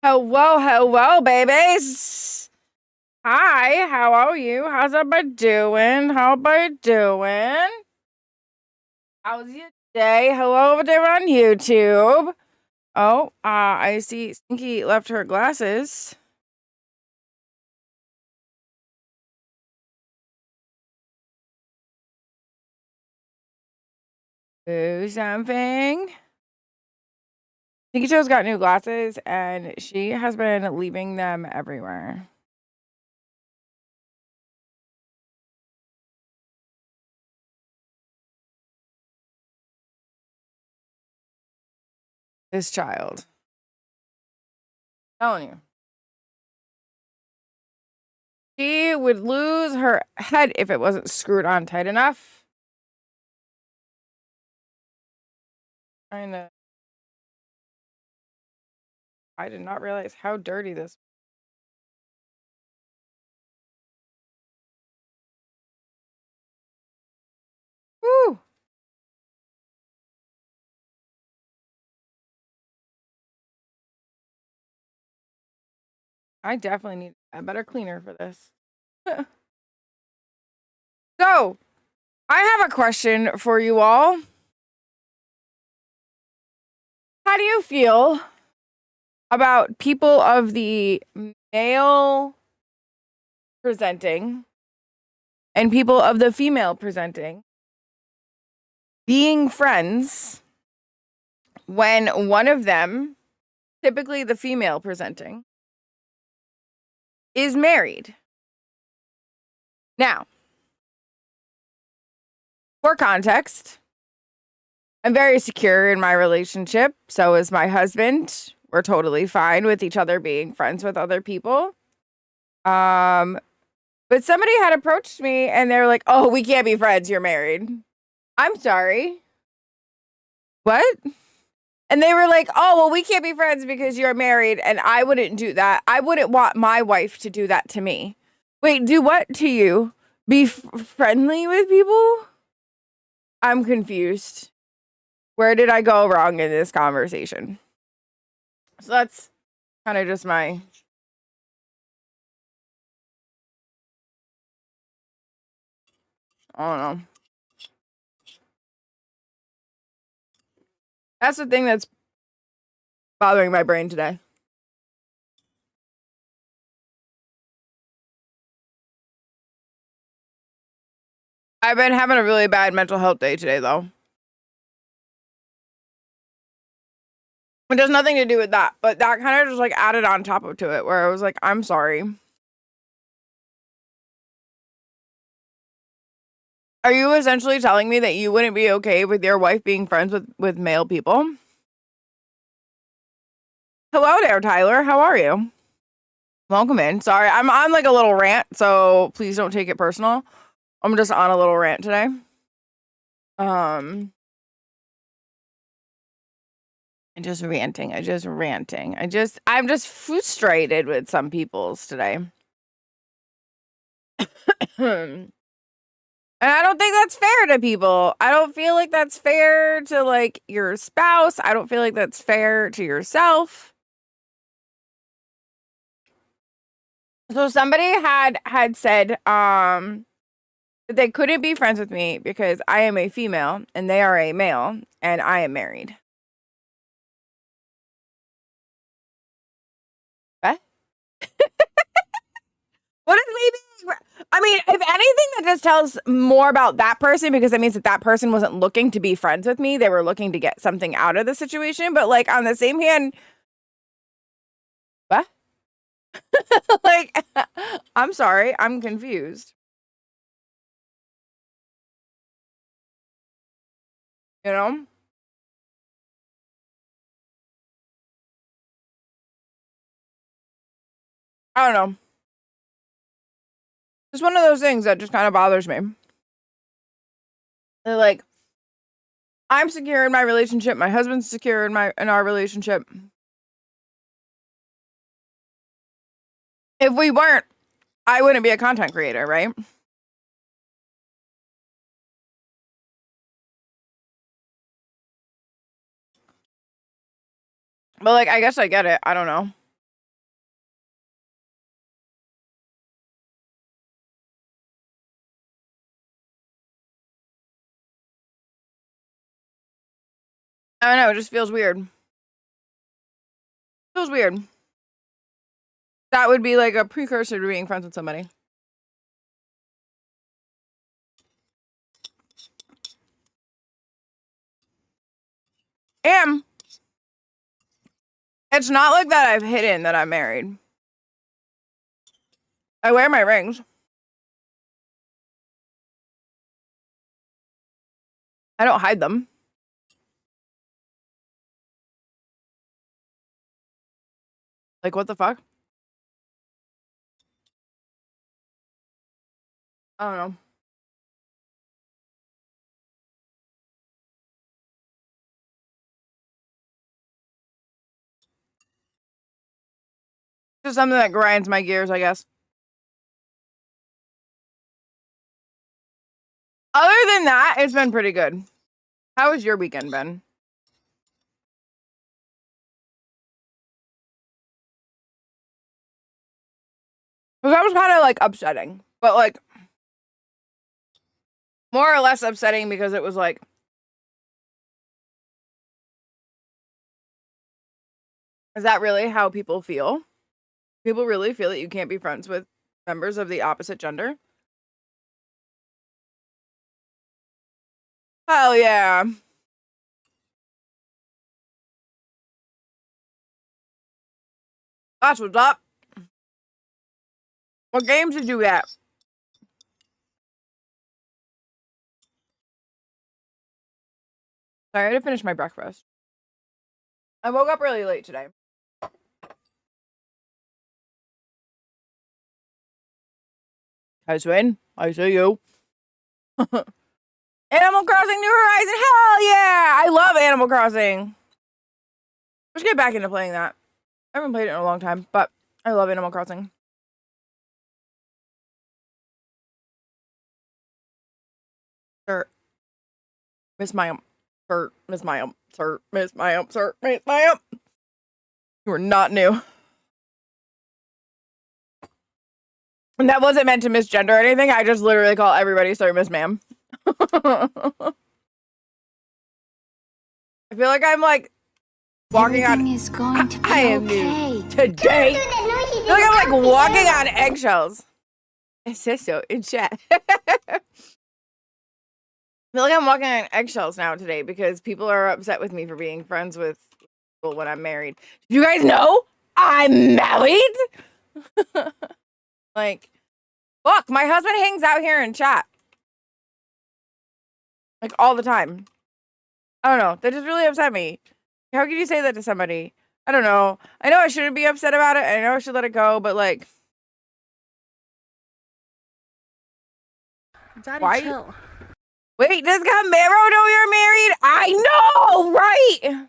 Hello, hello, babies. Hi, how are you? How's everybody doing? How everybody doing? How's your day? Hello over there on YouTube. Oh, I see Stinky left her glasses. Do something. Stinky Joe's got new glasses and she has been leaving them everywhere. This child. Telling you. She would lose her head if it wasn't screwed on tight enough. Trying to. I did not realize how dirty this. Woo! I definitely need a better cleaner for this. So, I have a question for you all. How do you feel about people of the male presenting and people of the female presenting being friends when one of them, typically the female presenting, is married? Now, for context, I'm very secure in my relationship. So is my husband. We're totally fine with each other being friends with other people. But somebody had approached me and they're like, "Oh, we can't be friends. You're married." I'm sorry. What? And they were like, "Oh, well, we can't be friends because you're married." And I wouldn't do that. I wouldn't want my wife to do that to me. Wait, do what to you? Be friendly with people? I'm confused. Where did I go wrong in this conversation? So that's kind of just my. I don't know. That's the thing that's bothering my brain today. I've been having a really bad mental health day today, though. It has nothing to do with that, but that kind of just like added on top of to it, where I was like, I'm sorry. Are you essentially telling me that you wouldn't be okay with your wife being friends with male people? Hello there, Tyler. How are you? Welcome in. Sorry, I'm on like a little rant, so please don't take it personal. I'm just on a little rant today. Um, I'm just ranting. I'm just frustrated with some people's today. And I don't think that's fair to people. I don't feel like that's fair to like your spouse. I don't feel like that's fair to yourself. So somebody had said that they couldn't be friends with me because I am a female and they are a male and I am married. What? What is me being? I mean, if anything, that just tells more about that person because it means that that person wasn't looking to be friends with me. They were looking to get something out of the situation. But like on the same hand, what? Like, I'm sorry, I'm confused. You know, I don't know. It's one of those things that just kind of bothers me. They're like, I'm secure in my relationship. My husband's secure in our relationship. If we weren't, I wouldn't be a content creator, right? But like, I guess I get it. I don't know. I don't know. It just feels weird. Feels weird. That would be like a precursor to being friends with somebody. And it's not like that I've hidden that I'm married. I wear my rings. I don't hide them. Like, what the fuck? I don't know. Just something that grinds my gears, I guess. Other than that, it's been pretty good. How has your weekend been? Because that was kind of like upsetting, but like more or less upsetting because it was like, is that really how people feel? People really feel that you can't be friends with members of the opposite gender? Hell yeah. That's what's up. What games did you get? Sorry, I had to finish my breakfast. I woke up really late today. Hi, Swain. I see you. Animal Crossing New Horizon. Hell yeah. I love Animal Crossing. Let's get back into playing that. I haven't played it in a long time, but I love Animal Crossing. Sir. Miss my sir, Miss my sir, Miss my sir, Miss my You are not new. And that wasn't meant to misgender or anything. I just literally call everybody sir, Miss Ma'am. I feel like I'm like walking Everything on. Is going to be I am okay. new today. I feel like I'm like walking on eggshells. It says so in chat. I feel like I'm walking on eggshells now today because people are upset with me for being friends with people when I'm married. Did you guys know I'm married? Like, look, my husband hangs out here in chat. Like, all the time. I don't know. That just really upset me. How could you say that to somebody? I don't know. I know I shouldn't be upset about it. I know I should let it go, but like... Daddy, why? chill. Wait, does Camaro know you're married? I know, right?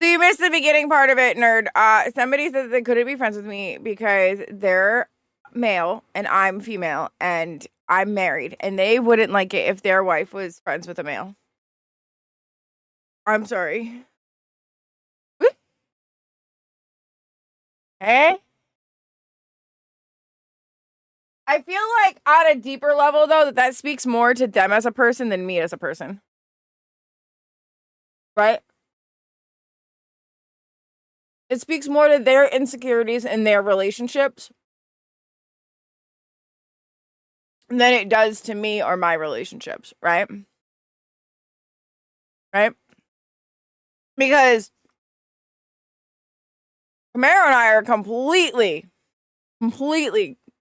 So you missed the beginning part of it, nerd. Somebody said they couldn't be friends with me because they're male and I'm female and I'm married, and they wouldn't like it if their wife was friends with a male. I'm sorry. Eh? I feel like on a deeper level, though, that speaks more to them as a person than me as a person. Right? It speaks more to their insecurities and their relationships than it does to me or my relationships, right? Right? Because Camaro and I are completely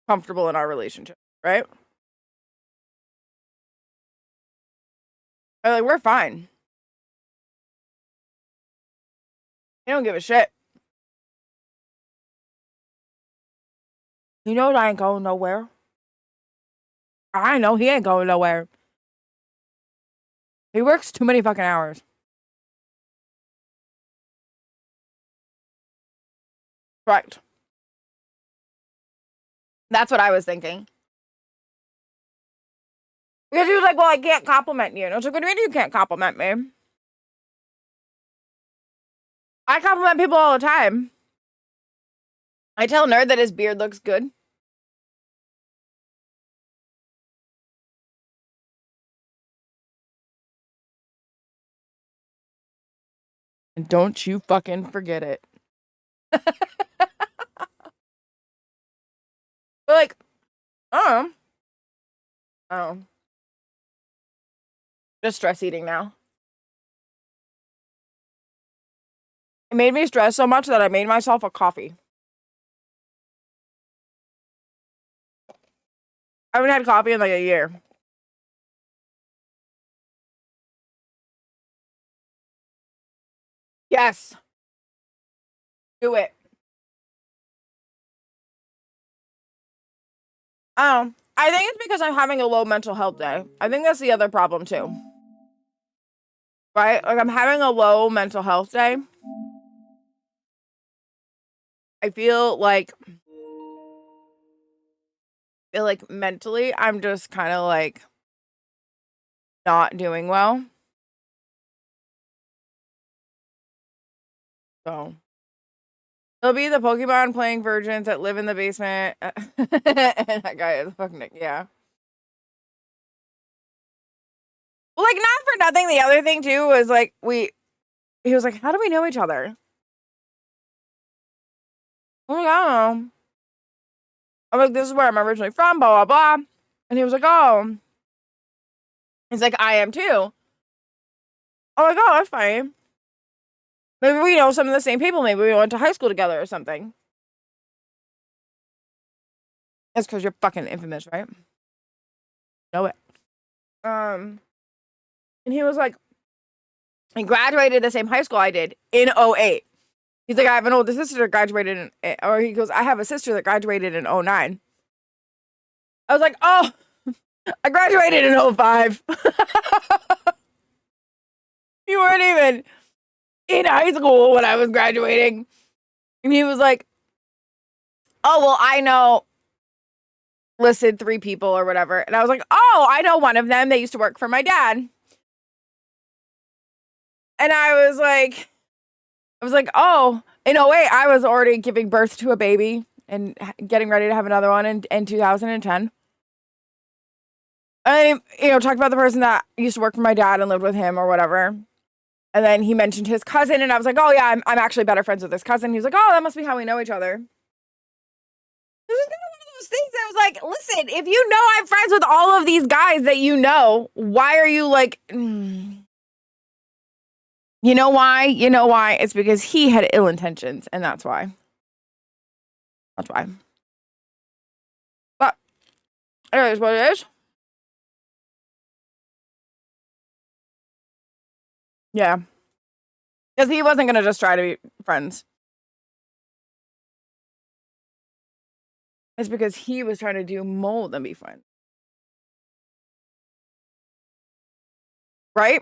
comfortable in our relationship, right? Like, we're fine. He don't give a shit. He knows I ain't going nowhere. I know he ain't going nowhere. He works too many fucking hours. Right. That's what I was thinking. Because he was like, well, I can't compliment you. And I was like, what do you mean you can't compliment me? I compliment people all the time. I tell Nerd that his beard looks good. And don't you fucking forget it. But like, oh, oh, just stress eating now. It made me stress so much that I made myself a coffee. I haven't had coffee in like a year. Yes, do it. I think it's because I'm having a low mental health day. I think that's the other problem too. Right? Like I'm having a low mental health day. I feel like mentally I'm just kind of like not doing well. So it'll be the Pokemon playing virgins that live in the basement. And that guy is fucking yeah. Well, like not for nothing. The other thing too was like he was like, how do we know each other? I'm like, I don't know. I'm like, this is where I'm originally from, blah blah blah. And he was like, oh. He's like, I am too. I'm like, oh, that's fine. Maybe we know some of the same people. Maybe we went to high school together or something. That's because you're fucking infamous, right? Know it. And he was like, he graduated the same high school I did in '08. He's like, I have an older sister that graduated or he goes, I have a sister that graduated in '09. I was like, oh, I graduated in '05. You weren't even in high school when I was graduating. And he was like, oh, well, I know, listed 3 people or whatever. And I was like, oh, I know one of them. They used to work for my dad. And I was like, oh, in '08, I was already giving birth to a baby and getting ready to have another one in 2010. And, talked about the person that used to work for my dad and lived with him or whatever. And then he mentioned his cousin, and I was like, oh, yeah, I'm actually better friends with this cousin. He was like, oh, that must be how we know each other. This is kind of one of those things I was like, listen, if you know I'm friends with all of these guys that you know, why are you like, You know why? You know why? It's because he had ill intentions, and that's why. That's why. But it is what it is. Yeah. Because he wasn't gonna just try to be friends. It's because he was trying to do more than be friends. Right?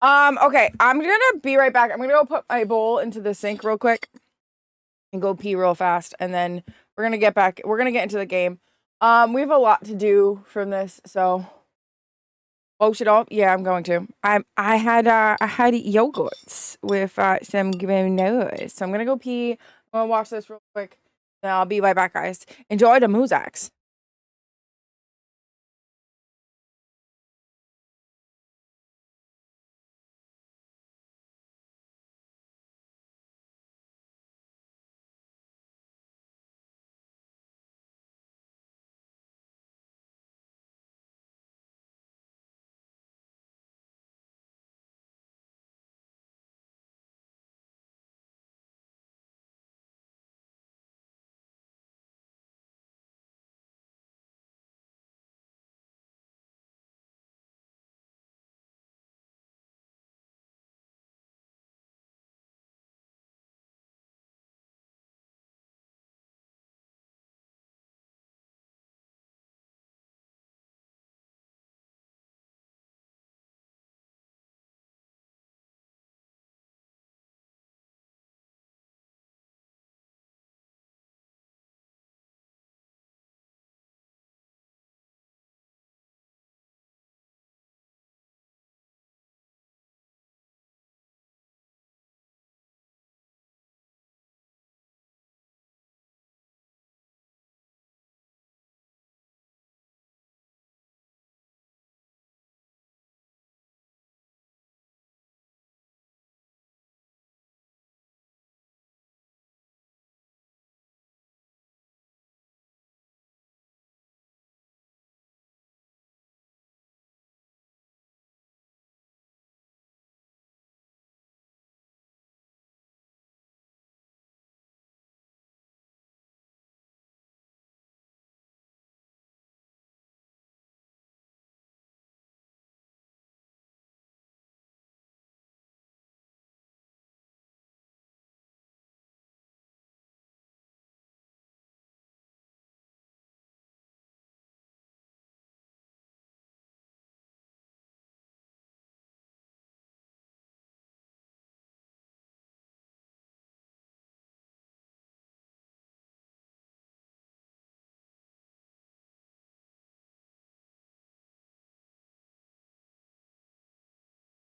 Okay, I'm gonna be right back. I'm gonna go put my bowl into the sink real quick and go pee real fast, and then we're gonna get back. We're gonna get into the game. We have a lot to do from this, so post it all. Yeah, I'm going to. I had yogurts with some granola, so I'm gonna go pee. I'm gonna wash this real quick. Then I'll be right back, guys. Enjoy the Muzaks.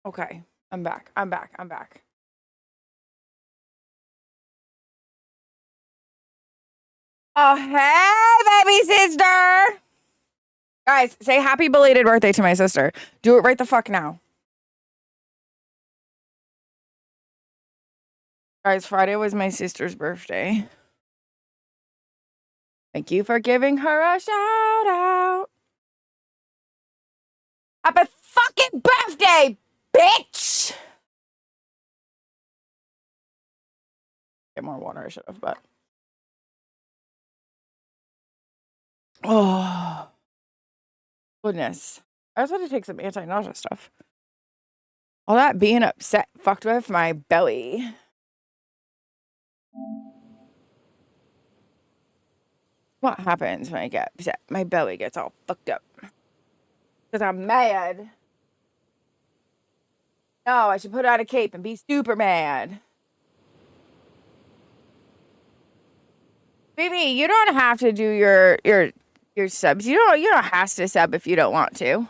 Okay. I'm back. I'm back. I'm back. Oh, hey, baby sister. Guys, say happy belated birthday to my sister. Do it right the fuck now. Guys, Friday was my sister's birthday. Thank you for giving her a shout out. Happy fucking birthday, bitch! Get more water, I should have, but. Oh, goodness. I just had to take some anti-nausea stuff. All that being upset fucked with my belly. What happens when I get upset? My belly gets all fucked up. Because I'm mad. No, I should put on a cape and be super mad. Baby, you don't have to do your subs. You don't have to sub if you don't want to.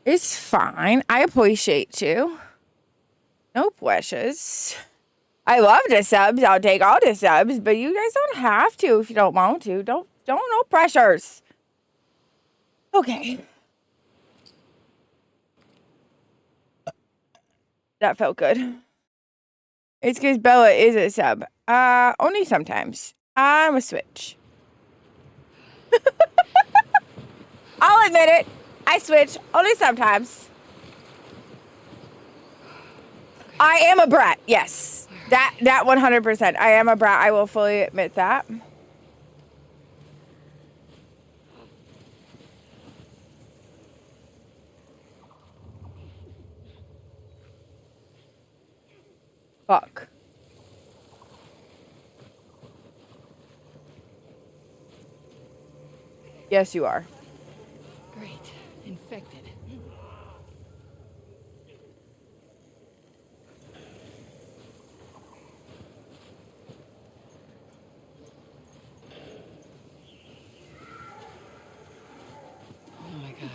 It's fine. I appreciate you. No wishes. I love the subs. I'll take all the subs, but you guys don't have to if you don't want to. Don't no pressures. Okay. That felt good. It's because Bella is a sub. Only sometimes. I'm a switch. I'll admit it. I switch only sometimes. I am a brat. Yes. That 100%. I am a brat. I will fully admit that. Fuck. Yes, you are. Great. Infected. Oh my god.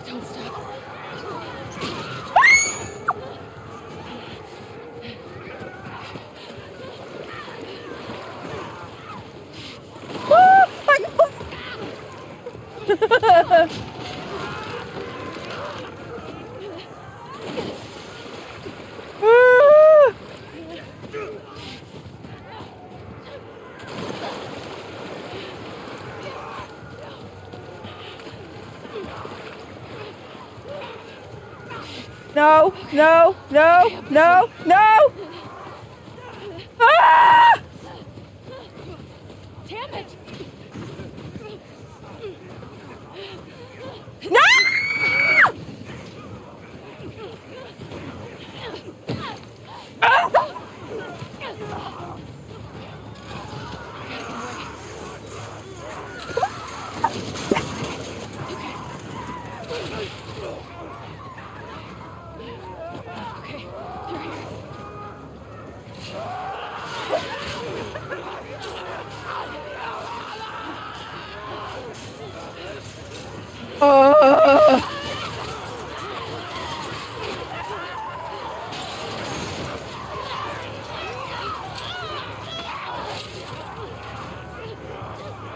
Don't stop. No, no, no, no, no! Ah! Damn it! No! Okay,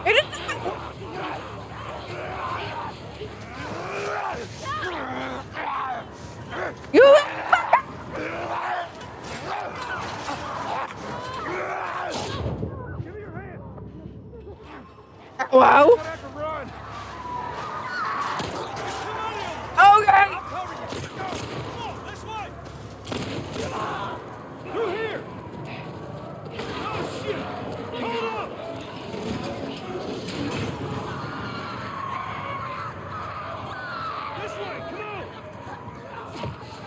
they're here. You. Wow. way. Come on.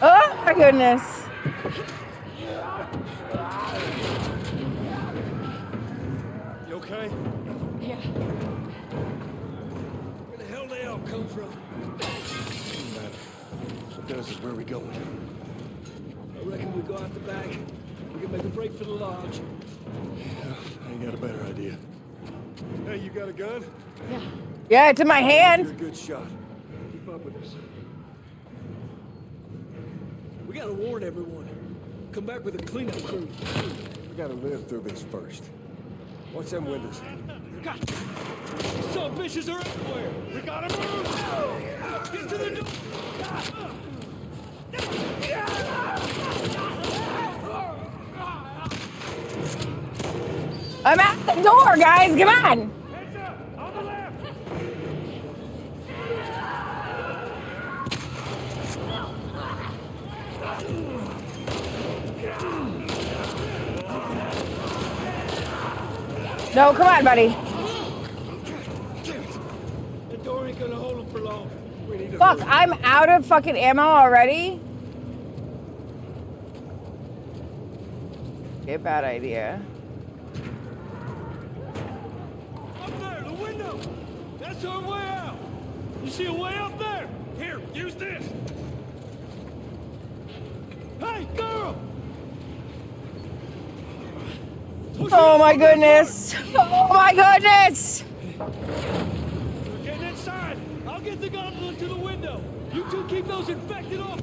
Oh my goodness. You okay? Yeah. Where the hell they all come from? Doesn't matter. What does is where we going. I reckon we go out the back. We can make a break for the lodge. Yeah, I ain't got a better idea. Hey, you got a gun? Yeah. Yeah, it's in my You're a hand. good shot. Keep up with us. We gotta warn everyone. Come back with a cleanup crew. We gotta live through this first. What's them windows? God! Some bitches are everywhere! We gotta move! Get to the door! I'm at the door, guys. Come on. Heads up! On the left! No, come on, buddy. The door ain't gonna hold them for long. We need to Fuck, hurry. I'm out of fucking ammo already. Okay, bad idea. Up there, the window! That's our way out! You see a way up there? Here, use this! Hey, girl! Push it Oh up my on that goodness. Oh my goodness. part. We're getting inside. I'll get the gondola to the window. You two keep those infected off.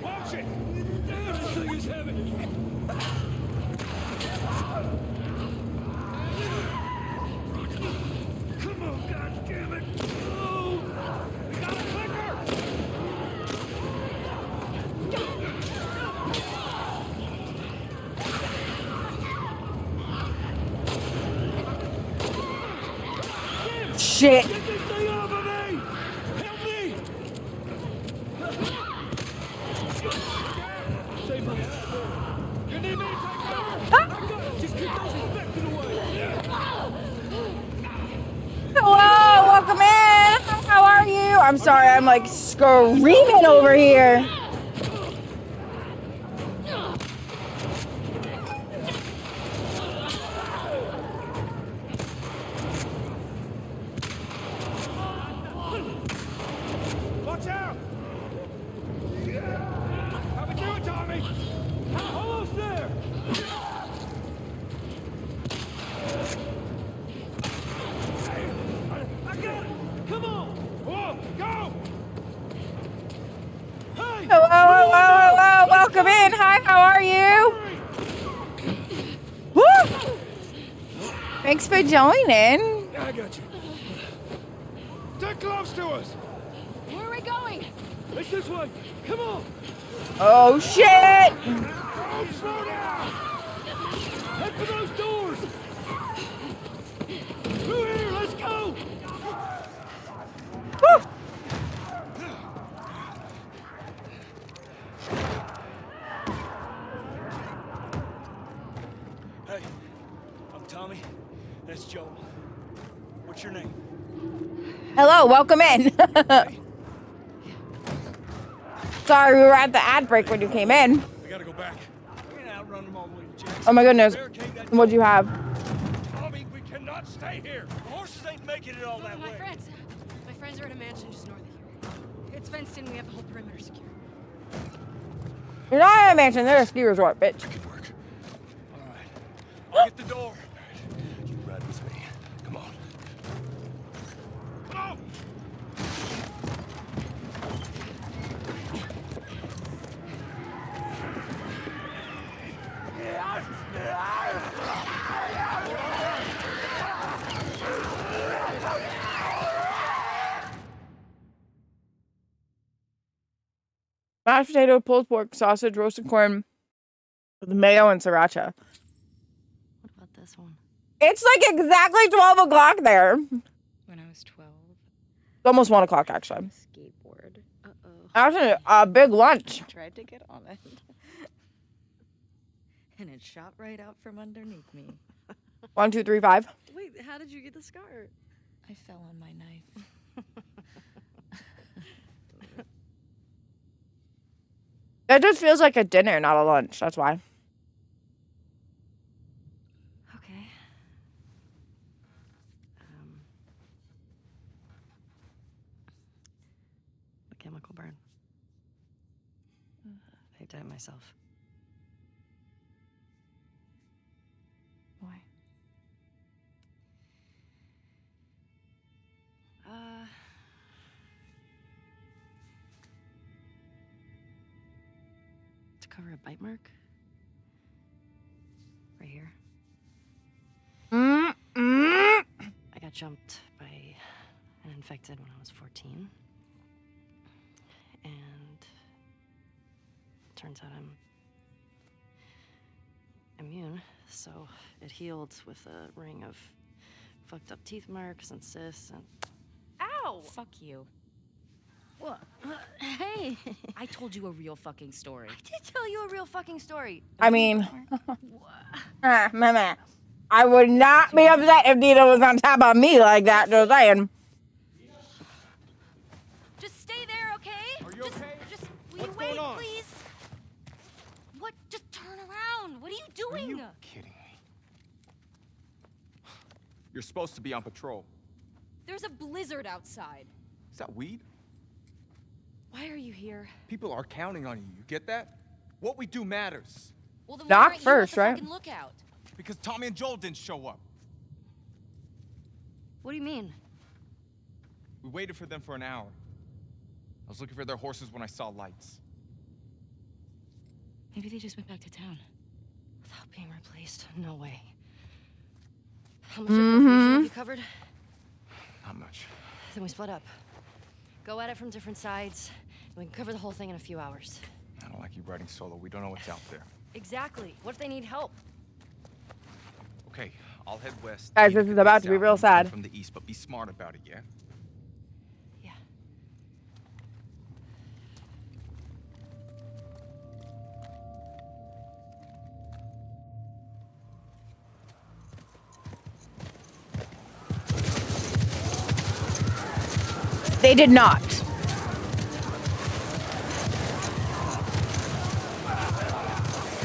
Watch it! Damn, this thing is heavy. Come on, goddammit! Oh! We got a clicker! Shit. Get this thing off of me! Help me! Save my ass. You need me to take cover? I got it! Just keep those infected away! Hello, welcome in. How are you? I'm sorry, I'm like screaming over here. Watch out! How we doing, Tommy? Almost there! I got it! Come on! Whoa, go! Hey! Hello, welcome in. Hi, how are you? Woo! Thanks for joining. I got you. Stay close to us! Where are we going? It's this way! Come on! Oh shit! Oh, slow down! Head for those doors! Through here, let's go! Woo! Hey, I'm Tommy. That's Joel. What's your name? Hello, welcome in. Sorry, we were at the ad break when you came in. We gotta go back. We're gonna outrun them all the way to Jackson. Oh my goodness. Barricade that What'd you have? Tommy, we cannot stay here. The horses ain't making it all that My way. friends are in a mansion just north of here. It's fenced in. We have the whole perimeter secure. You're not in a mansion, they're a ski resort, bitch. Good work. All right. I'll get the door. You ride with me. Come on. Come on! Mashed potato, pulled pork, sausage, roasted corn with mayo and sriracha. What about this one? It's like exactly 12 o'clock there. It's When I was 12, almost 1 o'clock, actually. skateboard. Uh-oh. Actually, a big lunch. I tried to get on it. And it shot right out from underneath me. 1, 2, 3, 5. Wait, how did you get the scar? I fell on my knife. That just feels like a dinner, not a lunch. That's why. Okay. A chemical burn. I did it myself. Why? To cover a bite mark. Right here. I got jumped by an infected when I was 14. And turns out I'm immune, so it healed with a ring of fucked up teeth marks and cysts and... Ow! Fuck you. What? Hey! I told you a real fucking story. I did tell you a real fucking story. I mean, mama, I would not be upset if Dina was on top of me like that, just saying. Just stay there, okay? Are you okay? Just will What's you wait, going on? please? What? Just turn around. What are you doing? Are you kidding me? You're supposed to be on patrol. There's a blizzard outside. Is that weed? Why are you here? People are counting on you. You get that? What we do matters. Well, then Knock why aren't first, you at right? the fucking lookout? Because Tommy and Joel didn't show up. What do you mean? We waited for them for an hour. I was looking for their horses when I saw lights. Maybe they just went back to town. Without being replaced? No way. How much information have you covered? Not much. Then we split up. Go at it from different sides, and we can cover the whole thing in a few hours. I don't like you riding solo. We don't know what's out there. Exactly. What if they need help? Okay, I'll head west. Guys, Nina this can is head about to be south real and come sad. From the east, but be smart about it, yeah? Yeah. They did not.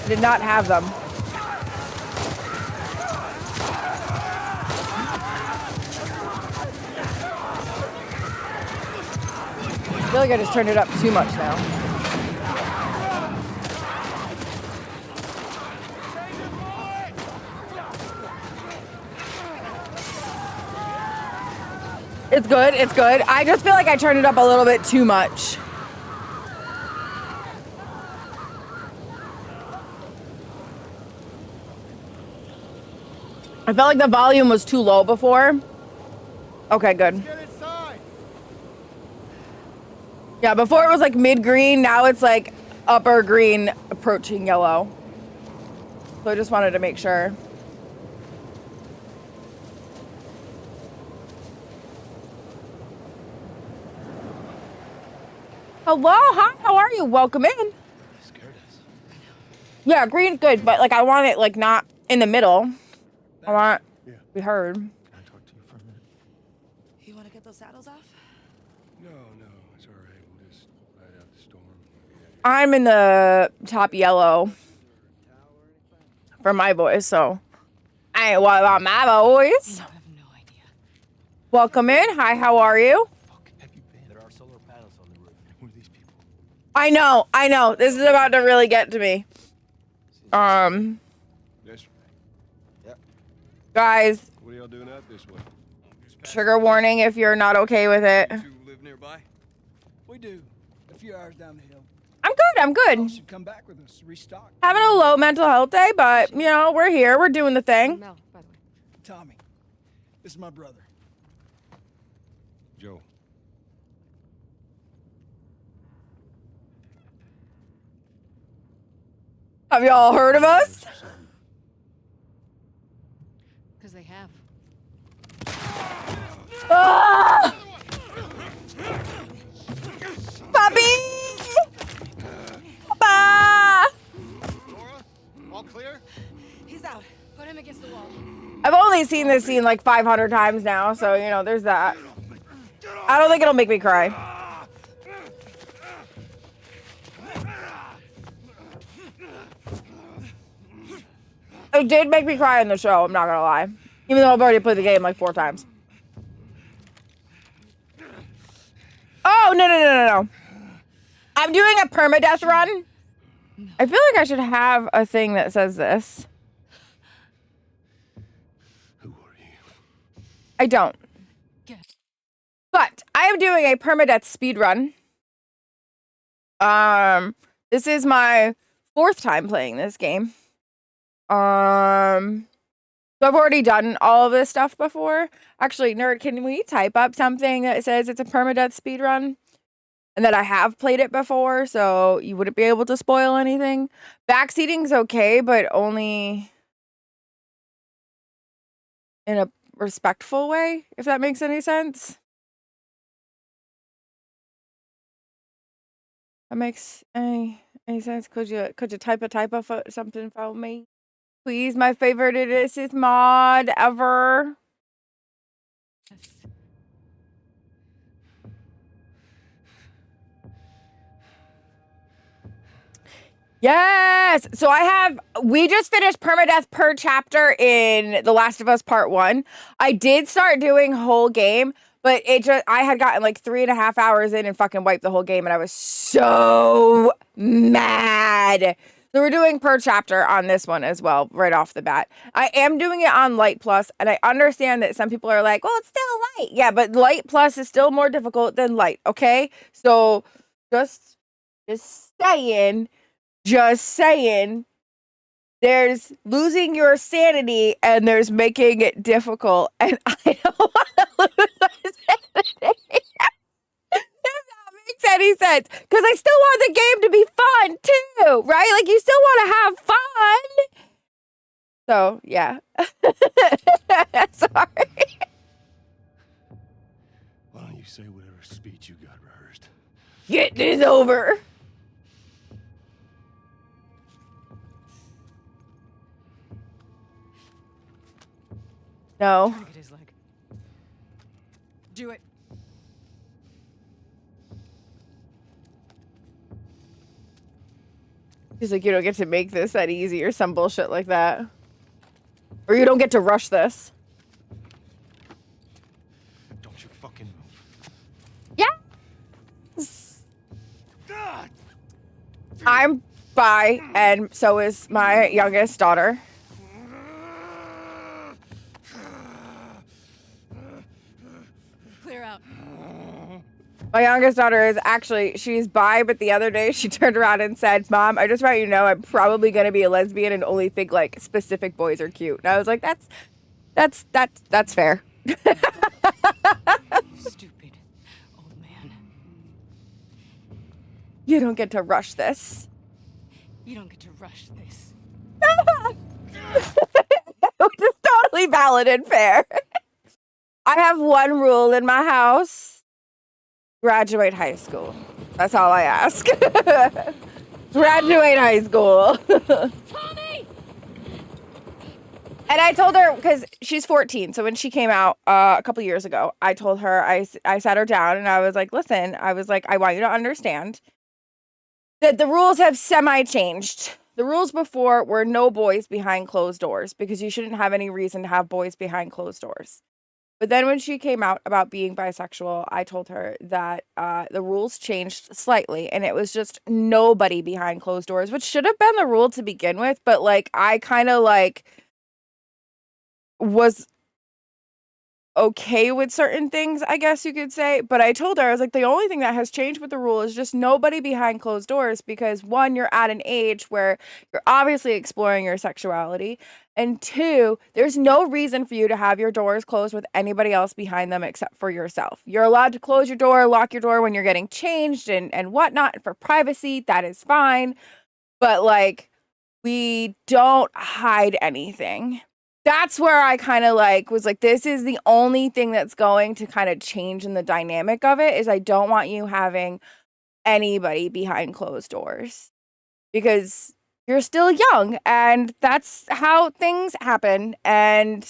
Did not have them. I feel like I just turned it up too much now. It's good, it's good. I just feel like I turned it up a little bit too much. I felt like the volume was too low before. Okay, good. Get inside. Yeah, before it was like mid-green, now it's like upper green approaching yellow. So I just wanted to make sure. Hello, hi, how are you? Welcome in. Scared us. Yeah, green's good, but like I want it like not in the middle. I want Yeah. to be heard. Can I talk to you for a minute? You want to get those saddles off? No, it's all right. We'll just ride out the storm. I'm in the top yellow for my voice, so I ain't what about my voice. I have no idea. Welcome in. Hi, how are you? Fuck, have you been? There are solar panels on the roof. Who are these people? I know. This is about to really get to me. Yes. Yep. Guys, What are y'all doing out this way? trigger warning if you're not okay with it. You live nearby? We do. A few hours down the hill. I'm good. You should come back with us. Restock. Having a low mental health day, but you know, we're here. We're doing the thing. Mel, by the way. Tommy. This is my brother. Joe. Have y'all heard of us? Because they have. Ah! Puppy! Papa! Laura? All clear? He's out. Put him against the wall. I've only seen this scene like 500 times now, so you know, there's that. I don't think it'll make me cry. It did make me cry in the show, I'm not gonna lie. Even though I've already played the game like 4 times. Oh, no. I'm doing a permadeath run. I feel like I should have a thing that says this. Who are you? I don't. But I am doing a permadeath speed run. This is my 4th time playing this game. So I've already done all of this stuff before. Actually, nerd, can we type up something that says it's a permadeath speed run? And that I have played it before, so you wouldn't be able to spoil anything. Backseating's okay, but only in a respectful way, if that makes any sense. That makes any sense? Could you type of something for me? Please, my favorite is mod ever. Yes. So we just finished permadeath per chapter in The Last of Us Part 1. I did start doing whole game, but I had gotten like 3.5 hours in and fucking wiped the whole game, and I was so mad. So we're doing per chapter on this one as well, right off the bat. I am doing it on Light Plus, and I understand that some people are like, well, it's still light. Yeah, but Light Plus is still more difficult than light, okay? So just saying. Just saying, there's losing your sanity and there's making it difficult. And I don't want to lose my sanity. If that makes any sense. Because I still want the game to be fun too, right? Like, you still want to have fun. So, yeah. Sorry. Why don't you say whatever speech you got rehearsed? Get this over. No. Look at his leg. Do it. He's like, you don't get to make this that easy or some bullshit like that. Or you don't get to rush this. Don't you fucking move. Yeah. I'm bi, and so is my youngest daughter. Clear out. My youngest daughter is she's bi, but the other day she turned around and said, Mom, I just want you to know I'm probably going to be a lesbian and only think like specific boys are cute. And I was like, that's fair. Stupid old man. You don't get to rush this. You don't get to rush this. Which is totally valid and fair. I have one rule in my house. Graduate high school. That's all I ask. Graduate high school. Tommy! And I told her, because she's 14, so when she came out a couple years ago, I told her, I sat her down and I was like, listen, I want you to understand that the rules have semi-changed. The rules before were no boys behind closed doors, because you shouldn't have any reason to have boys behind closed doors. But then when she came out about being bisexual, I told her that the rules changed slightly, and it was just nobody behind closed doors, which should have been the rule to begin with. But like, I kind of like was okay with certain things, I guess you could say. But I told her, I was like, the only thing that has changed with the rule is just nobody behind closed doors, because 1, you're at an age where you're obviously exploring your sexuality. And 2, there's no reason for you to have your doors closed with anybody else behind them except for yourself. You're allowed to close your door, lock your door when you're getting changed and whatnot for privacy. That is fine. But like, we don't hide anything. That's where I kind of like was like, this is the only thing that's going to kind of change in the dynamic of it, is I don't want you having anybody behind closed doors, because you're still young and that's how things happen. And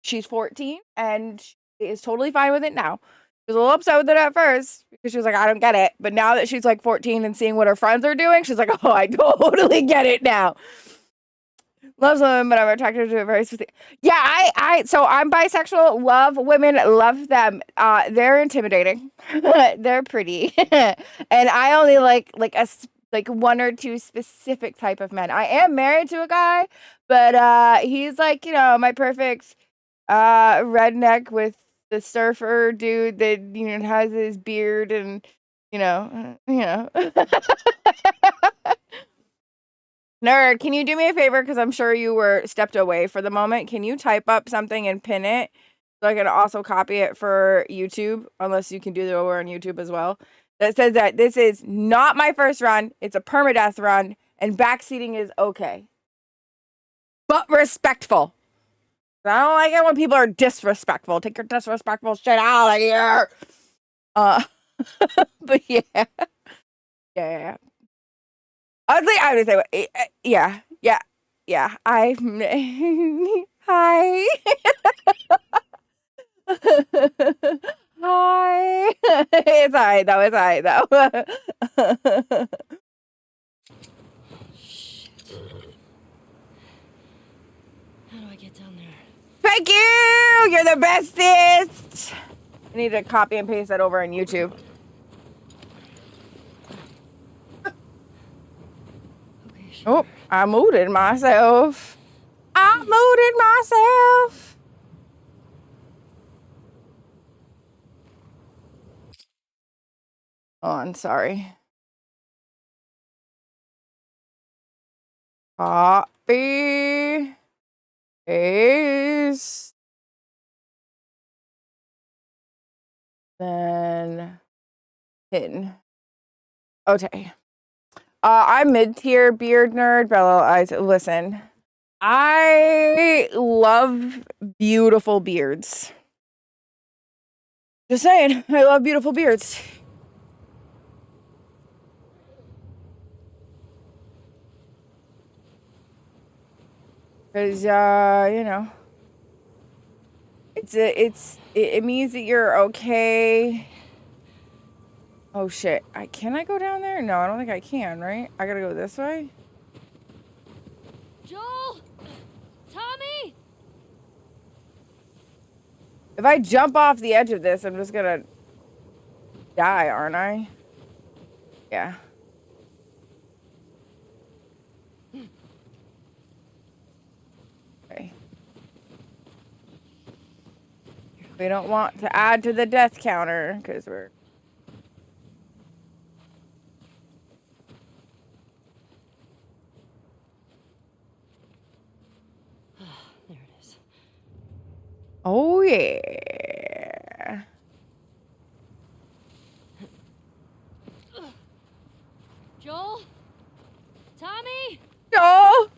she's 14 and she is totally fine with it now. She was a little upset with it at first because she was like, I don't get it. But now that she's like 14 and seeing what her friends are doing, she's like, oh, I totally get it now. Loves women, but I'm attracted to a very specific. Yeah, so I'm bisexual. Love women, love them. They're intimidating. They're pretty, and I only like like one or two specific type of men. I am married to a guy, but he's like, you know, my perfect redneck with the surfer dude that, you know, has his beard and, you know. Nerd, can you do me a favor? Because I'm sure you were stepped away for the moment. Can you type up something and pin it so I can also copy it for YouTube? Unless you can do it over on YouTube as well. That says that this is not my first run. It's a permadeath run. And backseating is okay. But respectful. I don't like it when people are disrespectful. Take your disrespectful shit out of here. But yeah. Yeah. Honestly, I would say, yeah. Hi. Hi. It's hi, though. It's hi, though. Shit. How do I get down there? Thank you. You're the bestest. I need to copy and paste that over on YouTube. Okay, sure. Oh, I muted myself. Oh, I'm sorry. Copy. Paste. Then hidden. Okay. I'm mid-tier beard nerd, Bello Eyes. Listen, I love beautiful beards. Just saying, I love beautiful beards. Because, you know, it means that you're okay. Oh shit! Can I go down there? No, I don't think I can. Right? I gotta go this way. Joel! Tommy! If I jump off the edge of this, I'm just gonna die, aren't I? Yeah. Okay. We don't want to add to the death counter because we're. There it is. Oh yeah. Joel? Tommy? Joel.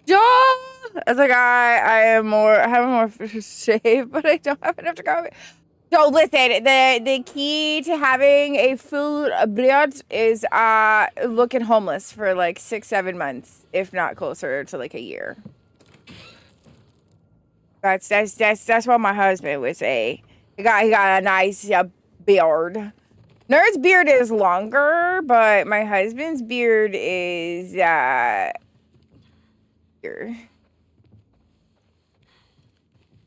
Joel. I was like, I have more shape, but I don't have enough to go. So listen, the key to having a full beard is looking homeless for like 6-7 months, if not closer to like a year. That's what my husband would say. He got a nice beard. Nerd's beard is longer, but my husband's beard is here.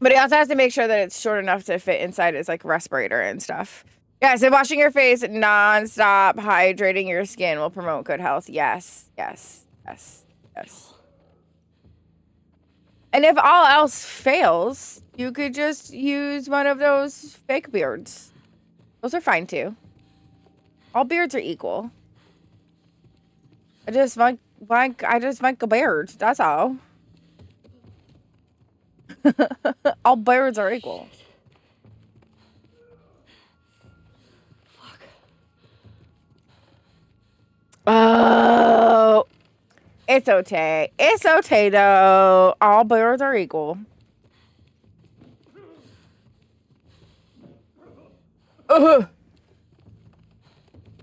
But he also has to make sure that it's short enough to fit inside his like respirator and stuff. Yeah, so washing your face non-stop, hydrating your skin will promote good health. Yes. And if all else fails, you could just use one of those fake beards. Those are fine too. All beards are equal. I just like a beard. That's all. All beards are equal. Fuck. Oh, it's okay. It's okay though. All beards are equal.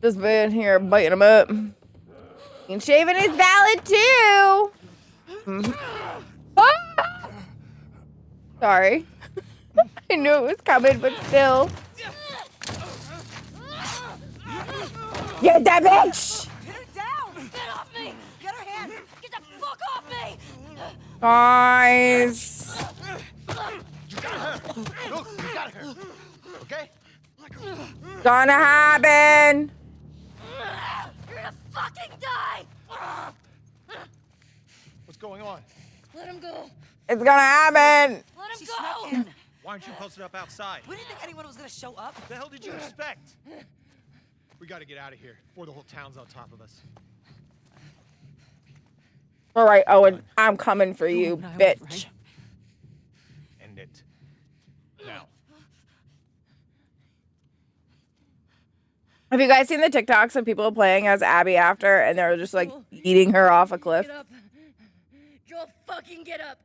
Just been here biting them up. And shaving is valid too. Ah! Sorry. I knew it was coming, but still. Get that bitch! Guys. You got her. Look, you got her. Okay? Gonna happen. You're gonna fucking die! What's going on? Let him go! It's gonna happen. Let him She go! snuck in. Why aren't you posted up outside? We didn't think anyone was gonna show up. What the hell did you expect? We gotta get out of here before the whole town's on top of us. All right, Owen, I'm coming for you, No, I won't, bitch. right? End it. Now. Have you guys seen the TikToks of people playing as Abby after, and they're just like eating her off a cliff? Get up! Joel, fucking get up!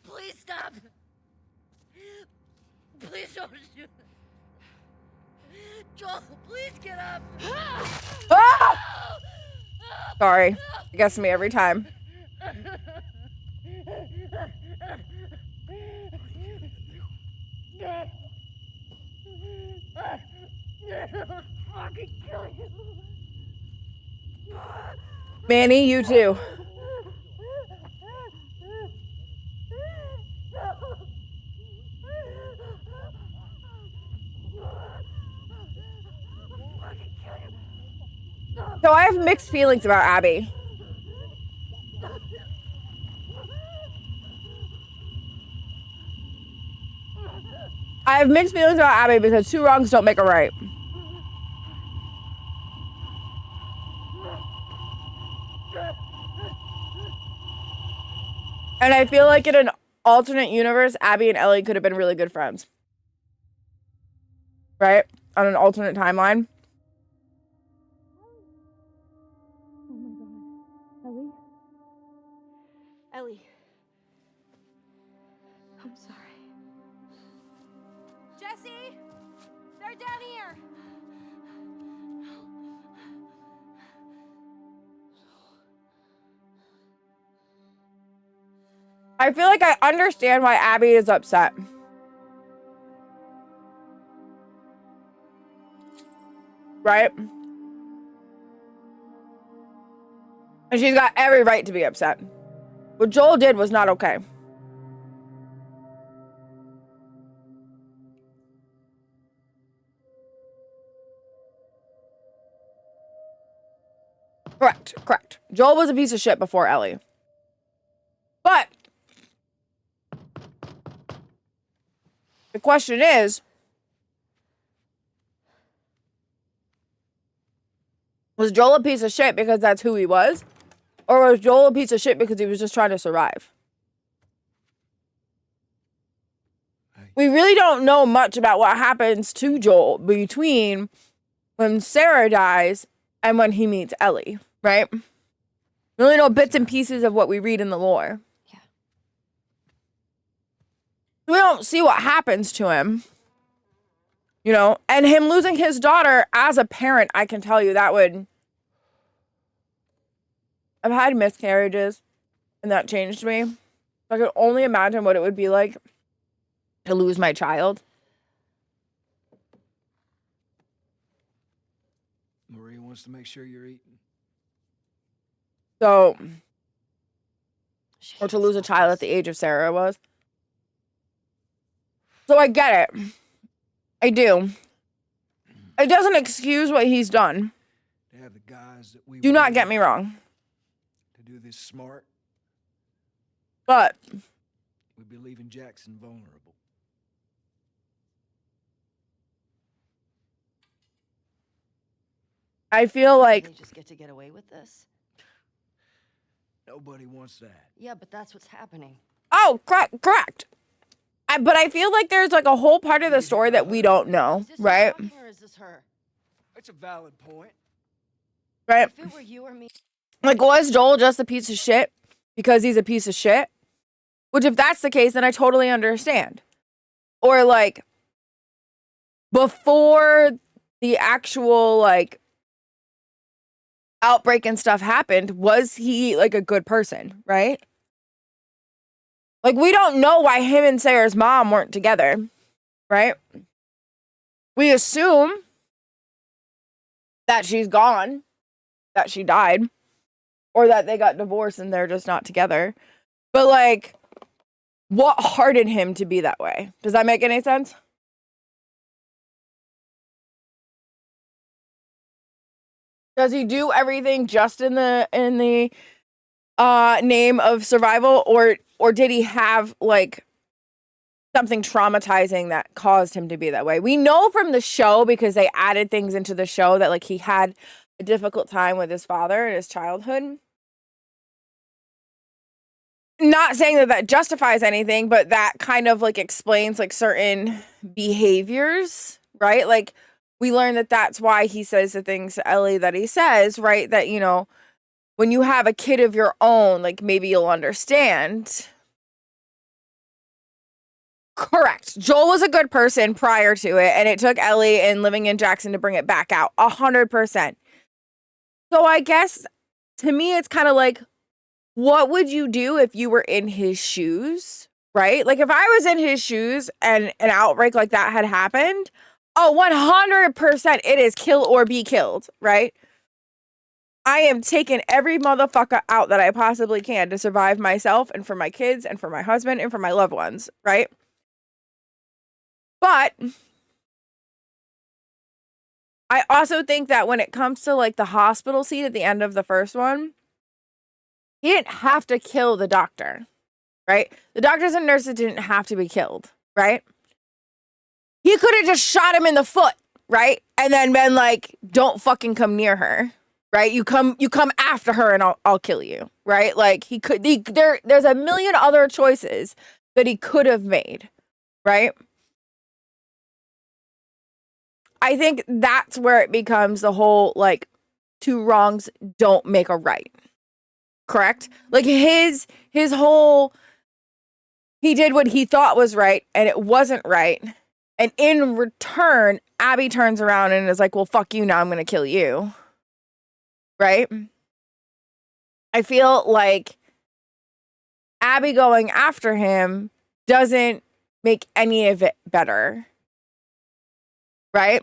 Please stop! Please don't do this! Joel, please get up! Ah! Sorry, it gets me every time. Fucking kill you! Manny, you too. So I have mixed feelings about Abby. I have mixed feelings about Abby because two wrongs don't make a right. And I feel like in an alternate universe, Abby and Ellie could have been really good friends. Right? On an alternate timeline. Oh my god. Ellie? Ellie. I'm sorry. Jesse! They're down here! I feel like I understand why Abby is upset. Right? And she's got every right to be upset. What Joel did was not okay. Correct. Joel was a piece of shit before Ellie. But the question is, was Joel a piece of shit because that's who he was? Or was Joel a piece of shit because he was just trying to survive? We really don't know much about what happens to Joel between when Sarah dies and when he meets Ellie, right? We only know bits and pieces of what we read in the lore. Yeah. We don't see what happens to him. You know, and him losing his daughter as a parent, I can tell you that would... I've had miscarriages, and that changed me. I can only imagine what it would be like to lose my child. Maria wants to make sure you're eating. So, She or to can't lose a stop child us. at the age of Sarah was. So I get it. I do. It doesn't excuse what he's done. To have the guys that we Do not need get me wrong. to do this smart, But we'd be leaving Jackson vulnerable. I feel like... They just get to get away with this? Nobody wants that. Yeah, but that's what's happening. Oh, correct. But I feel like there's like a whole part of the story that we don't know, Is this right? Tom or is this her? That's a valid point. Right? If it were you or me, Like, was Joel just a piece of shit because he's a piece of shit? Which, if that's the case, then I totally understand. Or, like, before the actual, like, outbreak and stuff happened, was he, like, a good person, right? Like, we don't know why him and Sarah's mom weren't together, right? We assume that she's gone, that she died. or that they got divorced and they're just not together. But like, what hardened him to be that way? Does that make any sense? Does he do everything just in the name of survival, or did he have like something traumatizing that caused him to be that way? We know from the show, because they added things into the show, that like he had a difficult time with his father in his childhood. Not saying that that justifies anything, but that kind of like explains like certain behaviors, right? Like we learn that that's why he says the things to Ellie that he says, right? That, you know, when you have a kid of your own, like maybe you'll understand. Correct. Joel was a good person prior to it, and it took Ellie and living in Jackson to bring it back out 100%. So I guess to me, it's kind of like, what would you do if you were in his shoes, right? Like if I was in his shoes and an outbreak like that had happened, oh, 100% it is kill or be killed, right? I am taking every motherfucker out that I possibly can to survive myself and for my kids and for my husband and for my loved ones, right? But I also think that when it comes to like the hospital scene at the end of the first one, he didn't have to kill the doctor, right? The doctors and nurses didn't have to be killed, right? He could have just shot him in the foot, right? And then been like, don't fucking come near her, right? You come after her and I'll kill you, right? Like there's a million other choices that he could have made, right? I think that's where it becomes the whole like two wrongs don't make a right. Correct? Like his whole, he did what he thought was right and it wasn't right. And in return, Abby turns around and is like, well, fuck you, now I'm going to kill you. Right? I feel like Abby going after him doesn't make any of it better. Right?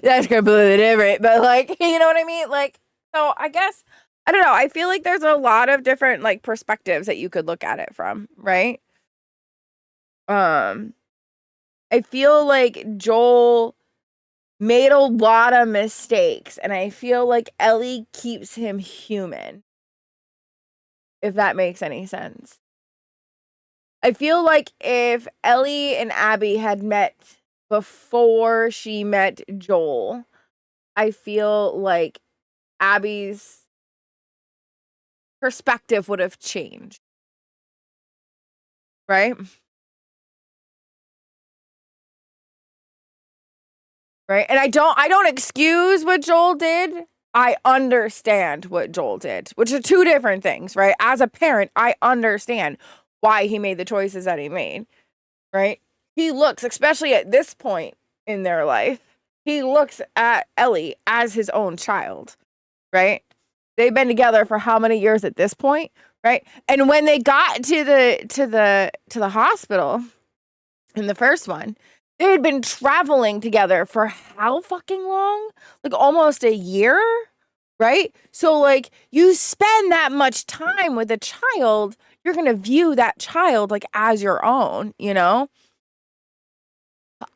That's completely different, but like, you know what I mean? Like, so I guess, I don't know. I feel like there's a lot of different like perspectives that you could look at it from, right? I feel like Joel made a lot of mistakes, and I feel like Ellie keeps him human, if that makes any sense. I feel like if Ellie and Abby had met before she met Joel, I feel like Abby's perspective would have changed. Right? Right? And I don't excuse what Joel did. I understand what Joel did, which are two different things, right? As a parent, I understand why he made the choices that he made, right? He looks, especially at this point in their life, he looks at Ellie as his own child, right? They've been together for how many years at this point, right? And when they got to the hospital in the first one, they had been traveling together for how fucking long? Like almost a year, right? So like you spend that much time with a child, you're going to view that child like as your own, you know?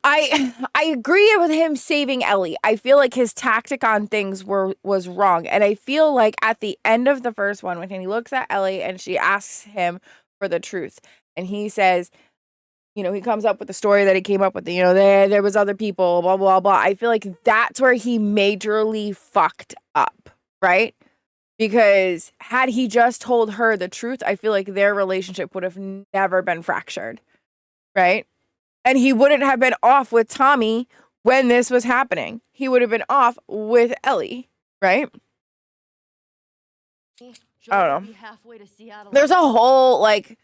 I agree with him saving Ellie. I feel like his tactic on things was wrong. And I feel like at the end of the first one, when he looks at Ellie and she asks him for the truth, and he says, you know, he comes up with the story that he came up with, you know, there was other people, blah, blah, blah. I feel like that's where he majorly fucked up, right? Because had he just told her the truth, I feel like their relationship would have never been fractured, right? And he wouldn't have been off with Tommy when this was happening. He would have been off with Ellie, right? I don't know. Halfway to Seattle. There's a whole, like,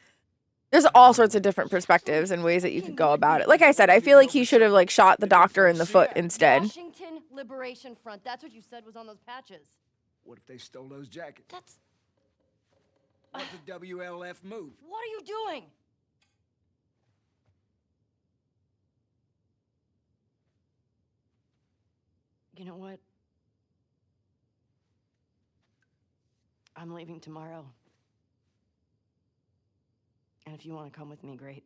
there's all sorts of different perspectives and ways that you could go about it. Like I said, I feel like he should have, like, shot the doctor in the foot instead. Washington Liberation Front. That's what you said was on those patches. What if they stole those jackets? That's... What's the WLF move? What are you doing? You know what? I'm leaving tomorrow. And if you want to come with me, great.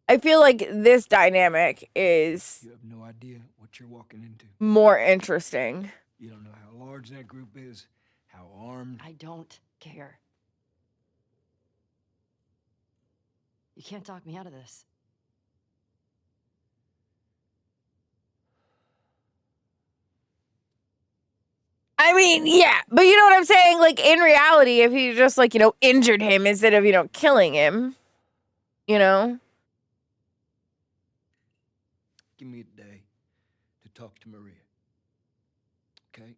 I feel like this dynamic is You have no idea what you're walking into. more interesting. You don't know how large that group is, how armed. I don't care. You can't talk me out of this. I mean, yeah, but you know what I'm saying? Like, in reality, if he just, like, you know, injured him instead of, you know, killing him, you know? Give me a day to talk to Maria. Okay?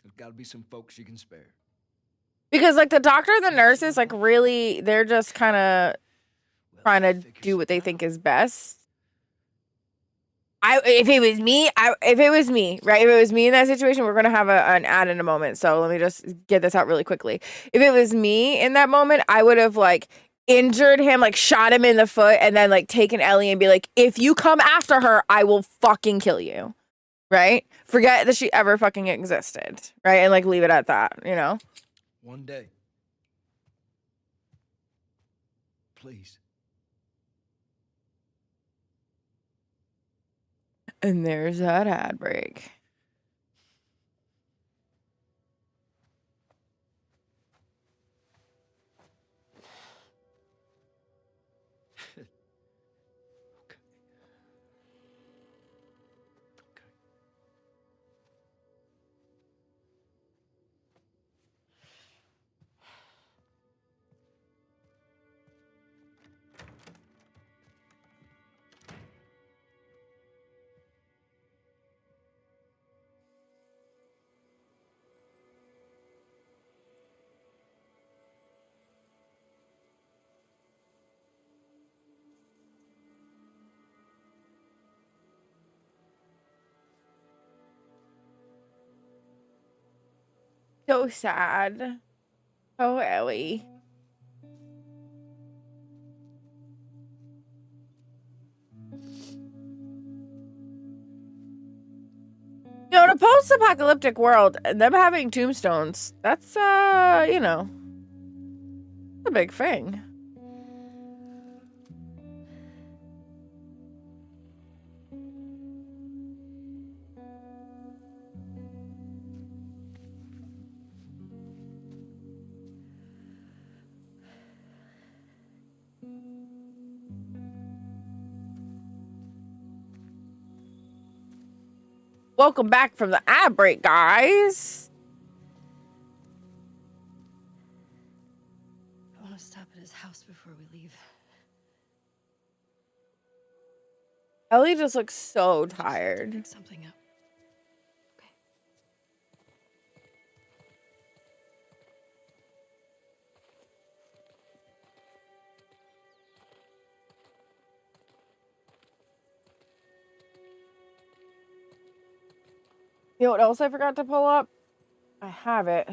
There's got to be some folks you can spare. Because, like, the doctor and the nurses, like, really, they're just kind of trying to do what they think is best. If it was me, right? If it was me in that situation, we're gonna have an ad in a moment. So let me just get this out really quickly. If it was me in that moment, I would have like injured him, like shot him in the foot, and then like taken Ellie and be like, if you come after her, I will fucking kill you. Right? Forget that she ever fucking existed. Right? And like leave it at that, you know? One day. Please. And there's that ad break. So sad. Oh, Ellie. You know, in a post-apocalyptic world, them having tombstones, that's, you know, a big thing. Welcome back from the ad break, guys. I want to stop at his house before we leave. Ellie just looks so tired. Pick something up. Okay. You know what else I forgot to pull up? I have it.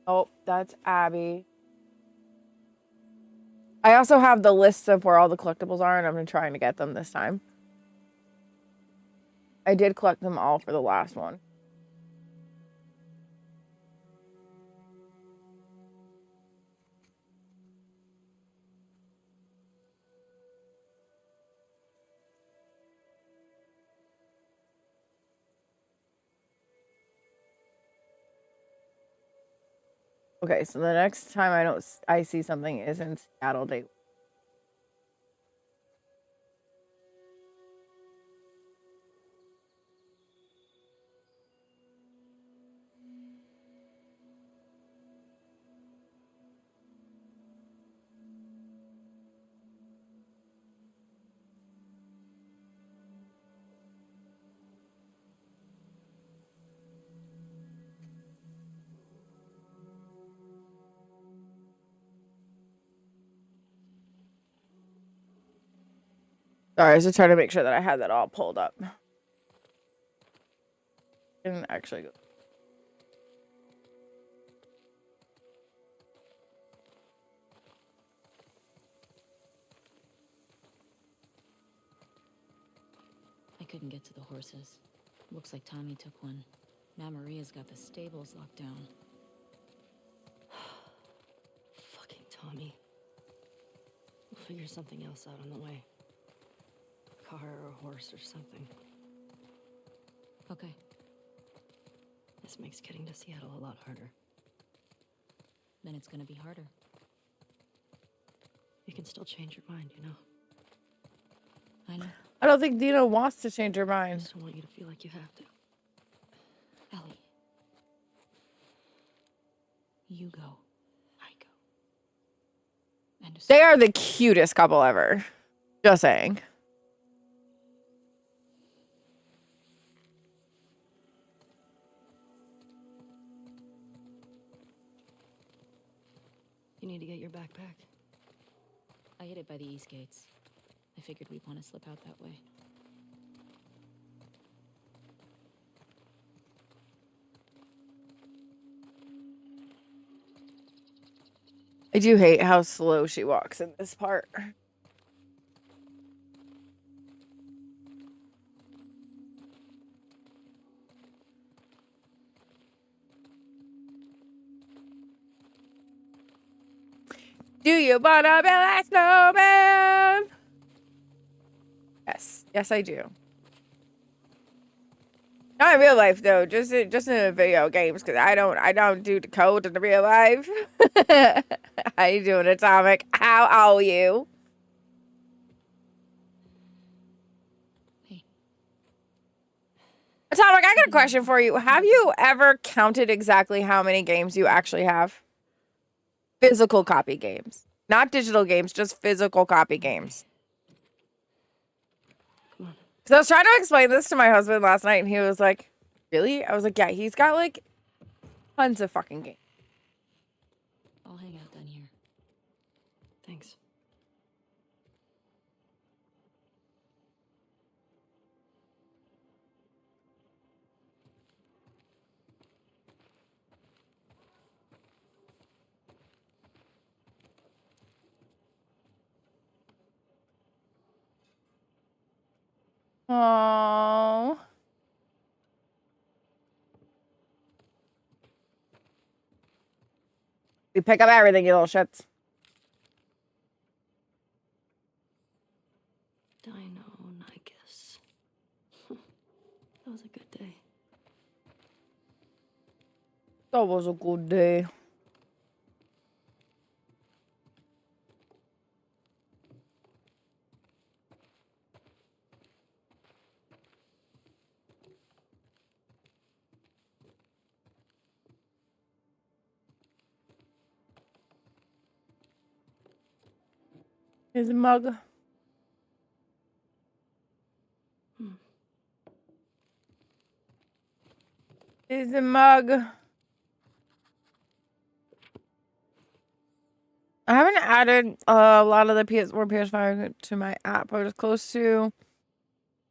Oh, that's Abby. I also have the list of where all the collectibles are, and I'm trying to get them this time. I did collect them all for the last one. Okay, so the next time I see something is in Seattle Day. Sorry, I was just trying to make sure that I had that all pulled up. Didn't actually go. couldn't get to the horses. Looks like Tommy took one. Now Maria's got the stables locked down. Fucking Tommy. We'll figure something else out on the way. A car or a horse or something. Okay. This makes getting to Seattle a lot harder. Then it's gonna be harder. You can still change your mind, you know? I know. I don't think Dina wants to change her I mind. just don't want you to feel like you have to. Ellie. You go. I go. And They are the cutest couple ever. Just saying. You need to get your backpack. I hid it by the east gates. I figured we'd want to slip out that way. I do hate how slow she walks in this part. Do you wanna be a snowman? Yes. Yes, I do. Not in real life though, just in the video games, because I don't do the code in the real life. How you doing, Atomic? How are you? Hey. Atomic, I got a question for you. Have you ever counted exactly how many games you actually have? Physical copy games. Not digital games, just physical copy games. Come on. Because I was trying to explain this to my husband last night, and he was like, really? I was like, yeah, he's got like tons of fucking games. I'll hang out down here. Thanks. Aww. You pick up everything, you little shits. Dino, I guess. That was a good day. That was a good day. Here's a mug. Here's a mug. I haven't added a lot of the PS4, PS5 to my app. I was close to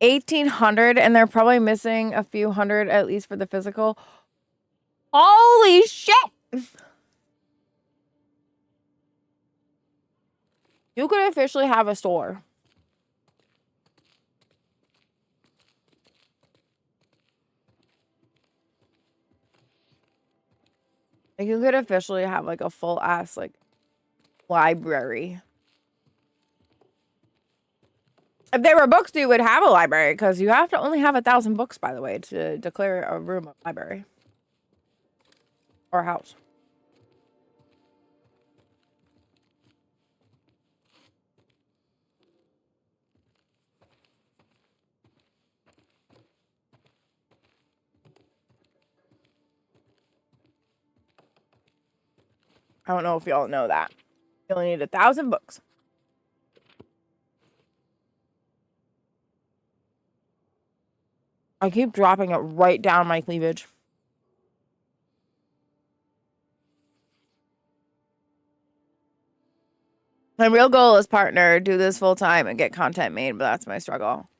1,800, and they're probably missing a few hundred at least for the physical. Holy shit! You could officially have a store. Like, you could officially have like a full ass like library. If they were books, you would have a library, because you have to only have 1,000 books, by the way, to declare a room a library or a house. I don't know if y'all know that. You only need 1,000 books. I keep dropping it right down my cleavage. My real goal is partner, do this full time and get content made, but that's my struggle.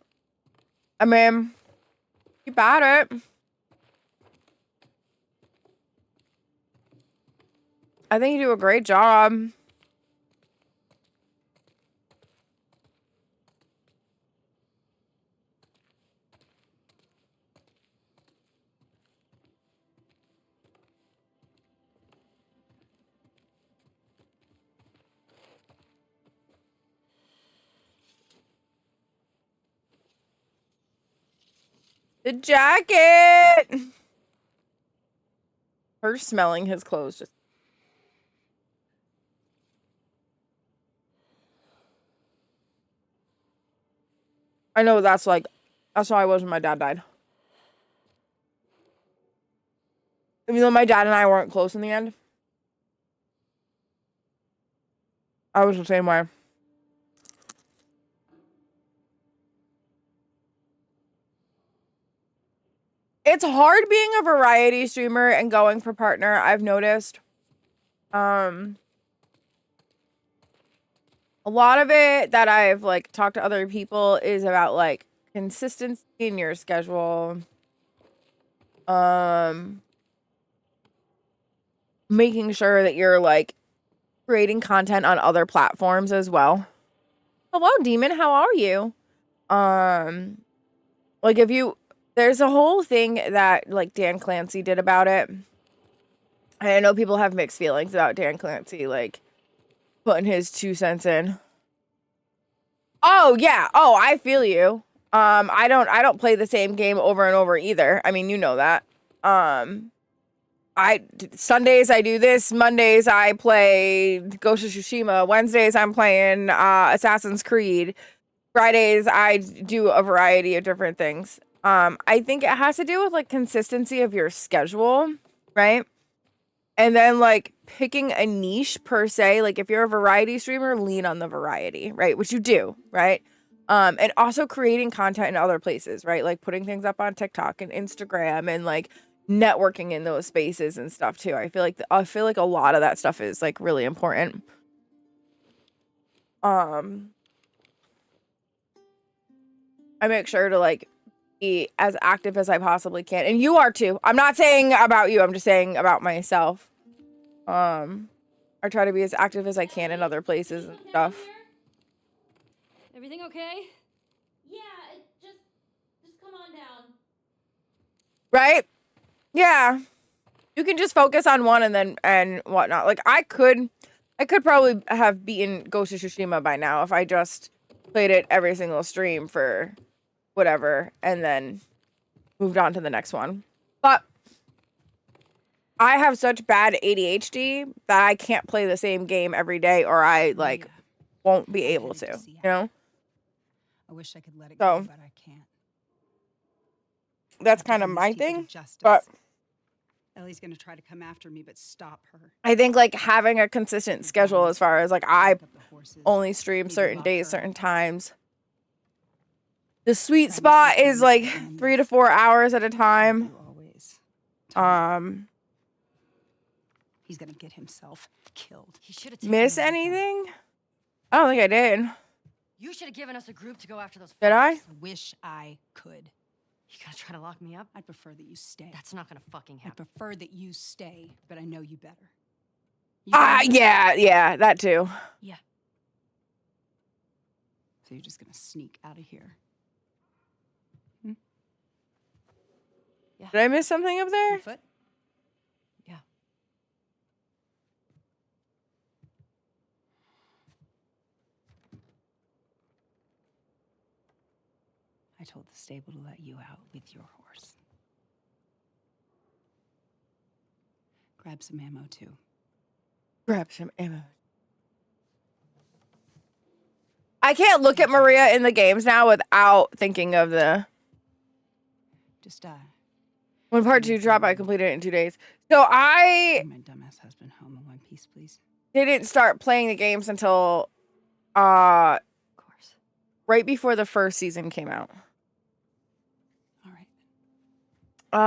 I mean, keep at it. I think you do a great job. The jacket. Her smelling his clothes just. I know that's how I was when my dad died. Even though my dad and I weren't close in the end, I was the same way. It's hard being a variety streamer and going for partner, I've noticed. A lot of it that I've like talked to other people is about like consistency in your schedule. Making sure that you're like creating content on other platforms as well. Hello, Demon, how are you? Like if you there's a whole thing that like Dan Clancy did about it. I know people have mixed feelings about Dan Clancy like putting his 2 cents in. Oh yeah. Oh, I feel you. I don't play the same game over and over either. I mean, you know that. Sundays I do this, Mondays I play Ghost of Tsushima, Wednesdays I'm playing Assassin's Creed, Fridays I do a variety of different things. I think it has to do with like consistency of your schedule, right? And then like picking a niche per se, like if you're a variety streamer, lean on the variety, right? Which you do, right? And also creating content in other places, right? Like putting things up on TikTok and Instagram and like networking in those spaces and stuff too. I feel like a lot of that stuff is like really important. I make sure to like be as active as I possibly can. And you are too. I'm not saying about you, I'm just saying about myself. I try to be as active as I can in other places and stuff. Everything okay? Yeah, just come on down. Right? Yeah. You can just focus on one and whatnot. Like I could probably have beaten Ghost of Tsushima by now if I just played it every single stream for whatever and then moved on to the next one. But I have such bad ADHD that I can't play the same game every day or I like won't be able to, you know? I wish I could let it So, go, but I can't. That's kind of my thing. Justice. But Ellie's gonna try to come after me, but stop her. I think like having a consistent schedule as far as like I only stream certain days, certain times. The sweet spot is like 3 to 4 hours at a time. He's gonna get himself killed. He should have Miss anything? I don't think I did. You should have given us a group to go after those. Did I? I wish I could. You gonna try to lock me up? I'd prefer that you stay. That's not gonna fucking I happen. prefer that you stay, but I know you better. Yeah, that too. Yeah. So you're just gonna sneak out of here. Yeah. Did I miss something up there? Foot? Yeah. I told the stable to let you out with your horse. Grab some ammo, too. Grab some ammo. I can't look at Maria in the games now without thinking of the... Just, When part 2 dropped, I completed it in 2 days. So I bring my dumbass husband home in one piece, please. didn't start playing the games until Of course. right before the first season came out. All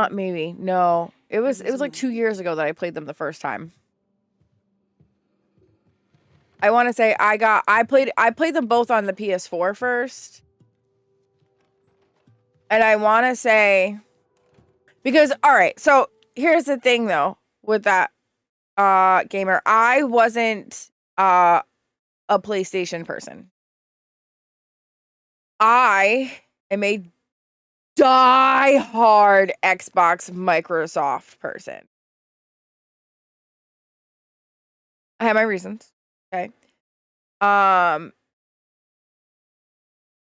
right. Maybe. No. It was like 2 years ago that I played them the first time. I want to say I played them both on the PS4 first. And I want to say because all right, so here's the thing though with that gamer. I wasn't a PlayStation person. I am a die-hard Xbox Microsoft person. I have my reasons. Okay.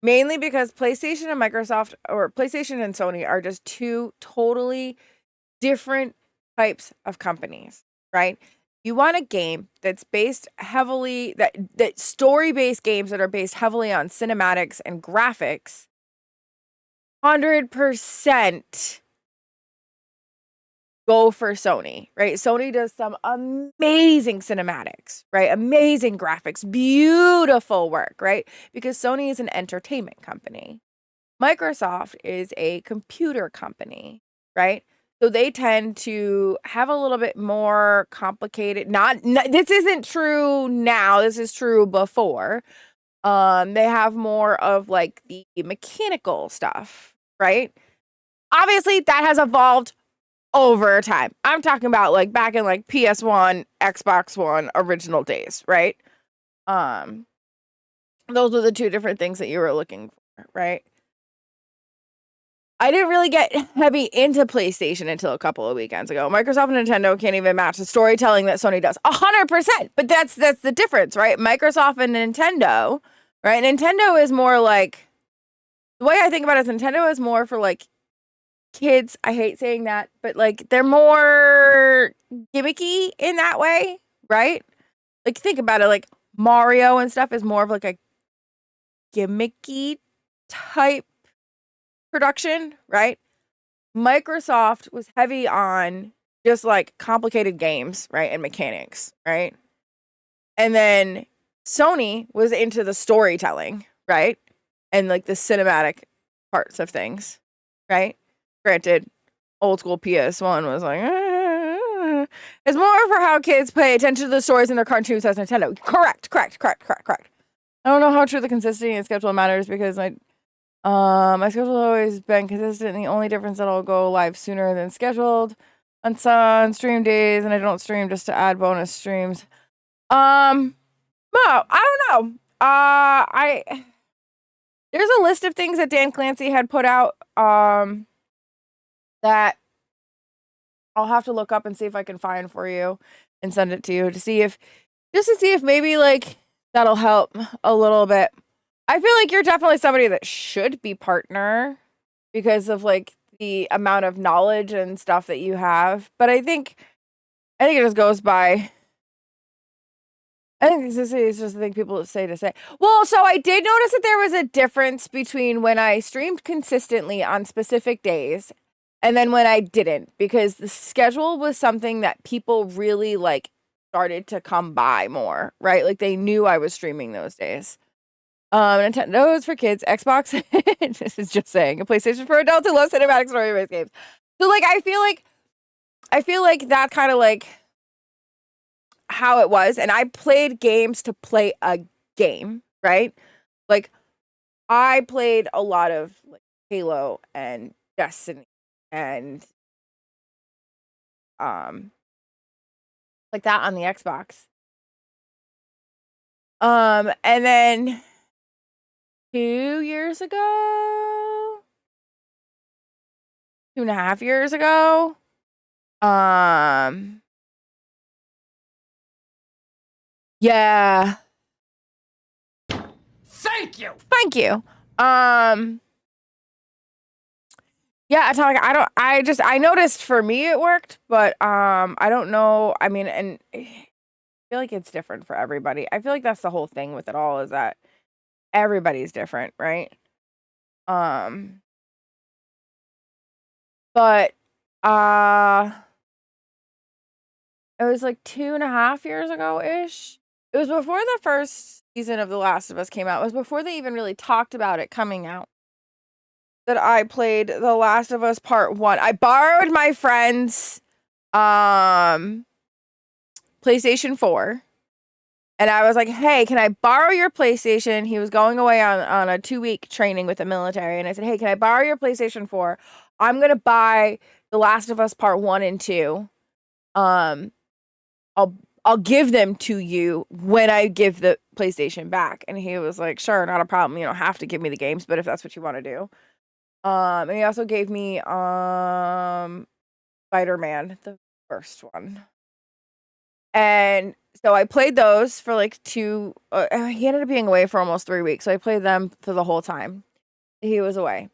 Mainly because PlayStation and Microsoft, or PlayStation and Sony, are just two totally different types of companies, right? You want a game that's based heavily, that story-based games that are based heavily on cinematics and graphics, 100% go for Sony, right? Sony does some amazing cinematics, right? Amazing graphics, beautiful work, right? Because Sony is an entertainment company. Microsoft is a computer company, right? So they tend to have a little bit more complicated, this isn't true now, this is true before. They have more of like the mechanical stuff, right? Obviously that has evolved over time. I'm talking about like back in like PS1, Xbox One original days, right? Those were the two different things that you were looking for, right? I didn't really get heavy into PlayStation until a couple of weekends ago. Microsoft and Nintendo can't even match the storytelling that Sony does. 100%. But that's the difference, right? Microsoft and Nintendo, right? Nintendo is more like, the way I think about it is Nintendo is more for like kids. I hate saying that, but like they're more gimmicky in that way, right? Like think about it, like Mario and stuff is more of like a gimmicky type production, right? Microsoft was heavy on just like complicated games, right? And mechanics, right? And then Sony was into the storytelling, right? And like the cinematic parts of things, right? Granted, old school PS1 was like, it's more for how kids pay attention to the stories in their cartoons as Nintendo. Correct. I don't know how true the consistency and schedule matters because my schedule has always been consistent. The only difference that I'll go live sooner than scheduled on stream days, and I don't stream just to add bonus streams. No, I don't know. There's a list of things that Dan Clancy had put out that I'll have to look up and see if I can find for you and send it to you to see if maybe like that'll help a little bit. I feel like you're definitely somebody that should be partner because of like the amount of knowledge and stuff that you have. But I think it just goes by. I think it's just the thing people say to say. Well, so I did notice that there was a difference between when I streamed consistently on specific days and then when I didn't, because the schedule was something that people really like started to come by more, right? Like they knew I was streaming those days. Nintendo is for kids. Xbox, this is just saying, a PlayStation for adults who love cinematic story-based games. So like I feel like that kind of like how it was, and I played games to play a game, right? Like I played a lot of like Halo and Destiny and like that on the Xbox. And then 2 years ago, 2.5 years ago, yeah. Thank you! Thank you. Yeah, Atomic, I noticed for me it worked, but I don't know. I mean, and I feel like it's different for everybody. I feel like that's the whole thing with it all is that everybody's different, right? But it was like 2.5 years ago ish. It was before the first season of The Last of Us came out. It was before they even really talked about it coming out that I played The Last of Us Part 1. I borrowed my friend's PlayStation 4. And I was like, hey, can I borrow your PlayStation? He was going away on a 2-week training with the military. And I said, hey, can I borrow your PlayStation 4? I'm going to buy The Last of Us Part 1 and 2. I'll give them to you when I give the PlayStation back. And he was like, sure, not a problem. You don't have to give me the games, but if that's what you want to do. And he also gave me Spider-Man, the first one. And so I played those for like he ended up being away for almost 3 weeks. So I played them for the whole time he was away.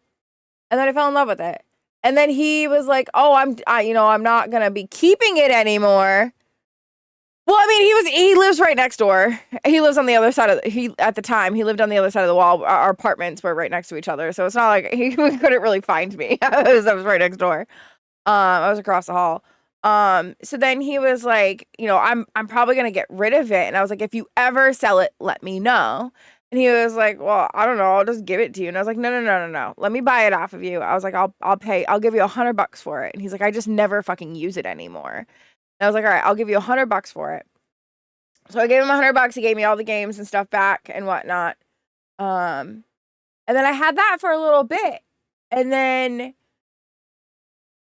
And then I fell in love with it. And then he was like, "Oh, I'm not going to be keeping it anymore." Well, I mean, he lives right next door. He lives on the other side at the time, he lived on the other side of the wall. Our apartments were right next to each other. So it's not like he couldn't really find me. I was right next door. I was across the hall. So then he was like, I'm probably going to get rid of it. And I was like, if you ever sell it, let me know. And he was like, well, I don't know. I'll just give it to you. And I was like, no. Let me buy it off of you. I was like, I'll give you $100 for it. And he's like, I just never fucking use it anymore. And I was like, all right, I'll give you $100 for it. So I gave him $100. He gave me all the games and stuff back and whatnot. And then I had that for a little bit. And then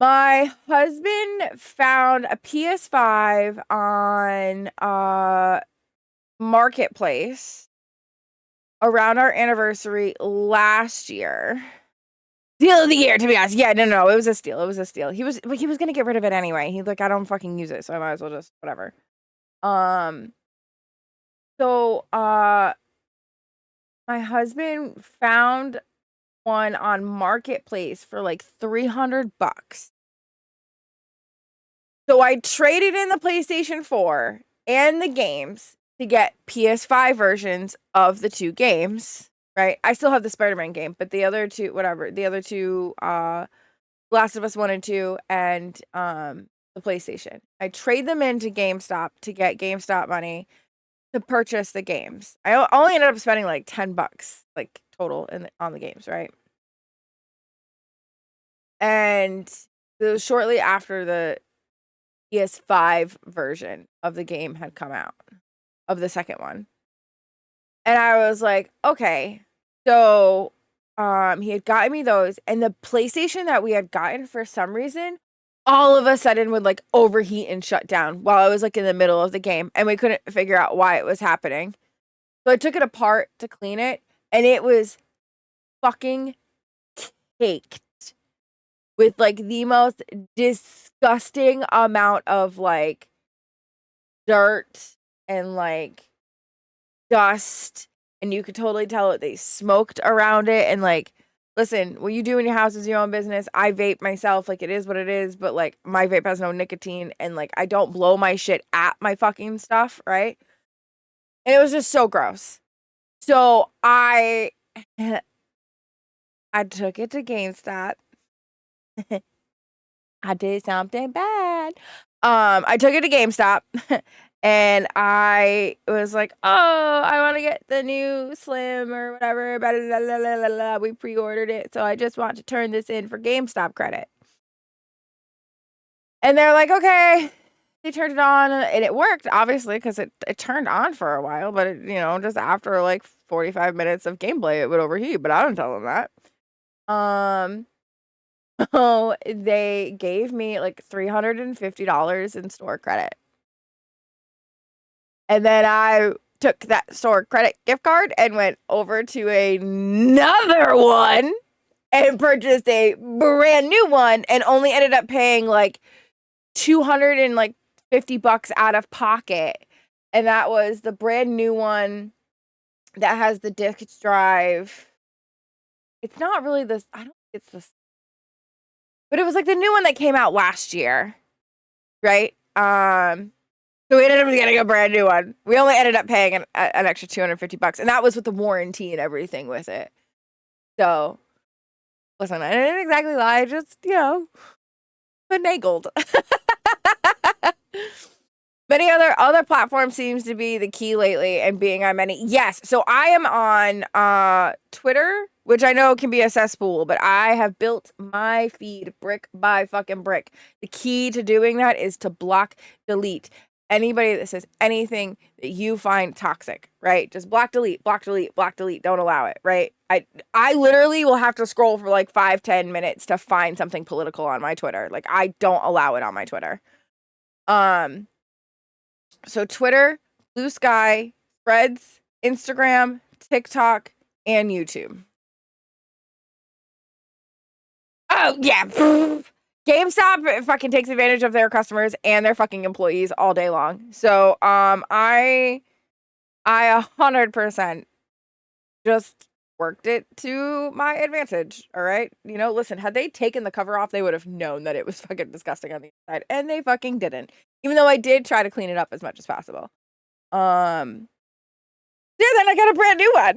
my husband found a PS5 on Marketplace around our anniversary last year. Deal of the year, to be honest. Yeah, no, it was a steal. He was gonna get rid of it anyway. He's like, I don't fucking use it, so I might as well just whatever. So my husband found one on Marketplace for like $300. So I traded in the PlayStation 4 and the games to get PS5 versions of the 2 games, right? I still have the Spider-Man game, but the other two, Last of Us 1 and 2 and the PlayStation. I trade them into GameStop to get GameStop money to purchase the games. I only ended up spending like $10 like total on the games, right? And it was shortly after the PS5 version of the game had come out, of the second one. And I was like, okay. So he had gotten me those, and the PlayStation that we had gotten, for some reason, all of a sudden would like overheat and shut down while I was like in the middle of the game, and we couldn't figure out why it was happening. So I took it apart to clean it, and it was fucking caked with like the most disgusting amount of like dirt and like dust, and you could totally tell it they smoked around it. And like, listen, what you do in your house is your own business. I vape myself, like it is what it is, but like my vape has no nicotine, and like I don't blow my shit at my fucking stuff, right? And it was just so gross. So I took it to GameStop. I did something bad. I took it to GameStop and I was like, oh, I want to get the new Slim or whatever. Blah, blah, blah, blah, blah, blah. We pre-ordered it. So I just want to turn this in for GameStop credit. And they're like, okay. They turned it on and it worked, obviously, because it turned on for a while. But, just after like 45 minutes of gameplay, it would overheat. But I don't tell them that. So they gave me like $350 in store credit. And then I took that store credit gift card and went over to another one and purchased a brand new one, and only ended up paying like $250 out of pocket. And that was the brand new one that has the disc drive. It's not really this. I don't think it's this. But it was like the new one that came out last year, right? So we ended up getting a brand new one. We only ended up paying an extra $250, and that was with the warranty and everything with it. So, listen, I didn't exactly lie. I just, finagled. Many other platforms seems to be the key lately, and being on many. Yes, so I am on Twitter, which I know can be a cesspool, but I have built my feed brick by fucking brick. The key to doing that is to block, delete anybody that says anything that you find toxic, right? Just block, delete, block, delete, block, delete. Don't allow it, right? I literally will have to scroll for like 5-10 minutes to find something political on my Twitter. Like, I don't allow it on my Twitter. So Twitter, Blue Sky, Threads, Instagram, TikTok, and YouTube. Oh, yeah. GameStop fucking takes advantage of their customers and their fucking employees all day long. So, I 100% just worked it to my advantage. All right. You know, listen, had they taken the cover off, they would have known that it was fucking disgusting on the inside, and they fucking didn't. Even though I did try to clean it up as much as possible. Yeah, then I got a brand new one.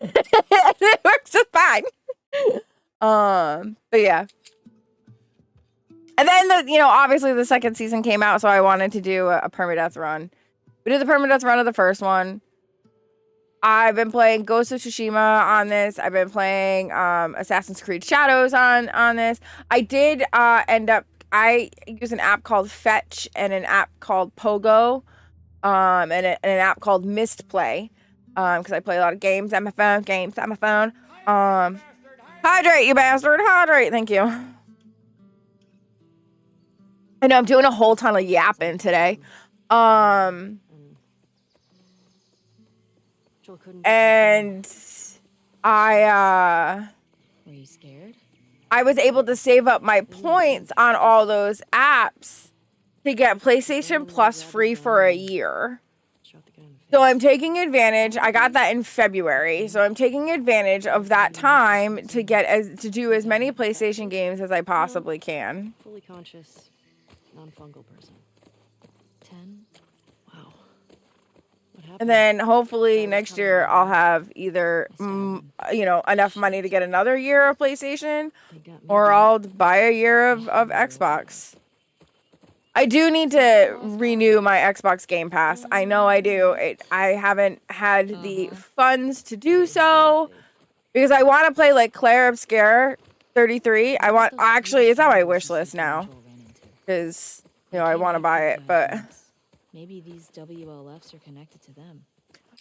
It works just fine. But yeah. And then obviously the second season came out, so I wanted to do a permadeath run. We did the permadeath run of the first one. I've been playing Ghost of Tsushima on this. I've been playing Assassin's Creed Shadows on this. I did I use an app called Fetch and an app called Pogo, and an app called Mistplay, because I play a lot of games on my phone. Hydrate, you bastard, hydrate. Thank you. I know I'm doing a whole ton of yapping today. And Were you scared? I was able to save up my points on all those apps to get PlayStation Plus free for a year. So I'm taking advantage. I got that in February. So I'm taking advantage of that time to do as many PlayStation games as I possibly can. Fully conscious, non-fungal person. 10? Wow. What happened? And then hopefully next year I'll have either enough money to get another year of PlayStation, or I'll buy a year of Xbox. I do need to renew my Xbox Game Pass. I know I do. I haven't had the funds to do so because I want to play like Claire Obscure 33. Actually, it's on my wish list now because I want to buy it, but Maybe these WLFs are connected to them.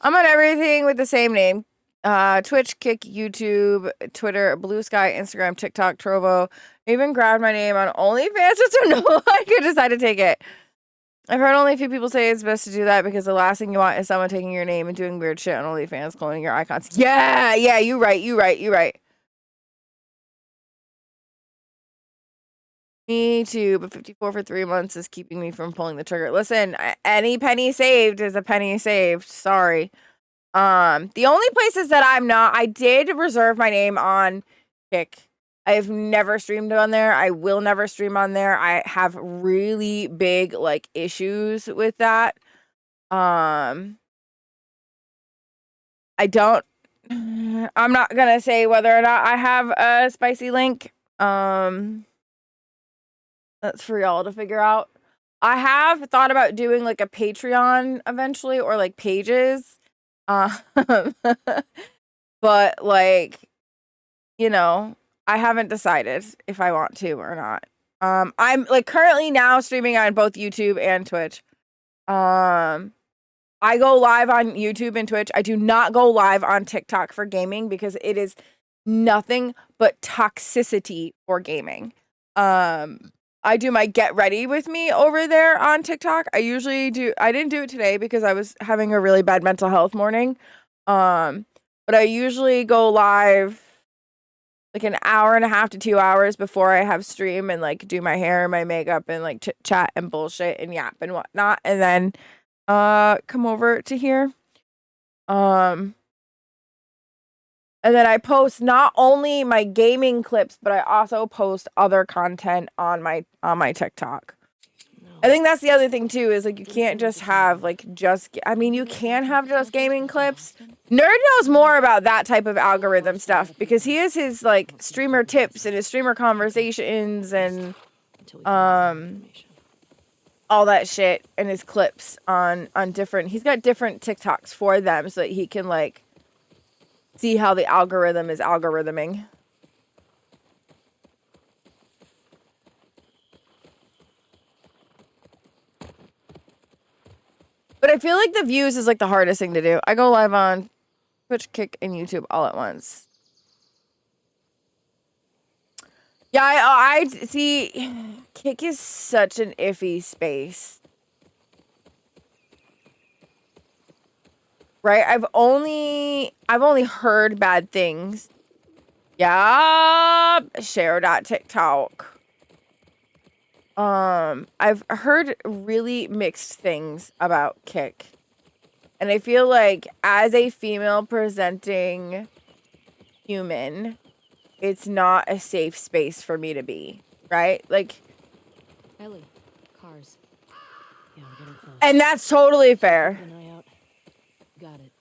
I'm on everything with the same name. Twitch, Kick, YouTube, Twitter, Blue Sky, Instagram, TikTok, Trovo. I even grabbed my name on OnlyFans, so no I could decide to take it. I've heard only a few people say it's best to do that because the last thing you want is someone taking your name and doing weird shit on OnlyFans, cloning your icons. Yeah, you right. Me too, but 54 for 3 months is keeping me from pulling the trigger. Listen, any penny saved is a penny saved. Sorry. The only places that I did reserve my name on Kick. I've never streamed on there. I will never stream on there. I have really big issues with that. I'm not gonna say whether or not I have a spicy link. That's for y'all to figure out. I have thought about doing a Patreon eventually, or pages. But I haven't decided if I want to or not. I'm currently now streaming on both YouTube and Twitch. I go live on YouTube and Twitch. I do not go live on TikTok for gaming because it is nothing but toxicity for gaming. I do my get ready with me over there on TikTok. I didn't do it today because I was having a really bad mental health morning. But I usually go live an hour and a half to 2 hours before I have stream and do my hair and my makeup and chit chat and bullshit and yap and whatnot, and then come over to here. And then I post not only my gaming clips, but I also post other content on my TikTok. I think that's the other thing too, is you can't just have you can have just gaming clips. Nerd knows more about that type of algorithm stuff because he has his streamer tips and his streamer conversations and all that shit and his clips on different. He's got different TikToks for them so that he can see how the algorithm is algorithming. But I feel like the views is the hardest thing to do. I go live on Twitch, Kick, and YouTube all at once. Yeah, I see. Kick is such an iffy space. Right? I've only heard bad things. Yeah. Share.TikTok. I've heard really mixed things about Kick. And I feel like as a female presenting human, it's not a safe space for me to be, right? Like, Ellie, cars. Yeah, we're getting close. and that's totally fair. Keep an eye out. Got it.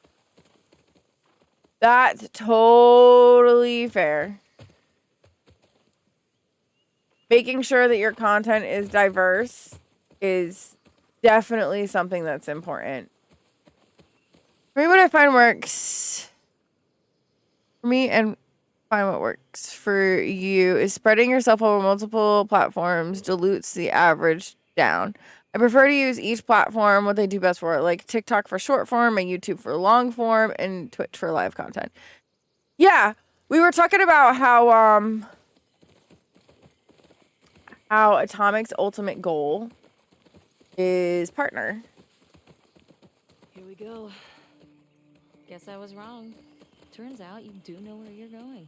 That's totally fair. Making sure that your content is diverse is definitely something that's important. For me, what I find works for me and find what works for you is spreading yourself over multiple platforms dilutes the average down. I prefer to use each platform what they do best for it, like TikTok for short form and YouTube for long form and Twitch for live content. Yeah, we were talking about how Atomic's ultimate goal is partner. Here we go. Guess I was wrong. Turns out you do know where you're going.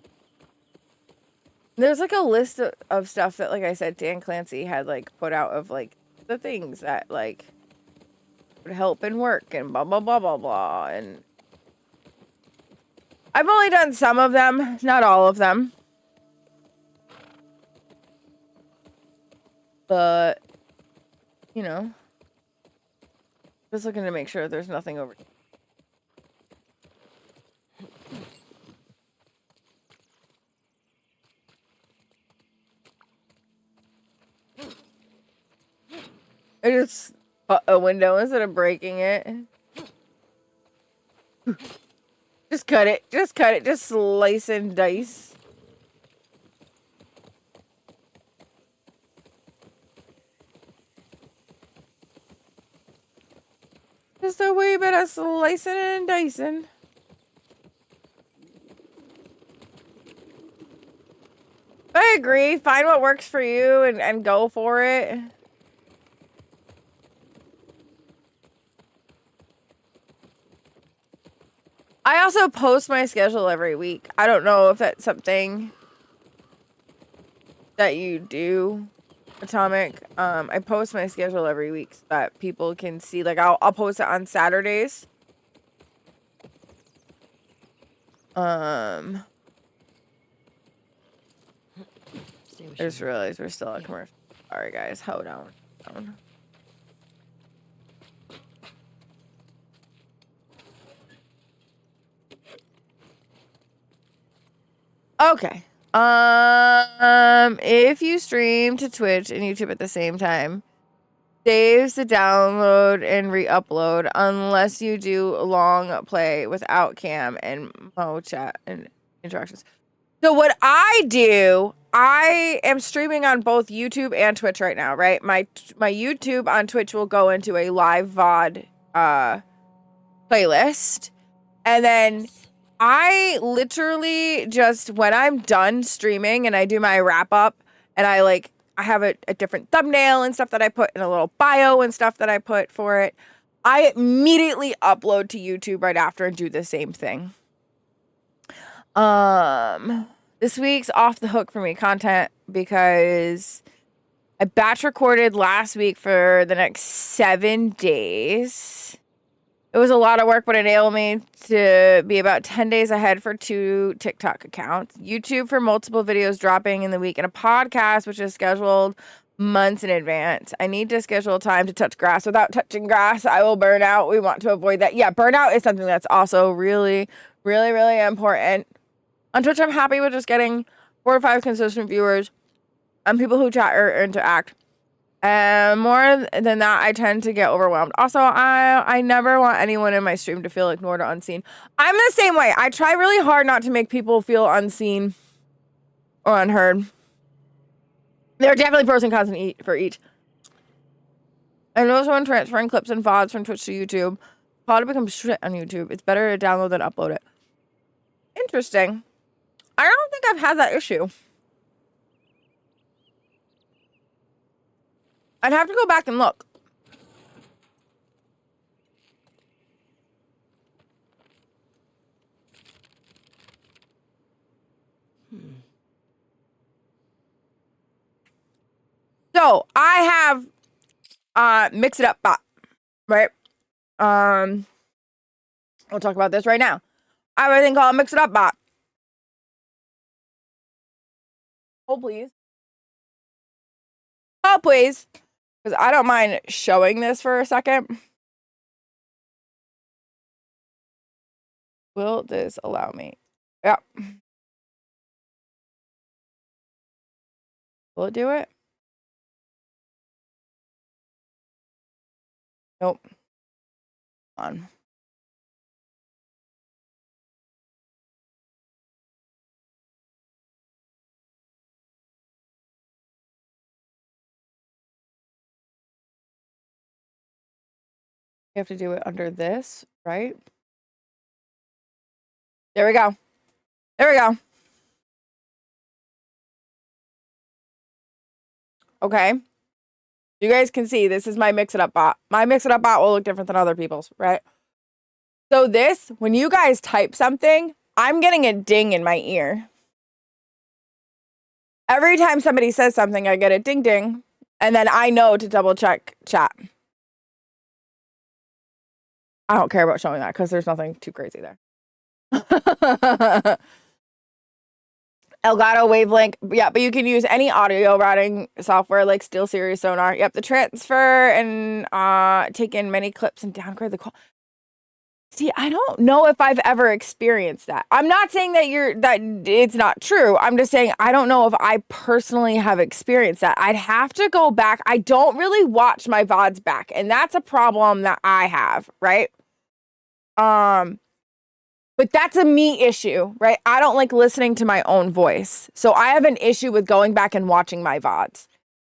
There's like a list of stuff that, like I said, Dan Clancy had like put out of like the things that like would help in work and blah blah blah blah blah. And I've only done some of them, not all of them. But you know, just looking to make sure there's nothing over. I just cut a window instead of breaking it. Just cut it. Just cut it. Just slice and dice. Just a wee bit of slicing and dicing. I agree. Find what works for you and go for it. I also post my schedule every week. I don't know if that's something that you do, Atomic. I post my schedule every week so that people can see. Like I'll post it on Saturdays. I just realized we're still at commercial. Sorry guys, hold on. Okay. If you stream to Twitch and YouTube at the same time, saves the download and re-upload unless you do long play without cam and mo chat and interactions. So what I do, I am streaming on both YouTube and Twitch right now, right? My YouTube on Twitch will go into a live VOD playlist. And then I literally just, when I'm done streaming and I do my wrap up and I have a different thumbnail and stuff that I put in a little bio and stuff that I put for it, I immediately upload to YouTube right after and do the same thing. This week's off the hook for me content because I batch recorded last week for the next 7 days. It was a lot of work, but it enabled me to be about 10 days ahead for 2 TikTok accounts, YouTube for multiple videos dropping in the week, and a podcast, which is scheduled months in advance. I need to schedule time to touch grass. Without touching grass, I will burn out. We want to avoid that. Yeah, burnout is something that's also really, really, really important. On Twitch, I'm happy with just getting 4 to 5 consistent viewers and people who chat or interact. And more than that, I tend to get overwhelmed. Also, I never want anyone in my stream to feel ignored or unseen. I'm the same way. I try really hard not to make people feel unseen or unheard. There are definitely pros and cons for each. I know when transferring clips and VODs from Twitch to YouTube, VOD becomes shit on YouTube. It's better to download than upload it. Interesting. I don't think I've had that issue. I'd have to go back and look. So So I have Mix It Up bot, right? We'll talk about this right now. I have a thing called Mix It Up bot. Oh, please. Oh, please. Because I don't mind showing this for a second. Will this allow me? Yeah. Will it do it? Nope. On. You have to do it under this, right? There we go. There we go. Okay. You guys can see this is my Mix It Up bot. My Mix It Up bot will look different than other people's, right? So this, when you guys type something, I'm getting a ding in my ear. Every time somebody says something, I get a ding ding. And then I know to double check chat. I don't care about showing that because there's nothing too crazy there. Elgato Wavelength. Yeah, but you can use any audio routing software like SteelSeries Sonar. Yep, the transfer and take in many clips and downgrade the quality. See, I don't know if I've ever experienced that. I'm not saying that it's not true. I'm just saying I don't know if I personally have experienced that. I'd have to go back. I don't really watch my VODs back, and that's a problem that I have, right? But that's a me issue, right? I don't like listening to my own voice. So I have an issue with going back and watching my VODs.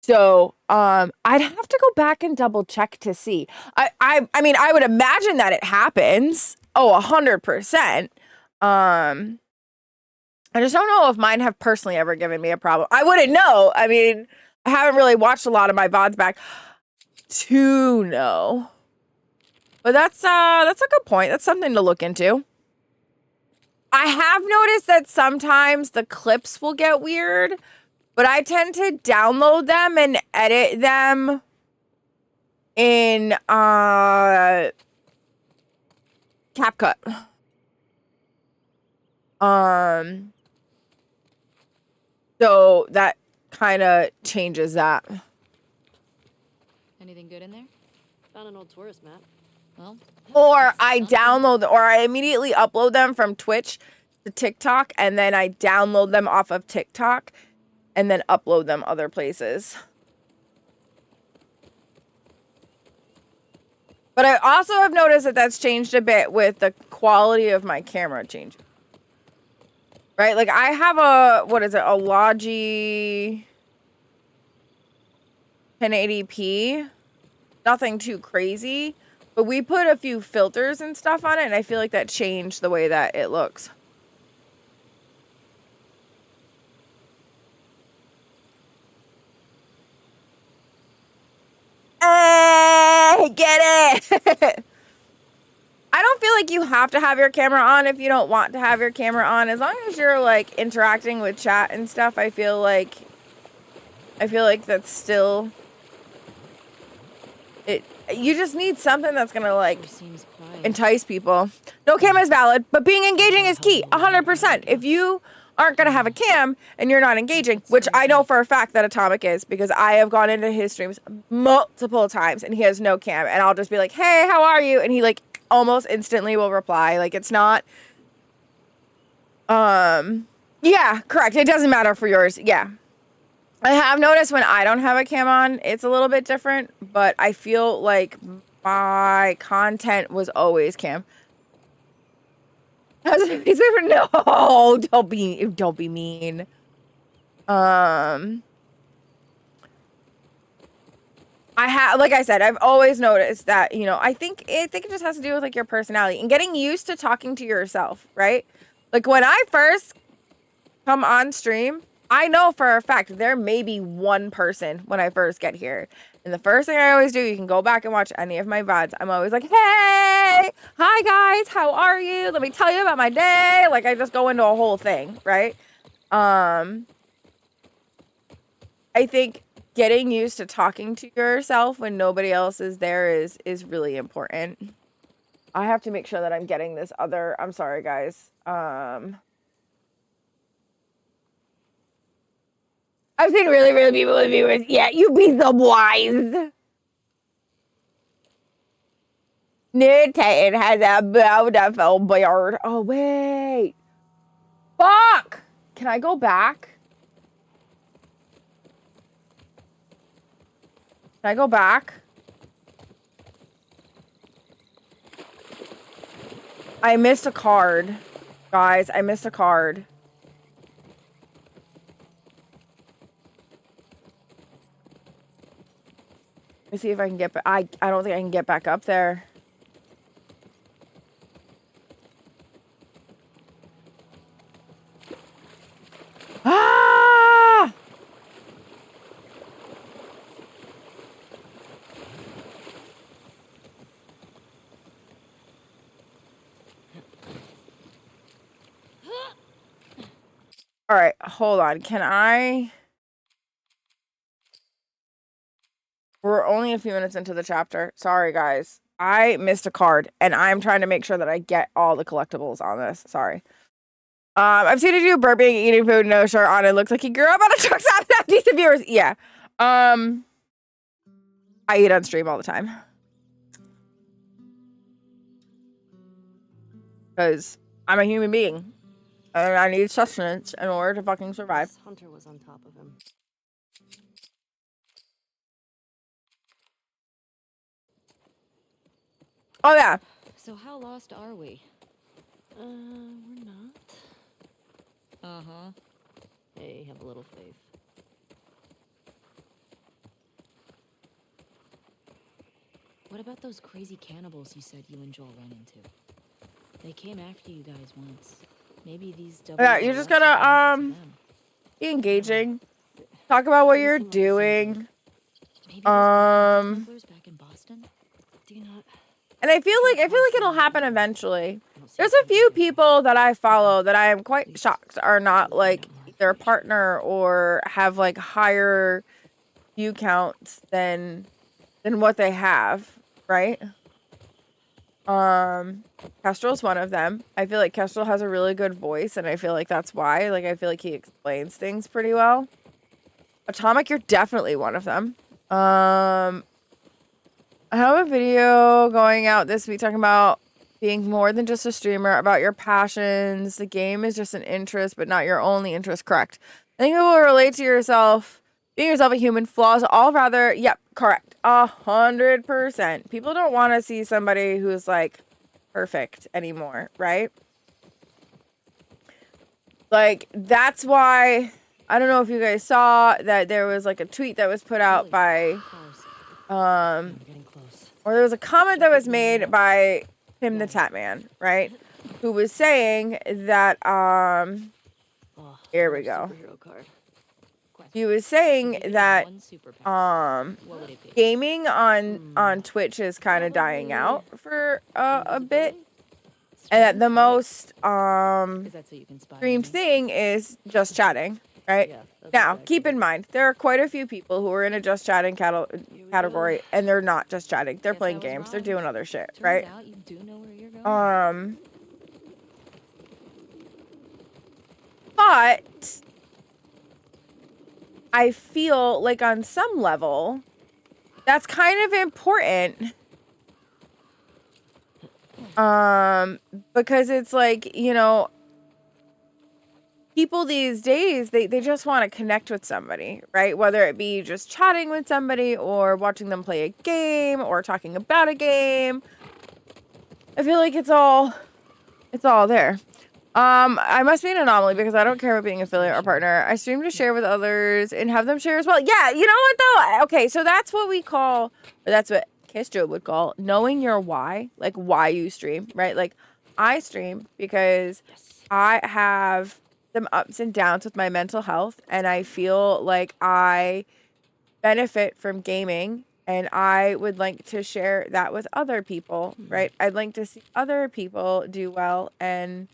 So I'd have to go back and double check to see. I mean, I would imagine that it happens. Oh, 100%. I just don't know if mine have personally ever given me a problem. I wouldn't know. I mean, I haven't really watched a lot of my VODs back to know. But that's a good point. That's something to look into. I have noticed that sometimes the clips will get weird, but I tend to download them and edit them in CapCut. So that kind of changes that. Anything good in there? Found an old tourist map. Well, Or I download, or I immediately upload them from Twitch to TikTok, and then I download them off of TikTok, and then upload them other places. But I also have noticed that that's changed a bit with the quality of my camera changing. Right? Like I have a Logi 1080p. Nothing too crazy. But we put a few filters and stuff on it, and I feel like that changed the way that it looks. Hey, get it! I don't feel like you have to have your camera on if you don't want to have your camera on. As long as you're like interacting with chat and stuff, I feel like that's still it. You just need something that's gonna like entice people. No cam is valid, but being engaging is key. 100%. If you aren't gonna have a cam and you're not engaging, which I know for a fact that Atomic is, because I have gone into his streams multiple times and he has no cam, and I'll just be like, "Hey, how are you?" and he like almost instantly will reply. Like it's not. Yeah, correct. It doesn't matter for yours. Yeah. I have noticed when I don't have a cam on, it's a little bit different, but I feel like my content was always cam. No, don't be mean. Like I said, I've always noticed that, you know, I think it just has to do with like your personality and getting used to talking to yourself, right? Like when I first come on stream, I know for a fact there may be one person when I first get here. And the first thing I always do, you can go back and watch any of my VODs. I'm always like, hey, hi guys, how are you? Let me tell you about my day. Like I just go into a whole thing, right? I think getting used to talking to yourself when nobody else is there is really important. I have to make sure that I'm getting this other, I'm sorry guys. I've seen really, really people with viewers. Yeah, you be so wise. New Titan has a beautiful beard. Oh, wait. Fuck! Can I go back? Can I go back? I missed a card. Guys, I missed a card. Let me see if I can get back. I don't think I can get back up there. Ah! All right, hold on. Can I? We're only a few minutes into the chapter. Sorry, guys. I missed a card, and I'm trying to make sure that I get all the collectibles on this. Sorry. I've seen a dude burping, eating food, no shirt on. It looks like he grew up on a truck stop. That decent viewers. Yeah. I eat on stream all the time. Because I'm a human being. And I need sustenance in order to fucking survive. This hunter was on top of him. Oh, yeah. So how lost are we? We're not. Uh-huh. Hey, have a little faith. What about those crazy cannibals you said you and Joel ran into? They came after you guys once. Maybe these Yeah, you just gotta, be engaging. Talk about what you're doing. Maybe smugglers back in Boston? Do you not? And I feel like it'll happen eventually. There's a few people that I follow that I am quite shocked are not like their partner or have like higher view counts than what they have, right? Kestrel's one of them. I feel like Kestrel has a really good voice, and I feel like that's why. Like, I feel like he explains things pretty well. Atomic, you're definitely one of them. I have a video going out this week talking about being more than just a streamer, about your passions. The game is just an interest, but not your only interest, correct? I think it will relate to yourself, being yourself a human, flaws, all rather, yep, correct. 100%. People don't want to see somebody who's like perfect anymore, right? Like, that's why, I don't know if you guys saw that there was like a tweet that was put out by, or there was a comment that was made by Tim the Tatman, right? Who was saying that, here we go. He was saying that, gaming on Twitch is kind of dying out for a bit. And that the most, streamed thing is just chatting, right? Now, keep in mind, there are quite a few people who are in a just chatting category, and they're not just chatting. They're playing games. They're doing other shit, right? But I feel like on some level, that's kind of important. Because it's like, you know, people these days, they just want to connect with somebody, right? Whether it be just chatting with somebody or watching them play a game or talking about a game. I feel like it's all there. I must be an anomaly because I don't care about being affiliate or partner. I stream to share with others and have them share as well. Yeah, you know what though? Okay, so that's what we call, or that's what Kistro would call knowing your why, like why you stream, right? Like I stream because I have some ups and downs with my mental health, and I feel like I benefit from gaming, and I would like to share that with other people, right? I'd like to see other people do well, and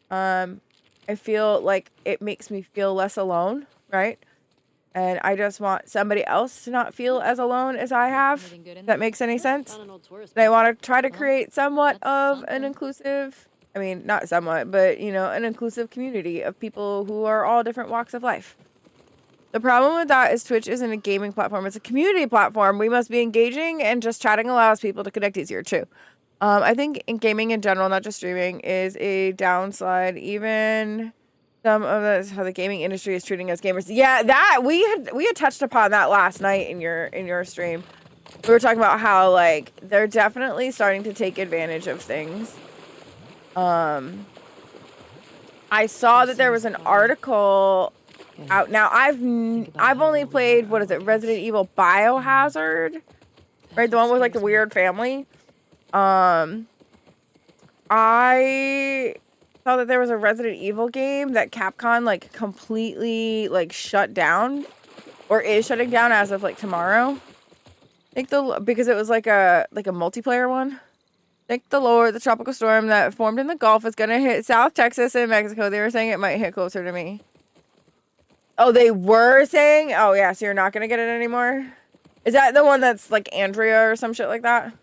I feel like it makes me feel less alone, right? And I just want somebody else to not feel as alone as I have. Anything good in If there? that makes any sense. Found an old tourist And I map. want to try to Well, create somewhat that's of an something. inclusive, I mean, not somewhat, but, you know, an inclusive community of people who are all different walks of life. The problem with that is Twitch isn't a gaming platform. It's a community platform. We must be engaging, and just chatting allows people to connect easier too. I think in gaming in general, not just streaming, is a downside. Even some of this, how the gaming industry is treating us gamers. Yeah, that we had touched upon that last night in your stream. We were talking about how, like, they're definitely starting to take advantage of things. I saw that there was an article out now. I've only played, what is it, Resident Evil Biohazard, right? The one with like the weird family. I saw that there was a Resident Evil game that Capcom like completely like shut down, or is shutting down as of like tomorrow. I think because it was like a multiplayer one. Thank the Lord, the tropical storm that formed in the Gulf is gonna hit South Texas and Mexico. They were saying it might hit closer to me. Oh, they were saying? Oh, yeah, so you're not gonna get it anymore? Is that the one that's like Andrea or some shit like that?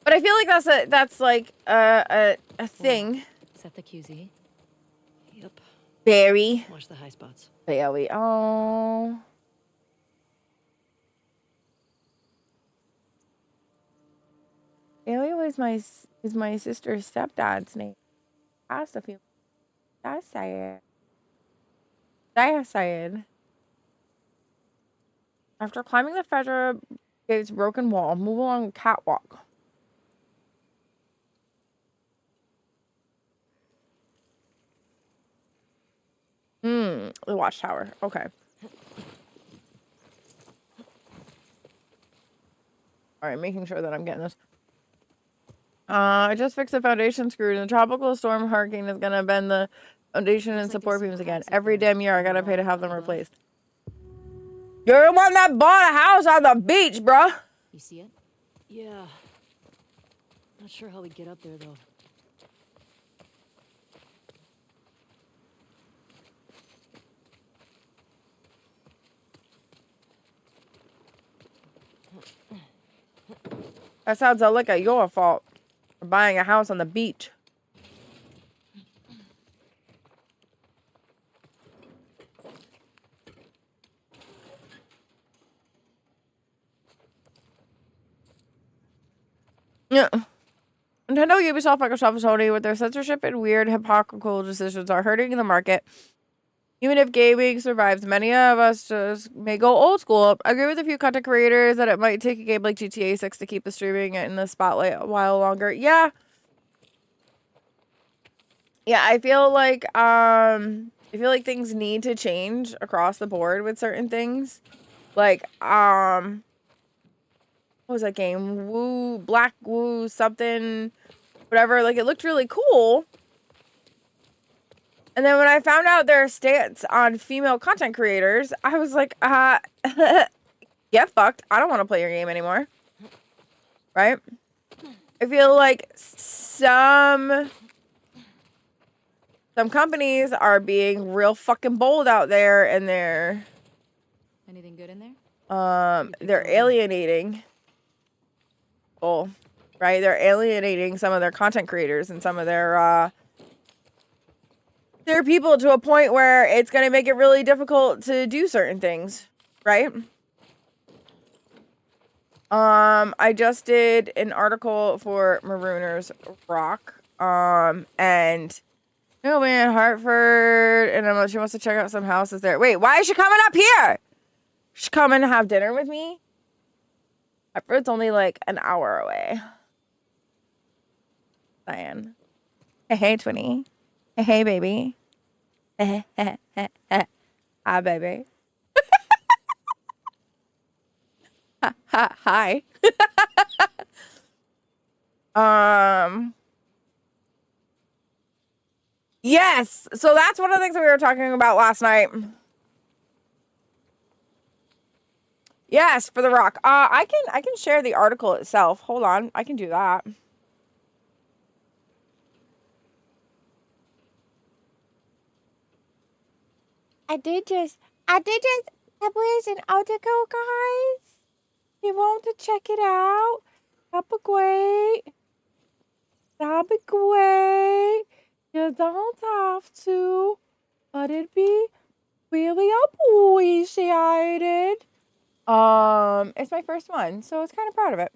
But I feel like that's like a thing. Is that the QZ? Yep. Barry. Watch the high spots. Bailey. Oh. Bailey was my sister's stepdad's name. Asked a few. I say it. After climbing the Fedra Gate's broken wall, move along the catwalk. The watchtower. Okay. Alright, making sure that I'm getting this. I just fixed the foundation screw, and the tropical storm hurricane is gonna bend the foundation and support beams again. Every damn year I gotta pay to have them replaced. You're the one that bought a house on the beach, bruh! You see it? Yeah. Not sure how we get up there though. That sounds like your fault for buying a house on the beach. Yeah. Nintendo, Ubisoft, Microsoft, and Sony, with their censorship and weird hypocritical decisions, are hurting the market. Even if gaming survives, many of us just may go old school. I agree with a few content creators that it might take a game like GTA 6 to keep the streaming in the spotlight a while longer. Yeah. Yeah, I feel like things need to change across the board with certain things. Like, what was that game? Black Woo something, whatever. Like, it looked really cool. And then when I found out their stance on female content creators, I was like, get fucked. I don't want to play your game anymore. Right? I feel like some companies are being real fucking bold out there, and they're Anything good in there? they're alienating people, right? They're alienating some of their content creators and some of their people to a point where it's going to make it really difficult to do certain things, right? I just did an article for Marooners Rock, and oh man, Hartford, and she wants to check out some houses there. Wait, why is she coming up here? She's coming to have dinner with me? Hartford's only like an hour away. Diane. Hey, Twinny. Hey, baby. Hi, baby. Hi. Yes. So that's one of the things that we were talking about last night. Yes, for The Rock. I can share the article itself. Hold on. I can do that. 'Cause, I did just publish an article, guys. You want to check it out? That'd be great. That'd be great. You don't have to, but it'd be really appreciated. It's my first one, so I was kind of proud of it.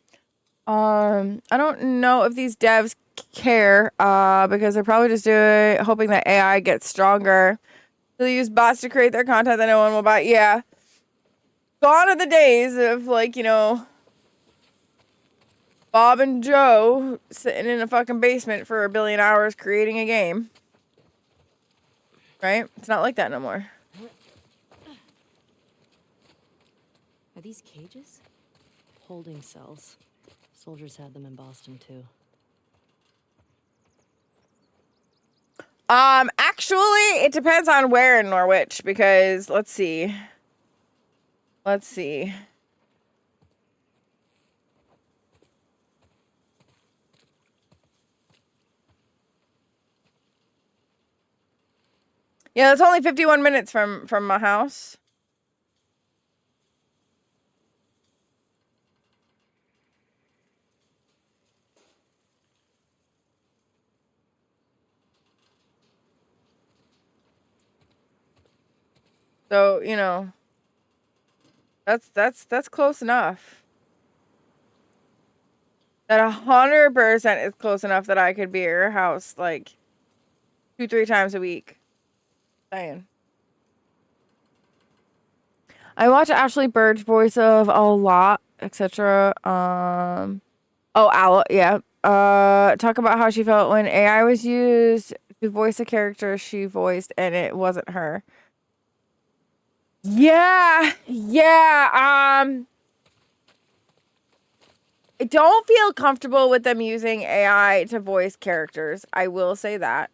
I don't know if these devs care, because they're probably just hoping that AI gets stronger. They'll use bots to create their content that no one will buy. Yeah. Gone are the days of, like, you know, Bob and Joe sitting in a fucking basement for 1 billion hours creating a game. Right? It's not like that no more. Are these cages? Holding cells. Soldiers had them in Boston, too. Actually, it depends on where in Norwich, because let's see. Yeah, it's only 51 minutes from my house. So, you know, that's close enough. That 100% is close enough that I could be at your house like 2-3 times a week. Saying. I watch Ashley Bird's voice of a lot, etc. Yeah. Talk about how she felt when AI was used to voice a character she voiced and it wasn't her. Yeah. I don't feel comfortable with them using AI to voice characters. I will say that.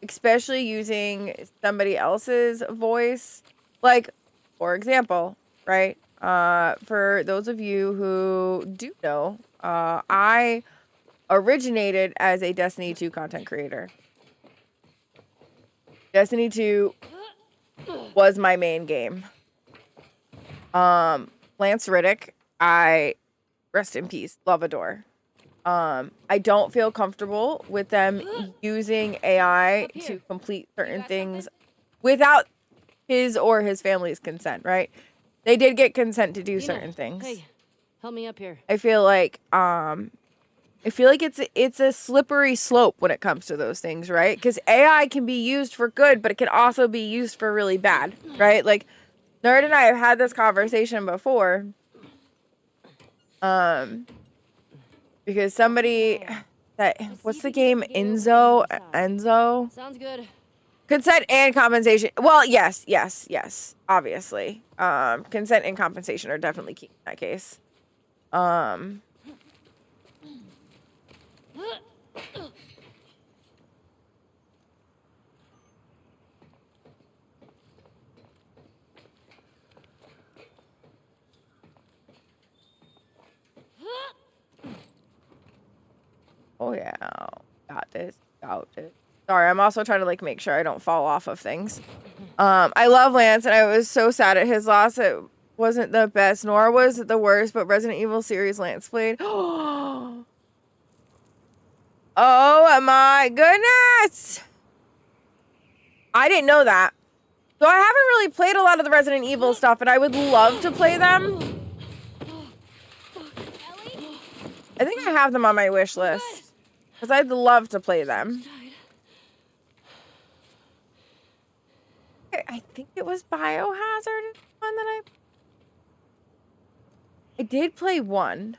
Especially using somebody else's voice. Like, for example, right? For those of you who do know, I originated as a Destiny 2 content creator. Destiny 2 was my main game. Lance Riddick, I rest in peace, love adore. I don't feel comfortable with them using AI to complete certain things without his or his family's consent, right? They did get consent to do certain things. Hey, help me up here. I feel like it's a slippery slope when it comes to those things, right? Because AI can be used for good, but it can also be used for really bad, right? Like, Nerd and I have had this conversation before. Because somebody what's the game? Enzo? Sounds good. Consent and compensation. Well, yes, obviously. Consent and compensation are definitely key in that case. Oh yeah, got this. Sorry, I'm also trying to like make sure I don't fall off of things. I love Lance, and I was so sad at his loss. It wasn't the best, nor was it the worst, but Resident Evil series Lance played. Oh my goodness! I didn't know that. So I haven't really played a lot of the Resident Evil stuff, and I would love to play them. I think I have them on my wish list. Because I'd love to play them. I think it was Biohazard one that I did play one.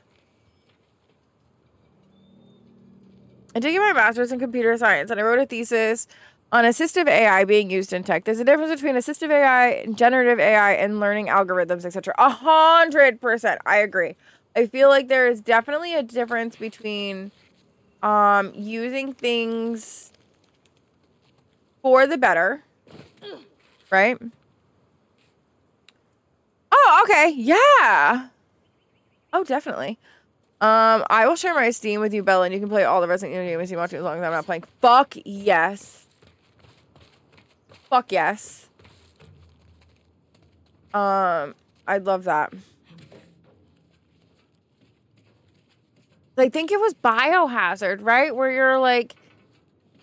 I did get my master's in computer science, and I wrote a thesis on assistive AI being used in tech. There's a difference between assistive AI, generative AI, and learning algorithms, etc. 100%. I agree. I feel like there is definitely a difference between using things for the better, right? Oh, okay. Yeah. Oh, definitely. I will share my Steam with you, Bella, and you can play all the Resident Evil games you want to as long as I'm not playing. Fuck yes. Fuck yes. I'd love that. I think it was Biohazard, right? Where you're like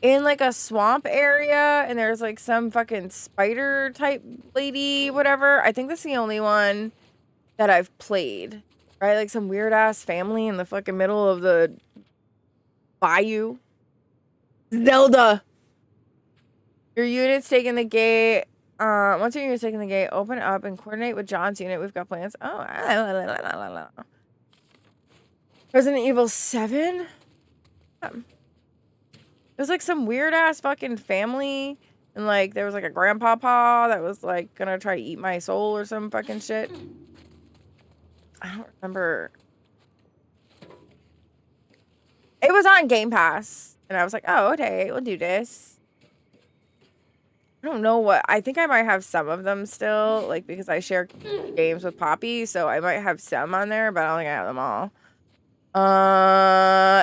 in like a swamp area and there's like some fucking spider type lady, whatever. I think that's the only one that I've played, right? Like some weird ass family in the fucking middle of the bayou. Zelda. Your unit's taking the gate. Once your unit's taking the gate, open up and coordinate with John's unit. We've got plans. Oh, Resident Evil 7? It was like some weird ass fucking family. And like there was like a grandpapa that was like gonna try to eat my soul or some fucking shit. I don't remember. It was on Game Pass. And I was like, oh, okay, we'll do this. I don't know what. I think I might have some of them still. Like because I share games with Poppy. So I might have some on there, but I don't think I have them all.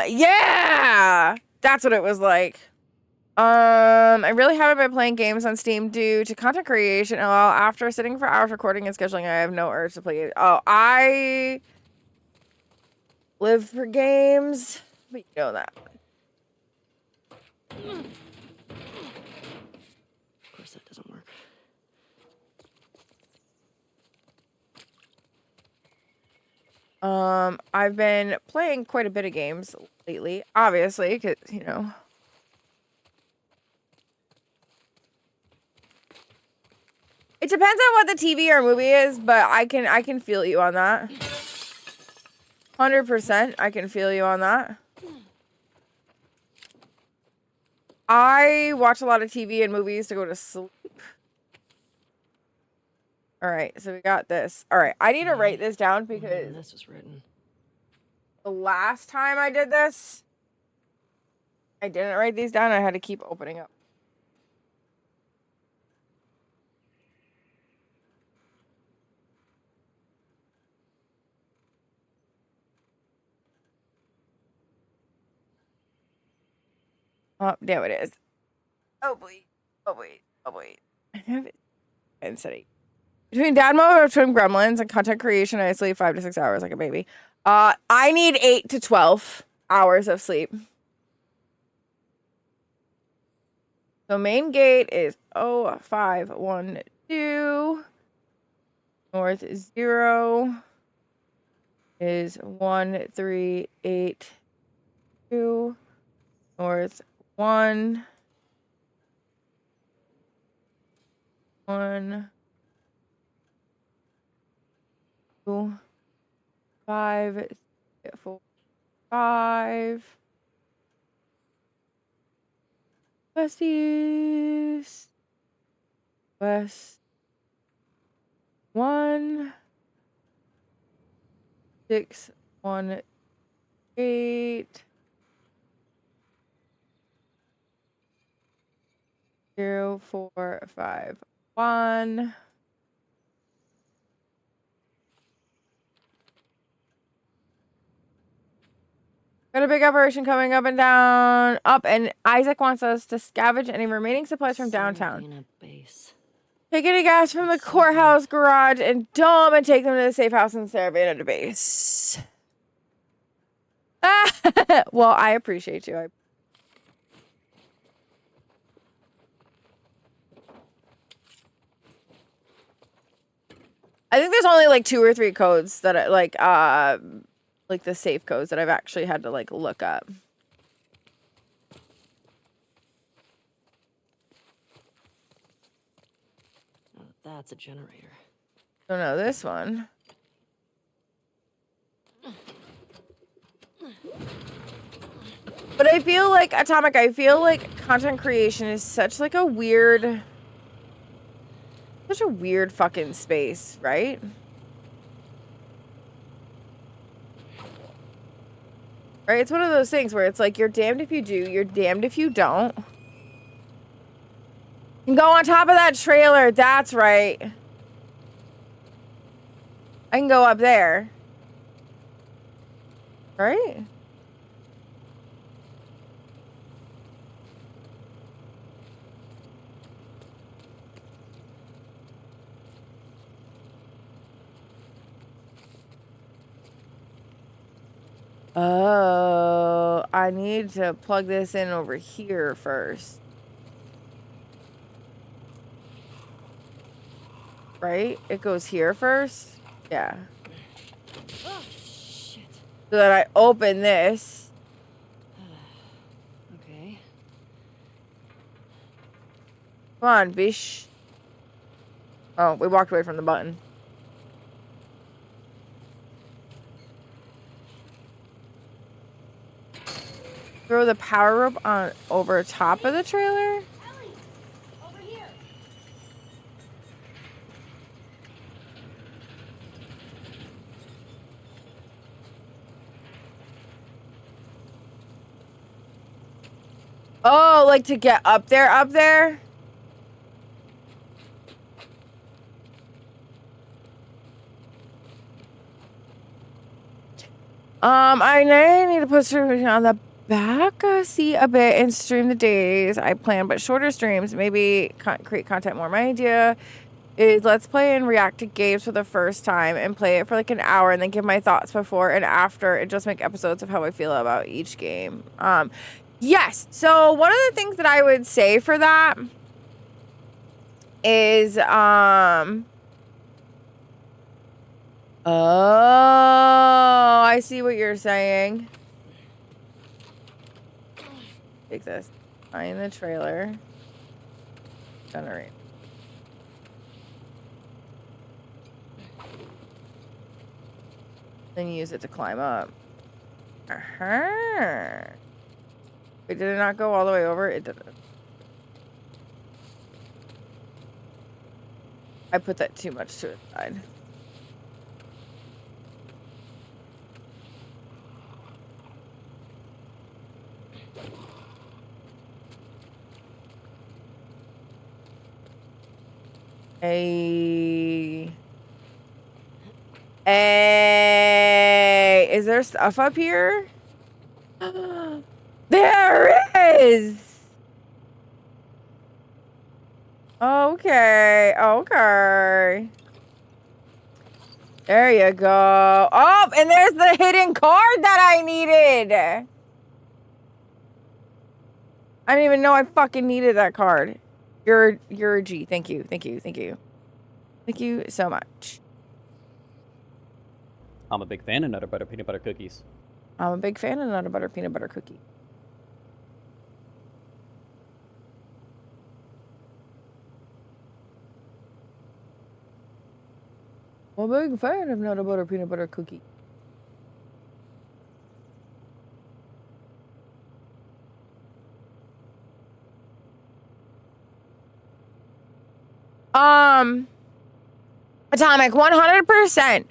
Yeah! That's what it was like. I really haven't been playing games on Steam due to content creation. Well, after sitting for hours recording and scheduling, I have no urge to play it. Oh, I live for games, but you know that. Of course, that doesn't work. I've been playing quite a bit of games lately, obviously, because, you know. It depends on what the TV or movie is, but I can feel you on that. 100%, I can feel you on that. I watch a lot of TV and movies to go to sleep. All right, so we got this. All right, I need to write this down because this was written. The last time I did this, I didn't write these down. I had to keep opening up. Oh, there it is. Oh, wait. Oh, wait. Oh, wait. I have it. Instead. Between dad mode or twin gremlins and content creation, I sleep 5 to 6 hours like a baby. I need 8 to 12 hours of sleep. So main gate is 0512. North 0 is 1382. North 1 1 2 5 4 5 West East West 1 6 1 8 0 4 5 1. Got a big operation coming up and down. Up, and Isaac wants us to scavenge any remaining supplies from downtown. Take any gas from the courthouse garage and dump and take them to the safe house in Saravana base. Well, I appreciate you. I think there's only like 2 or 3 codes that I like the safe codes that I've actually had to like look up. Oh, that's a generator. Don't know this one. But I feel like Atomic, I feel like content creation is such like a weird fucking space, right? Right? It's one of those things where it's like you're damned if you do, you're damned if you don't. You can go on top of that trailer, that's right. I can go up there. Right? Oh, I need to plug this in over here first. Right? It goes here first? Yeah. Oh, shit. So that I open this. Okay. Come on, bish. Oh, we walked away from the button. Throw the power rope on over top of the trailer? Ellie, over here. Oh, like to get up there, up there? I need to put something on the back seat a bit and stream the days I plan, but shorter streams, maybe create content more. My idea is let's play and react to games for the first time and play it for like an hour and then give my thoughts before and after and just make episodes of how I feel about each game. Yes. So one of the things that I would say for that is, oh, I see what you're saying. Take this. Find the trailer. Generate. Then use it to climb up. Uh-huh. Wait, did it not go all the way over? It didn't. I put that too much to the side. Hey. Hey. Is there stuff up here? There is. Okay. Okay. There you go. Oh, and there's the hidden card that I needed. I didn't even know I fucking needed that card. You're a G. Thank you. Thank you. Thank you. Thank you so much. I'm a big fan of Nutter Butter Peanut Butter Cookies. I'm a big fan of Nutter Butter Peanut Butter Cookie. I'm a big fan of Nutter Butter Peanut Butter Cookie. Atomic, 100%.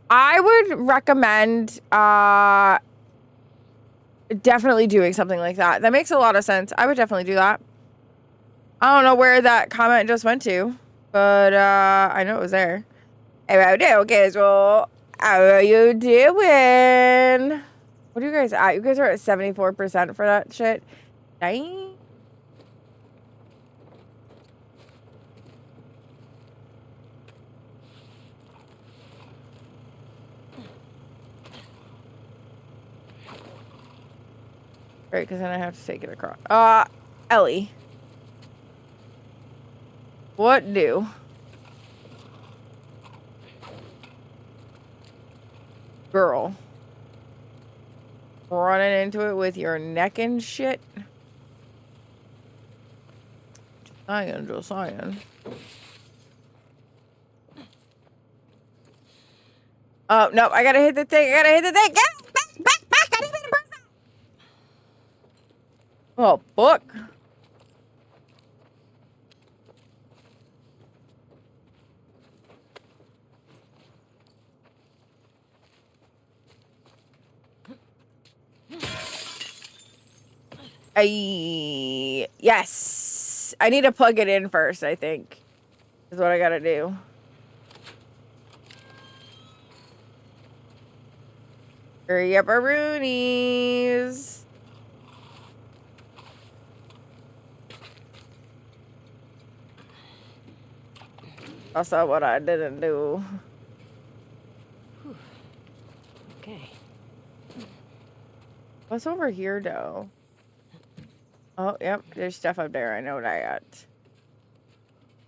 I would recommend definitely doing something like that. That makes a lot of sense. I would definitely do that. I don't know where that comment just went to, but I know it was there. Hey, casual. How are you doing? What are you guys at? You guys are at 74% for that shit. Dang. Right, because then I have to take it across. Ellie. What do? Girl. Running into it with your neck and shit. Just saying. Oh, no, I gotta hit the thing. I gotta hit the thing. Get back. I didn't mean to press that. Oh, fuck. Yes. I need to plug it in first, I think. Is what I gotta do. Hurry up, Roonies. Also, what I didn't do. Okay. What's over here, though? Oh, yep. There's stuff up there. I know that.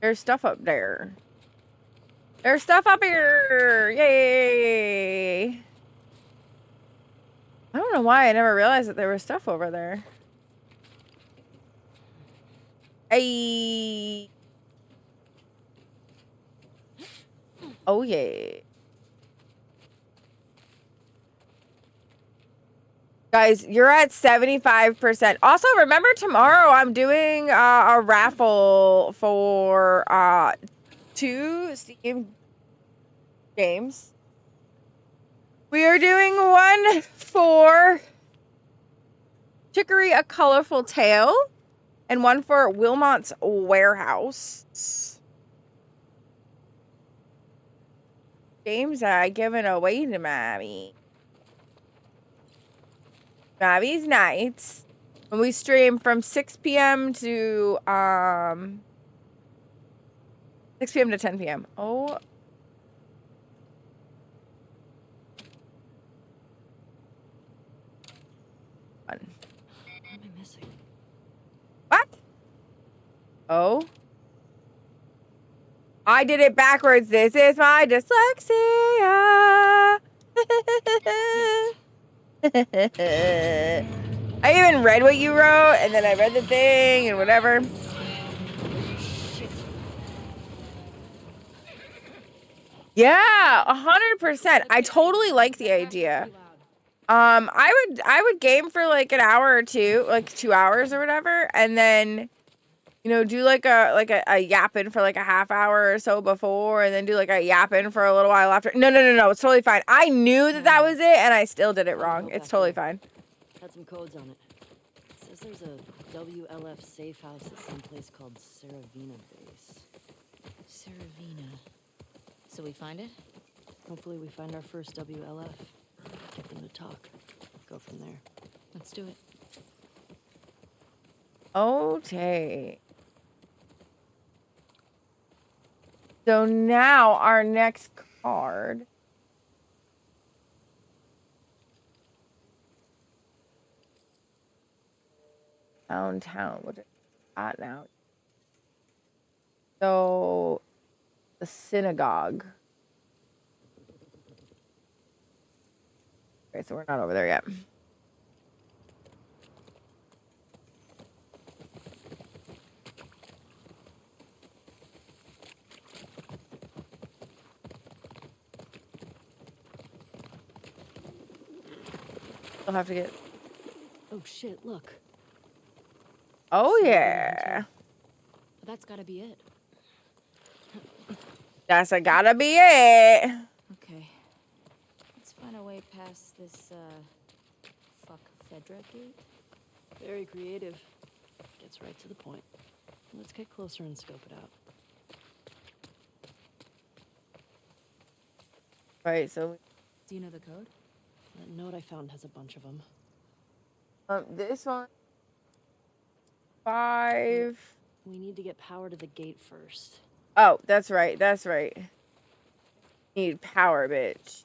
There's stuff up there. There's stuff up here! Yay! I don't know why I never realized that there was stuff over there. Hey! Oh, yeah. Guys, you're at 75%. Also, remember tomorrow I'm doing a raffle for 2 Steam games. We are doing one for Chicory: A Colorful Tale and one for Wilmot's Warehouse. Games are given away to Mommy. Mommy's nights. When we stream from 6 p.m. to 6 p.m. to 10 p.m. Oh. What am I missing? What? Oh. I did it backwards. This is my dyslexia. I even read what you wrote, and then I read the thing and whatever. Yeah, 100%. I totally like the idea. I would game for like an hour or two, like 2 hours or whatever, and then do like a yapping for like a half hour or so before, and then do like a yapping for a little while after. No, it's totally fine. I knew that was it, and I still did it wrong. It's totally fine. Had some codes on it. It says there's a WLF safe house at some place called Saravina Base. Saravina. So we find it? Hopefully we find our first WLF. Get them to talk. Go from there. Let's do it. Okay. So now our next card. Downtown. What is that now? So the synagogue. Okay, so we're not over there yet. I'll have to get. Oh shit, look. Oh, yeah. That's gotta be it. That's gotta be it. Okay. Let's find our way past this, fuck Fedra gate. Very creative. Gets right to the point. Let's get closer and scope it out. Right, so. Do you know the code? That note I found has a bunch of them. This one. 5. We need to get power to the gate first. Oh, that's right. That's right. Need power, bitch.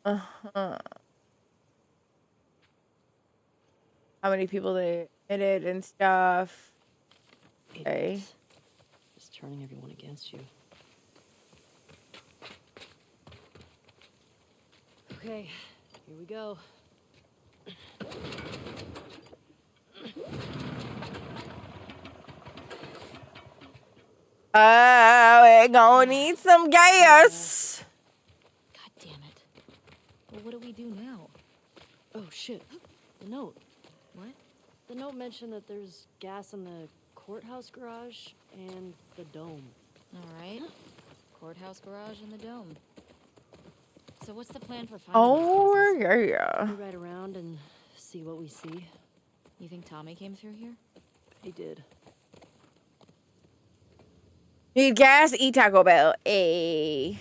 Uh-huh. How many people they admitted and stuff. Okay. Just turning everyone against you. Okay, here we go. We're gonna need some gas. God damn it. Well, what do we do now? Oh shit, the note. What? The note mentioned that there's gas in the courthouse garage and the dome. All right. Courthouse garage and the dome. So what's the plan for finding Oh, these places? yeah. We ride around and see what we see. You think Tommy came through here? He did. Need gas? Eat Taco Bell. Ayy.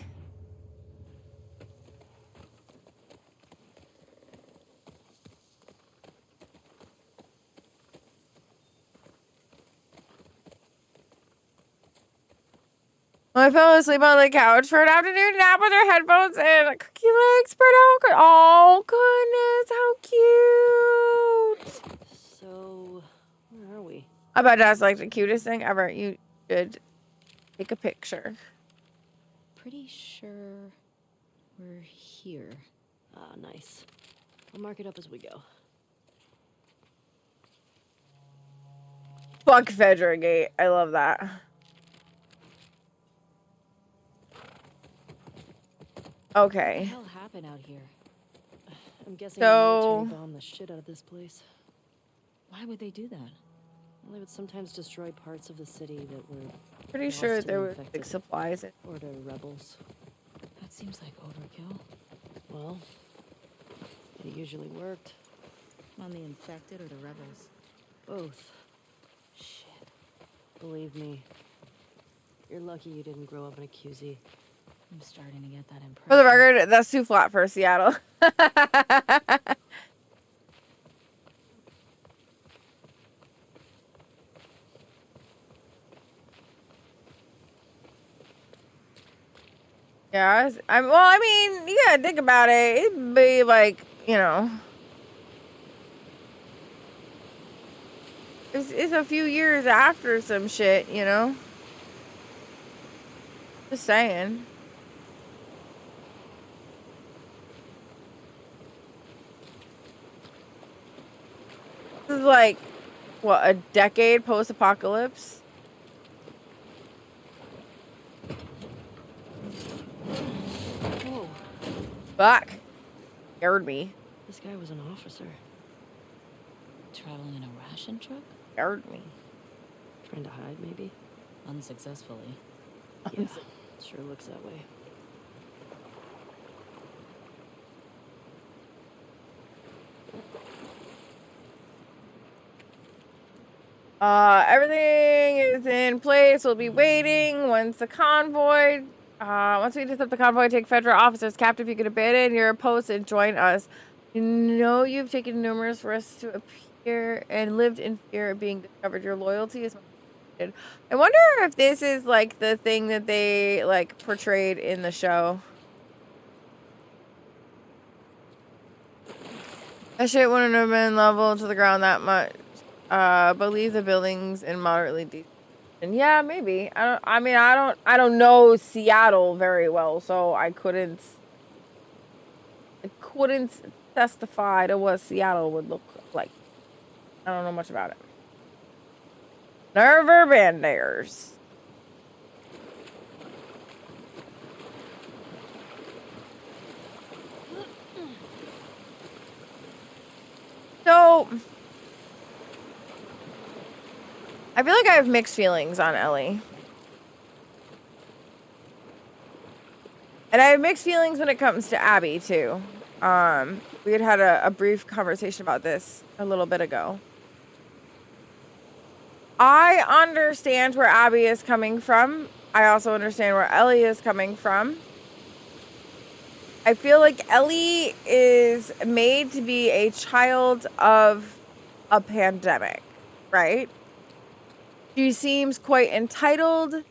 I fell asleep on the couch for an afternoon nap with her headphones and cookie legs spread out. Oh, goodness, how cute. So, where are we? I bet that's like the cutest thing ever. You should take a picture. Pretty sure we're here. Ah, nice. I'll mark it up as we go. Fuck Fedra Gate. I love that. Okay. What the hell happened out here? I'm guessing So- the military bombed the shit out of this place. Why would they do that? Well, they would sometimes destroy parts of the city that were Pretty lost sure to there the were infected, like supplies. or to rebels. That seems like overkill. Well, it usually worked. On the infected or the rebels? Both. Shit. Believe me, you're lucky you didn't grow up in a QZ. I'm starting to get that impression. For the record, that's too flat for Seattle. Yeah, well, I mean, you gotta think about it. It'd be like, you know, it's a few years after some shit, you know? Just saying. This is like, what, a decade post-apocalypse? Whoa, Fuck. Scared me. this guy was an officer. Traveling in a ration truck? Scared me. Trying to hide, maybe? Unsuccessfully. Yeah, sure looks that way. Everything is in place. We'll be waiting once the convoy. Once we intercept the convoy, take federal officers captive. You can abandon your post and join us. You know you've taken numerous risks to appear and lived in fear of being discovered. Your loyalty is. I wonder if this is like the thing that they like portrayed in the show. That shit wouldn't have been leveled to the ground that much. But leave the buildings in moderately decent. And yeah, maybe. I don't know Seattle very well, so I couldn't testify to what Seattle would look like. I don't know much about it. Nerver Banders. So I feel like I have mixed feelings on Ellie. And I have mixed feelings when it comes to Abby, too. We had a brief conversation about this a little bit ago. I understand where Abby is coming from. I also understand where Ellie is coming from. I feel like Ellie is made to be a child of a pandemic, right? She seems quite entitled.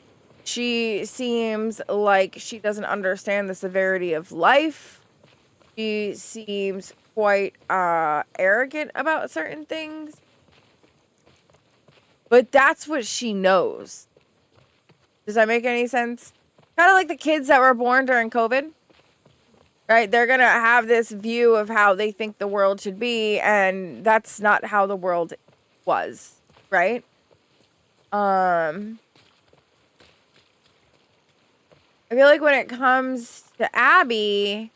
She seems like she doesn't understand the severity of life. She seems quite arrogant about certain things. But that's what she knows. Does that make any sense? Kind of like the kids that were born during COVID. Right? They're going to have this view of how they think the world should be, and that's not how the world was, right? I feel like when it comes to Abby,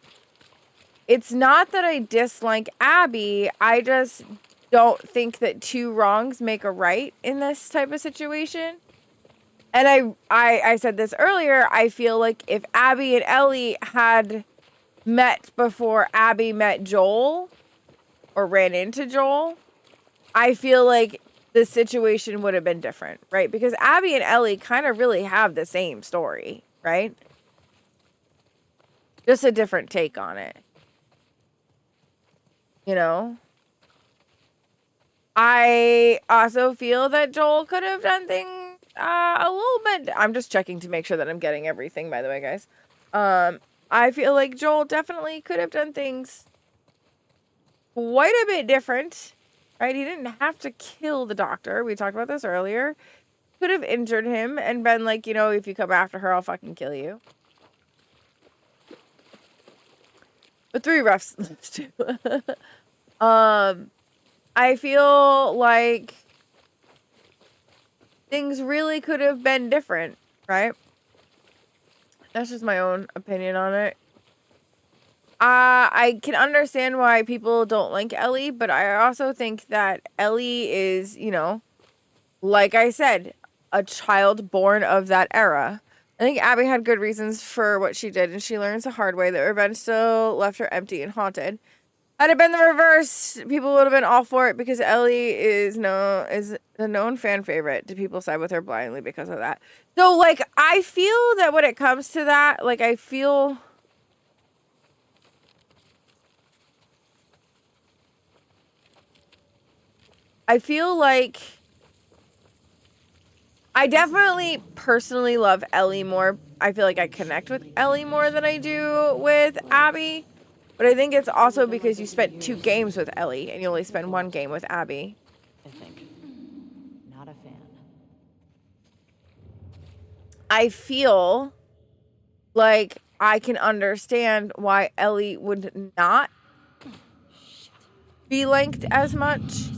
it's not that I dislike Abby. I just don't think that two wrongs make a right in this type of situation. And I said this earlier. I feel like if Abby and Ellie had met before Abby met Joel or ran into Joel, I feel like the situation would have been different, right? Because Abby and Ellie kind of really have the same story, right? Just a different take on it. You know? I also feel that Joel could have done things a little bit. I'm just checking to make sure that I'm getting everything, by the way, guys. I feel like Joel definitely could have done things quite a bit different, right? He didn't have to kill the doctor. We talked about this earlier. Could have injured him and been like, you know, if you come after her, I'll fucking kill you. But 3 refs lives too. I feel like things really could have been different, right? That's just my own opinion on it. I can understand why people don't like Ellie, but I also think that Ellie is, you know, like I said, a child born of that era. I think Abby had good reasons for what she did, and she learns the hard way that revenge still left her empty and haunted. Had it been the reverse, people would have been all for it because Ellie is a known fan favorite. Do people side with her blindly because of that? So, like, I feel that when it comes to that, like, I feel like I definitely personally love Ellie more. I feel like I connect with Ellie more than I do with Abby. But I think it's also because you spent 2 games with Ellie and you only spend 1 game with Abby. I think. Not a fan. I feel like I can understand why Ellie would not be linked as much.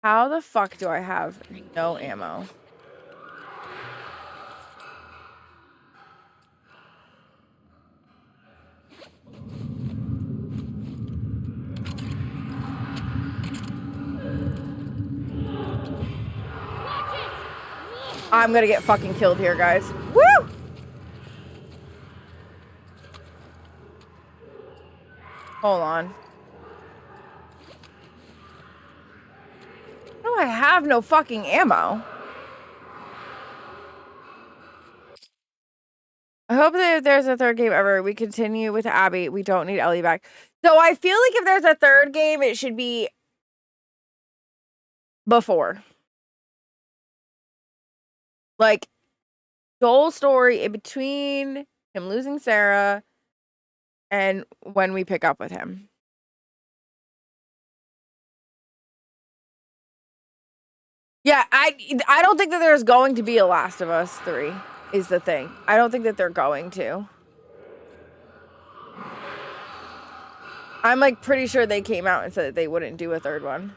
How the fuck do I have no ammo? I'm gonna get fucking killed here, guys. Woo! Hold on. No, I have no fucking ammo. I hope that if there's a 3rd game ever, we continue with Abby. We don't need Ellie back. So I feel like if there's a 3rd game, it should be before. Like, Joel's story in between him losing Sarah and when we pick up with him. Yeah, I don't think that there's going to be a Last of Us 3 is the thing. I don't think that they're going to. I'm like pretty sure they came out and said that they wouldn't do a 3rd one.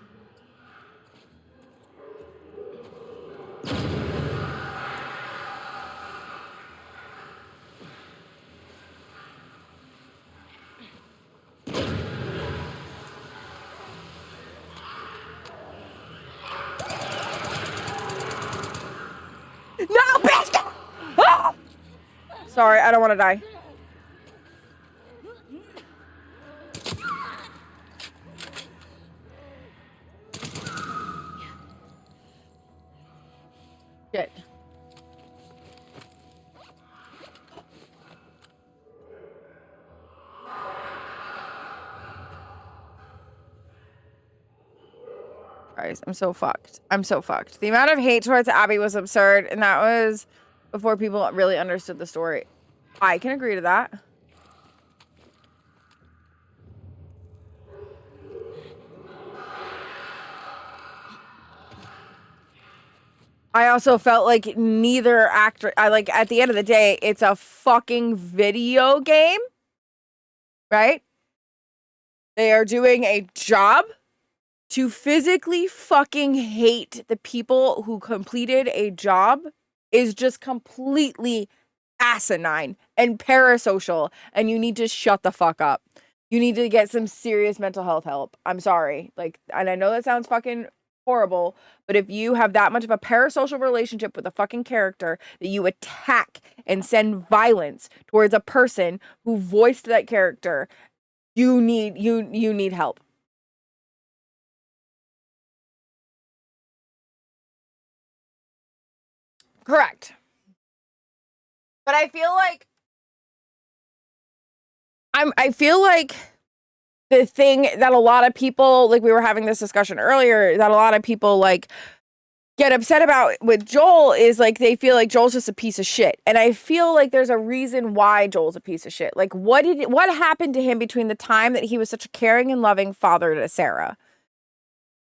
No, bitch! Ah! Sorry, I don't want to die. Shit. Guys, I'm so fucked. I'm so fucked. The amount of hate towards Abby was absurd, and that was before people really understood the story. I can agree to that. I also felt like neither actor, like at the end of the day, it's a fucking video game, right? They are doing a job. To physically fucking hate the people who completed a job is just completely asinine and parasocial, and you need to shut the fuck up. You need to get some serious mental health help. I'm sorry. Like, and I know that sounds fucking horrible, but if you have that much of a parasocial relationship with a fucking character that you attack and send violence towards a person who voiced that character, you need help. Correct. But I feel like the thing that a lot of people, like we were having this discussion earlier, that a lot of people like get upset about with Joel is like they feel like Joel's just a piece of shit. And I feel like there's a reason why Joel's a piece of shit. Like what happened to him between the time that he was such a caring and loving father to Sarah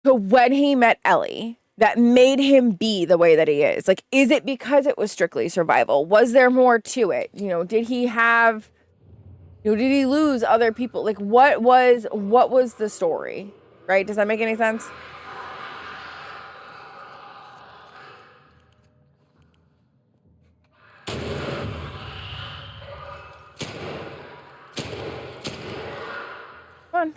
to when he met Ellie that made him be the way that he is? Like, is it because it was strictly survival? Was there more to it? You know, did he lose other people? Like what was the story? Right? Does that make any sense? Come on.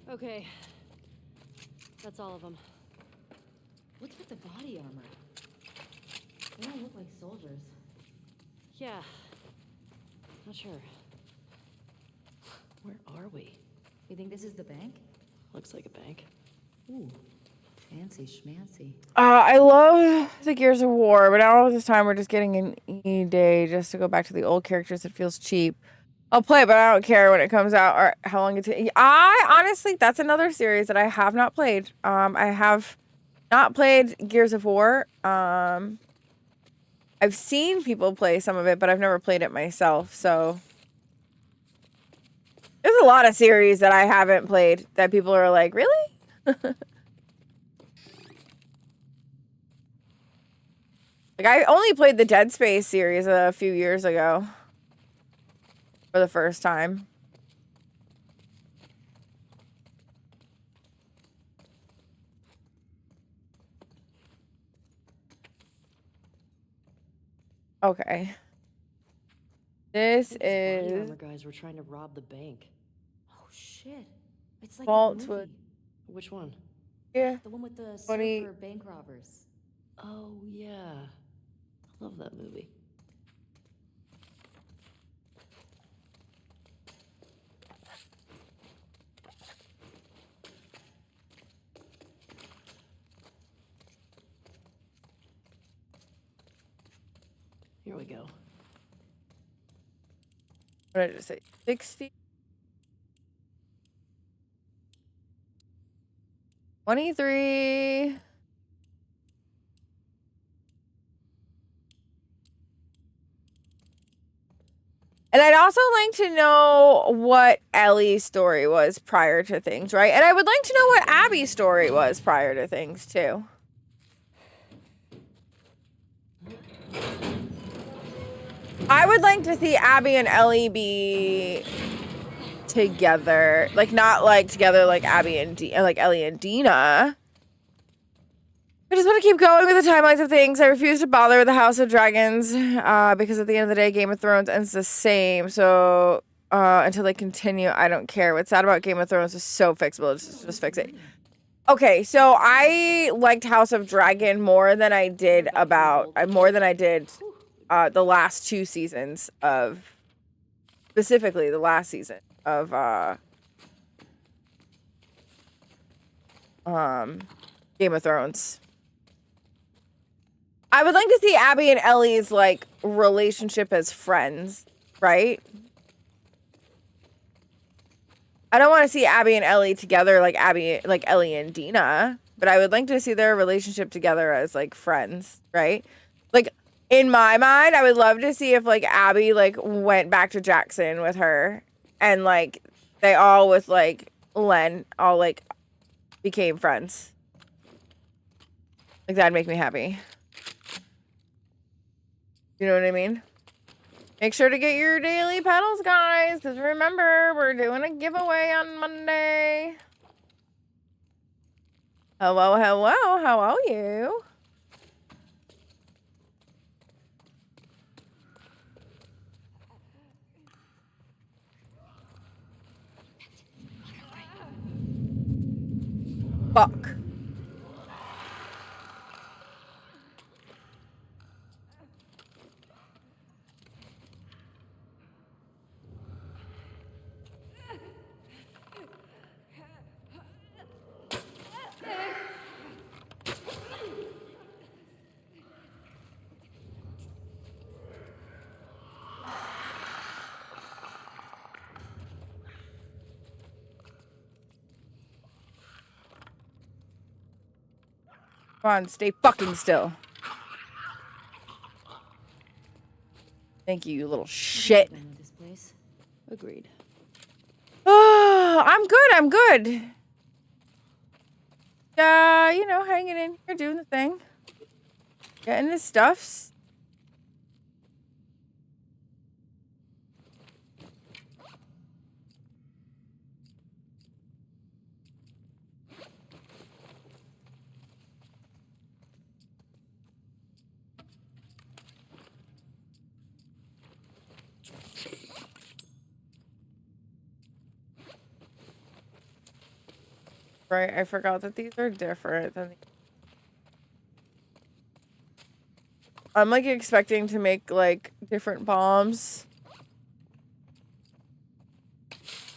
Okay. That's all of them. What's with the body armor? They don't look like soldiers. Yeah. Not sure. Where are we? You think this is the bank? Looks like a bank. Ooh, fancy schmancy. I love the Gears of War, but now all this time we're just getting an E-Day just to go back to the old characters. It feels cheap. I'll play it, but I don't care when it comes out or how long it takes. I honestly, that's another series that I have not played. I have not played Gears of War. I've seen people play some of it, but I've never played it myself. So there's a lot of series that I haven't played that people are like, really? Like, I only played the Dead Space series a few years ago for the first time. Okay. This Body is armor guys were trying to rob the bank. Oh shit! It's like Vault that movie. with Which one? yeah. The one with the 20 surfer bank robbers. Oh, yeah. I love that movie. Here we go. What did it say? 60? 23. And I'd also like to know what Ellie's story was prior to things, right? And I would like to know what Abby's story was prior to things, too. I would like to see Abby and Ellie be together. Like, not like together like Abby and like Ellie and Dina. I just want to keep going with the timelines of things. I refuse to bother with the House of Dragons because at the end of the day, Game of Thrones ends the same. So until they continue, I don't care. What's sad about Game of Thrones is so fixable. Just fix it. Okay, so I liked House of Dragon more than I did the last two seasons of, specifically the last season of Game of Thrones. I would like to see Abby and Ellie's like relationship as friends, right? I don't want to see Abby and Ellie together like Ellie and Dina, but I would like to see their relationship together as like friends, right? Like in my mind, I would love to see if like Abby like went back to Jackson with her and like they all with like Len all like became friends. Like that'd make me happy. You know what I mean? Make sure to get your daily pedals, guys, because remember, we're doing a giveaway on Monday. Hello, hello, how are you? Fuck. Come on, stay fucking still. Thank you, you little shit. Done with this place. Agreed. Oh, I'm good. You know, hanging in here, doing the thing. Getting his stuffs. Right, I forgot that these are different than I'm like expecting to make like different bombs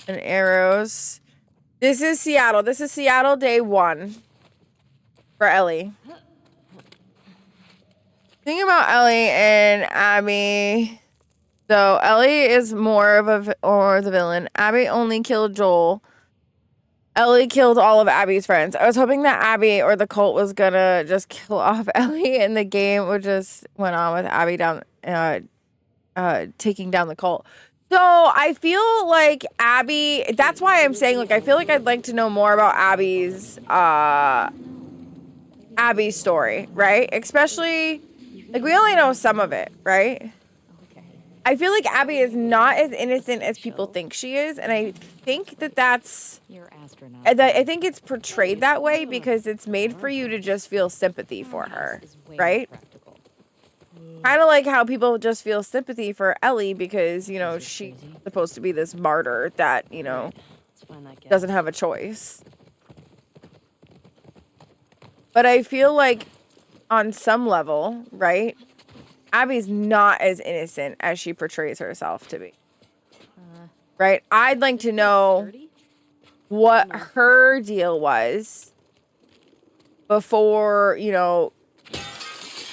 and arrows. This is Seattle. This is Seattle day 1 for Ellie. Think about Ellie and Abby. So Ellie is more of the villain. Abby only killed Joel. Ellie killed all of Abby's friends. I was hoping that Abby or the cult was gonna just kill off Ellie and the game would just went on with Abby down, taking down the cult. So I feel like Abby, that's why I'm saying, like, I feel like I'd like to know more about Abby's story, right? Especially, like, we only know some of it, right? I feel like Abby is not as innocent as people think she is, and I think that that's... I think it's portrayed that way because it's made for you to just feel sympathy for her, right? Kind of like how people just feel sympathy for Ellie because, you know, she's supposed to be this martyr that, you know, doesn't have a choice. But I feel like on some level, right, Abby's not as innocent as she portrays herself to be. Right? I'd like to know what her deal was before, you know,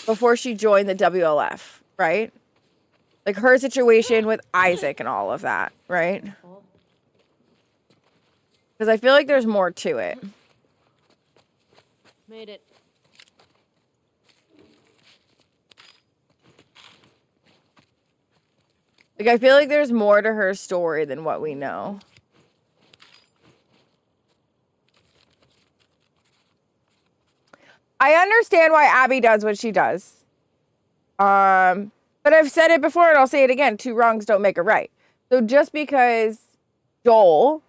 before she joined the WLF, right? Like her situation with Isaac and all of that, right? Because I feel like there's more to it. Made it. Like, I feel like there's more to her story than what we know. I understand why Abby does what she does. But I've said it before and I'll say it again. 2 wrongs don't make a right. So just because Joel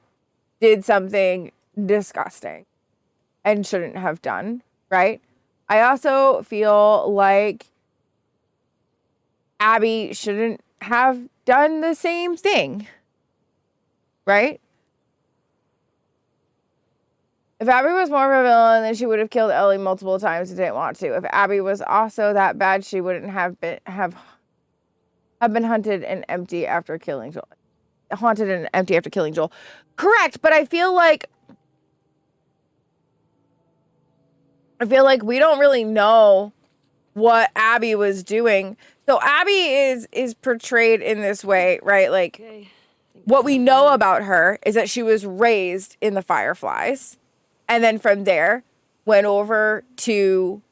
did something disgusting and shouldn't have done, right? I also feel like Abby shouldn't have done the same thing, right? If Abby was more of a villain, then she would have killed Ellie multiple times and didn't want to. If Abby was also that bad, she wouldn't have been hunted and empty after killing Joel. Haunted and empty after killing Joel. Correct, but I feel like we don't really know what Abby was doing. So Abby is portrayed in this way, right? Like, what we know about her is that she was raised in the Fireflies. And then from there, went over to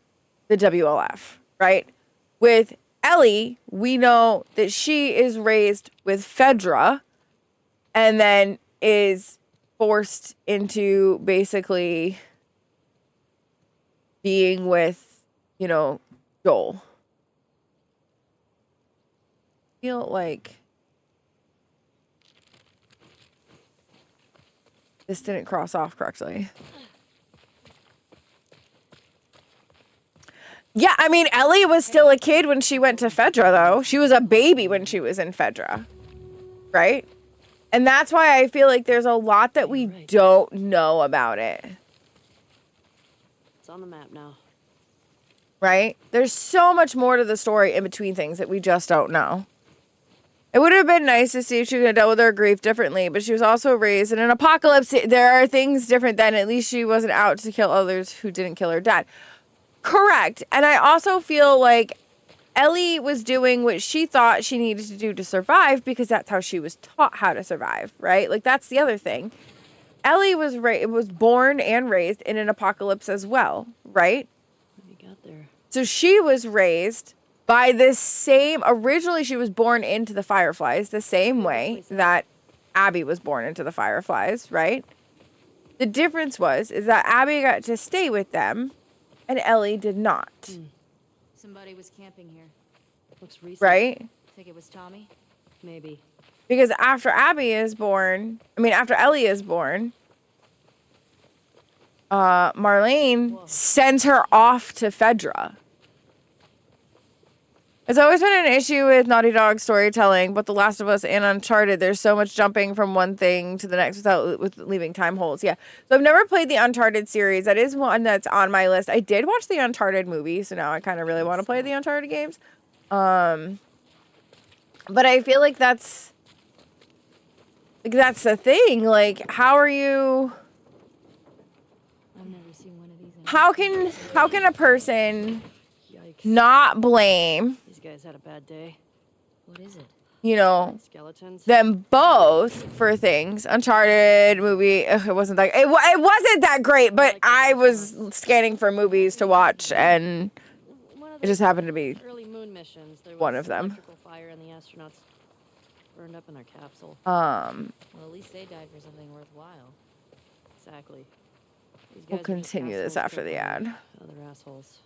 the WLF, right? With Ellie, we know that she is raised with Fedra and then is forced into basically being with, you know, Joel. I feel like this didn't cross off correctly. Yeah, I mean, Ellie was still a kid when she went to Fedra, though. She was a baby when she was in Fedra, right? And that's why I feel like there's a lot that we don't know about it. It's on the map now. Right? There's so much more to the story in between things that we just don't know. It would have been nice to see if she could have dealt with her grief differently, but she was also raised in an apocalypse. There are things different then. At least she wasn't out to kill others who didn't kill her dad. Correct. And I also feel like Ellie was doing what she thought she needed to do to survive because that's how she was taught how to survive, right? Like, that's the other thing. Ellie was born and raised in an apocalypse as well, right? there. So she was raised by the same, originally she was born into the Fireflies the same way that Abby was born into the Fireflies, right? The difference is that Abby got to stay with them and Ellie did not. Somebody was camping here. Looks recent. Right? Think it was Tommy? Maybe. Because after Ellie is born, Marlene sends her off to Fedra. It's always been an issue with Naughty Dog storytelling, but The Last of Us and Uncharted, there's so much jumping from one thing to the next with leaving time holes. Yeah. So I've never played the Uncharted series. That is one that's on my list. I did watch the Uncharted movie, so now I kind of really want to play the Uncharted games. But I feel like that's the thing. Like, how are you... I've never seen one of these. How can a person not blame... These guys had a bad day. What is it? You know, Skeletons. them both for things. Uncharted movie, it wasn't that great, but I was scanning for movies to watch, and it just happened to be Early moon missions. There was one of them. Electrical fire and the astronauts burned up in their capsule. Well, at least they died for something worthwhile. Exactly. These guys We'll are just continue this assholes after the killing ad. Other assholes.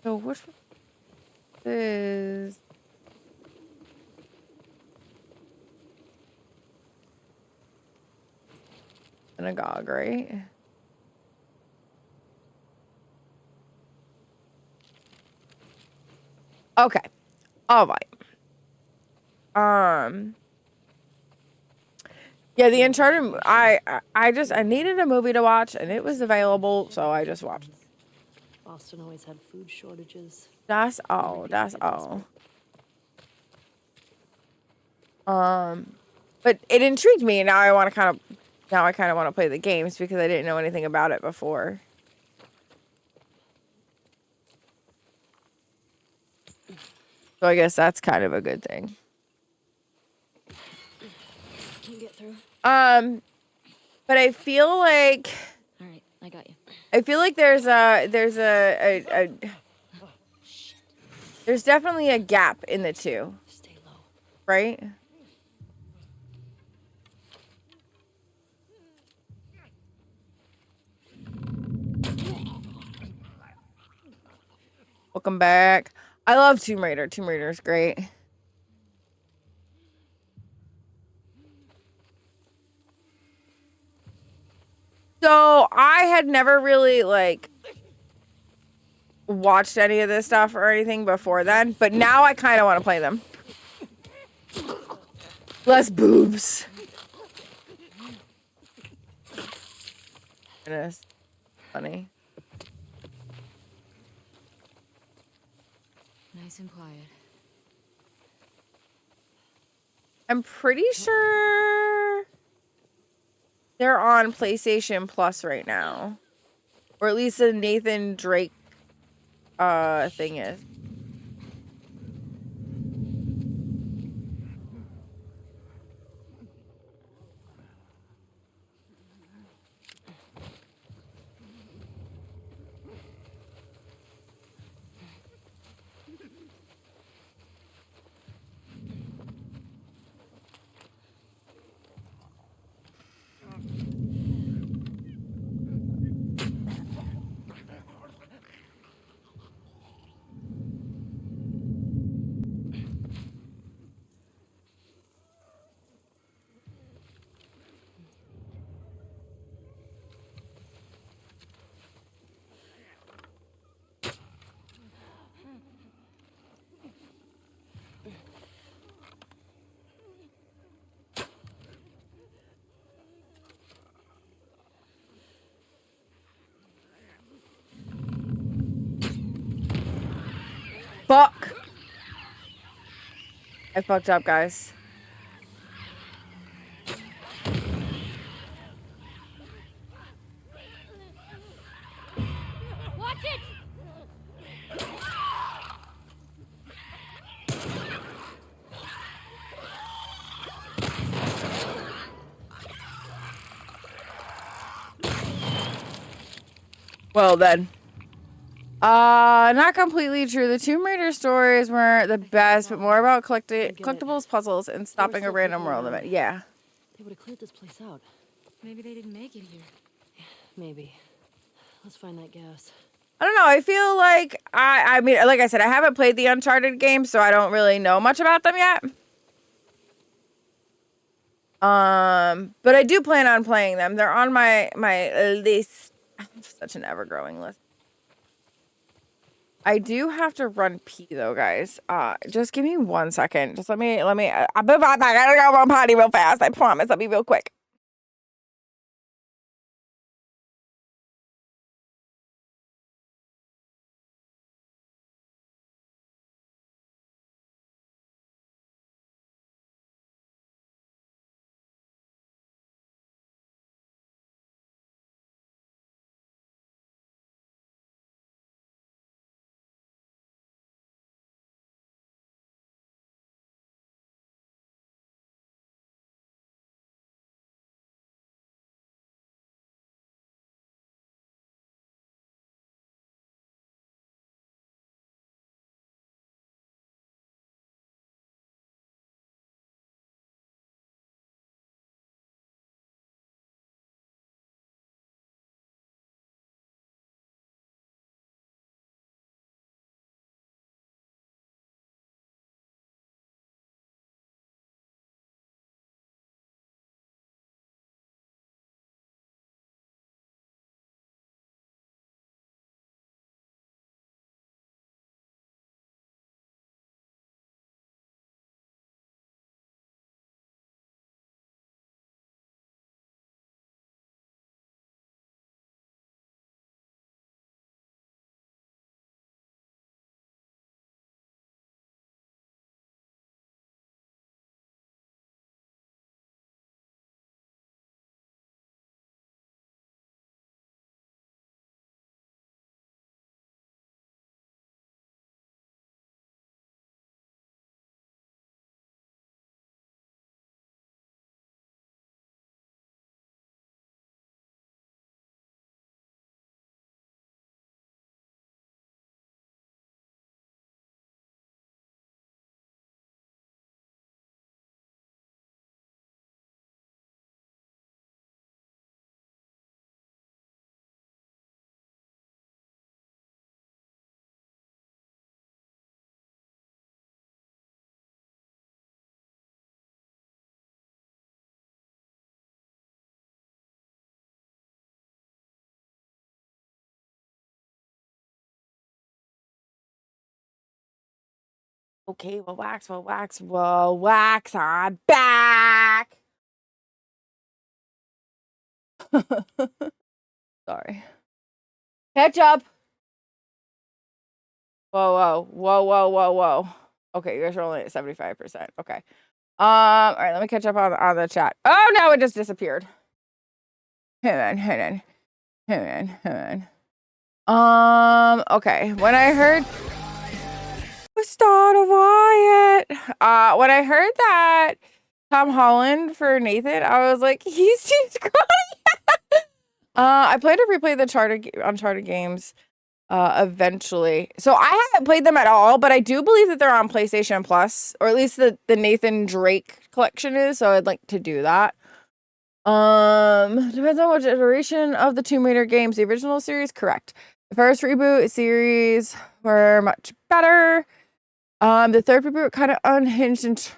So which is synagogue, right? Okay. All right. Yeah, the Uncharted. I needed a movie to watch, and it was available, so I just watched it. Boston always had food shortages. That's all. That's all. But it intrigued me, and now I kind of want to play the games because I didn't know anything about it before. So I guess that's kind of a good thing. Can you get through? But I feel like All right, I got you. I feel like there's definitely a gap in the two. Stay low. Right? Welcome back. I love Tomb Raider. Tomb Raider is great. So I had never really watched any of this stuff or anything before then, but now I kind of want to play them. Less boobs. It is funny. Nice and quiet. I'm pretty sure they're on PlayStation Plus right now. Or at least the Nathan Drake thing is. Fuck. I fucked up, guys. Watch it! Well then. Not completely true. The Tomb Raider stories weren't the best, but more about collectibles, puzzles, and stopping a random world event. Yeah. They would have cleared this place out. Maybe they didn't make it here. Maybe. Let's find that gas. I don't know. I feel like I mean, like I said, I haven't played the Uncharted games, so I don't really know much about them yet. But I do plan on playing them. They're on my list. Such an ever-growing list. I do have to run pee though, guys. Just give me 1 second. Just let me. I'll be right back. I gotta go run potty real fast. I promise. I'll be real quick. Okay, well, wax. I'm back. Sorry. Catch up. Whoa. Okay, you guys are only at 75%. Okay. All right, let me catch up on the chat. Oh no, it just disappeared. Hold on. Okay. When I heard start a riot. When I heard that Tom Holland for Nathan, I was like, he's just crying. I plan to replay the Uncharted games eventually. So I haven't played them at all, but I do believe that they're on PlayStation Plus, or at least the Nathan Drake collection is, so I'd like to do that. Depends on which iteration of the Tomb Raider games. The original series, correct. The first reboot series were much better. The third reboot kind of unhinged and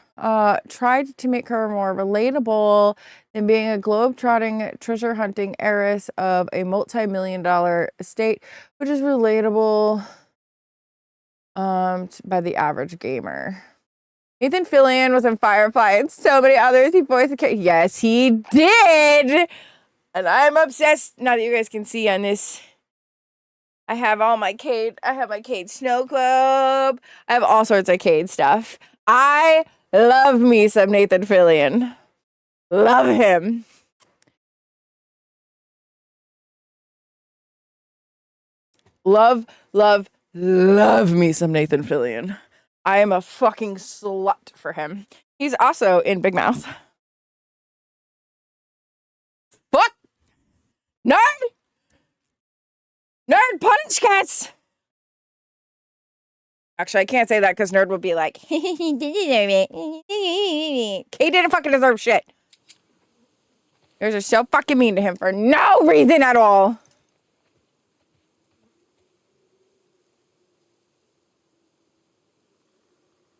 tried to make her more relatable than being a globe-trotting, treasure-hunting heiress of a multi-million-dollar estate, which is relatable by the average gamer. Nathan Fillion was in Firefly and so many others. He voiced the character. Yes, he did. And I'm obsessed. Now that you guys can see on this, I have all my Cade. I have my Cade Snow Globe. I have all sorts of Cade stuff. I love me some Nathan Fillion. Love him. Love me some Nathan Fillion. I am a fucking slut for him. He's also in Big Mouth. Fuck! Nerd! French kiss! Actually, I can't say that because Nerd would be like, Kate didn't fucking deserve shit. You guys are so fucking mean to him for no reason at all.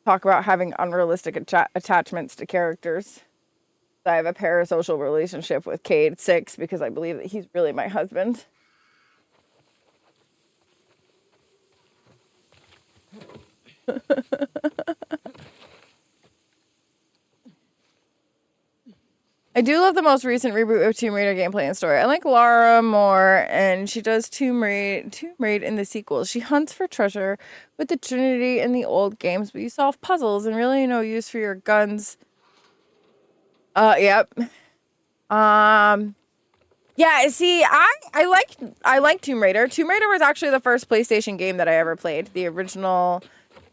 Talk about having unrealistic attachments to characters. I have a parasocial relationship with Cade 6 because I believe that he's really my husband. I do love the most recent reboot of Tomb Raider gameplay and story. I like Lara more, and she does Tomb Raid in the sequels. She hunts for treasure with the Trinity in the old games, but you solve puzzles and really no use for your guns. Yep. Yeah, see, I like Tomb Raider. Tomb Raider was actually the first PlayStation game that I ever played. The original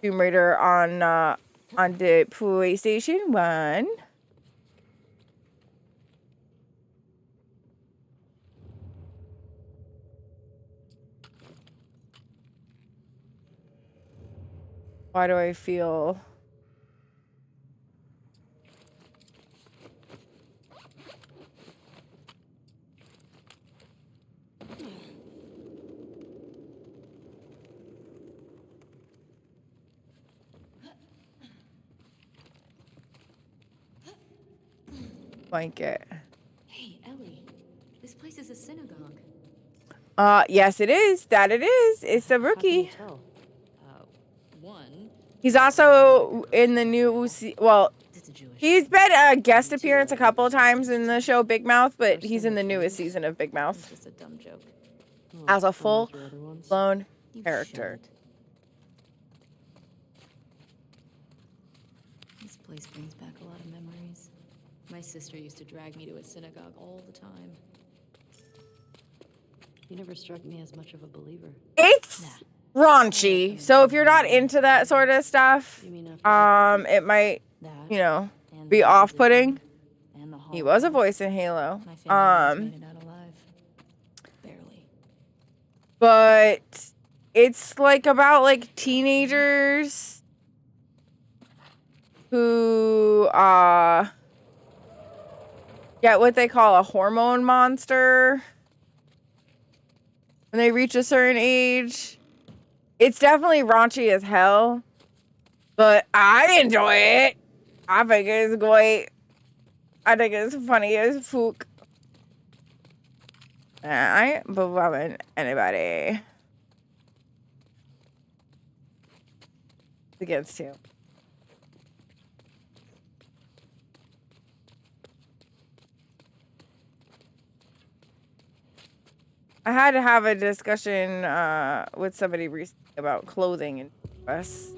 Tomb Raider on the PlayStation 1. Why do I feel blanket? Hey, Ellie. This place is a synagogue. Yes, it is. That it is. It's a How can you rookie. tell? One, He's also in the new. Well, it's a Jewish. he's been a guest appearance a couple of times in the show Big Mouth, but he's in the newest season of Big It's Mouth just a dumb joke. as a Unlike your other ones. full-blown You character. should. This place brings back a lot of memories. My sister used to drag me to a synagogue all the time. You never struck me as much of a believer. It's raunchy, so if you're not into that sort of stuff, You mean after it might, That you know, and be the off-putting. Inquisition and the He was a Holocaust. voice in Halo. My family almost made it out alive. Barely. But it's like about like teenagers who get what they call a hormone monster when they reach a certain age. It's definitely raunchy as hell, but I enjoy it. I think it's great. I think it's funny as fuck. I ain't bumming anybody. Against you. I had to have a discussion with somebody recently about clothing in the US.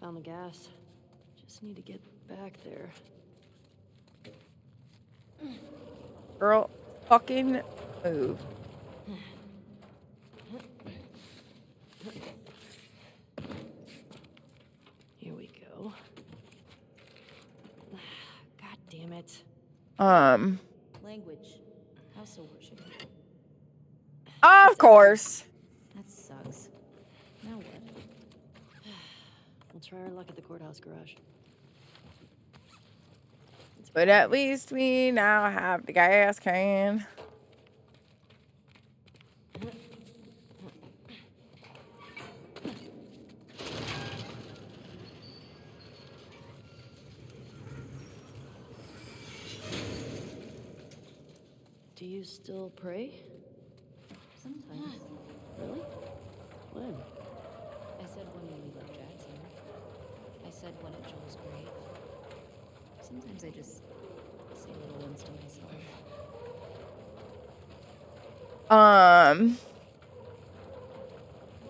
Found the gas. Just need to get back there. Girl, fucking move. Here we go. God damn it. Language. House of worship. Of course. That sucks. Now what? We'll try our luck at the courthouse garage. But at least we now have the gas can. Do you still pray? Sometimes. Really? When? I said when we left Jackson. I said when at Joel's grave. Sometimes I just say little ones to myself.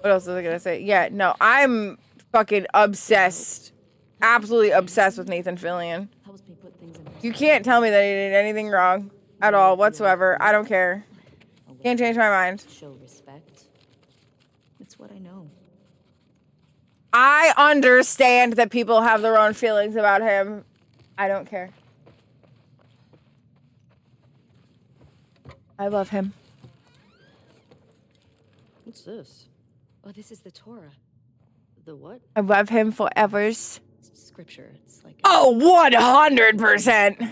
What else was I gonna say? Yeah, no, I'm fucking obsessed. Absolutely obsessed with Nathan Fillion. Helps me put things in You can't tell me that he did anything wrong at all whatsoever. I don't care. Can't change my mind. Show respect. It's what I know. I understand that people have their own feelings about him. I don't care. I love him. What's this? Oh, this is the Torah. The what? I love him forevers. It's scripture. It's like Oh, 100%.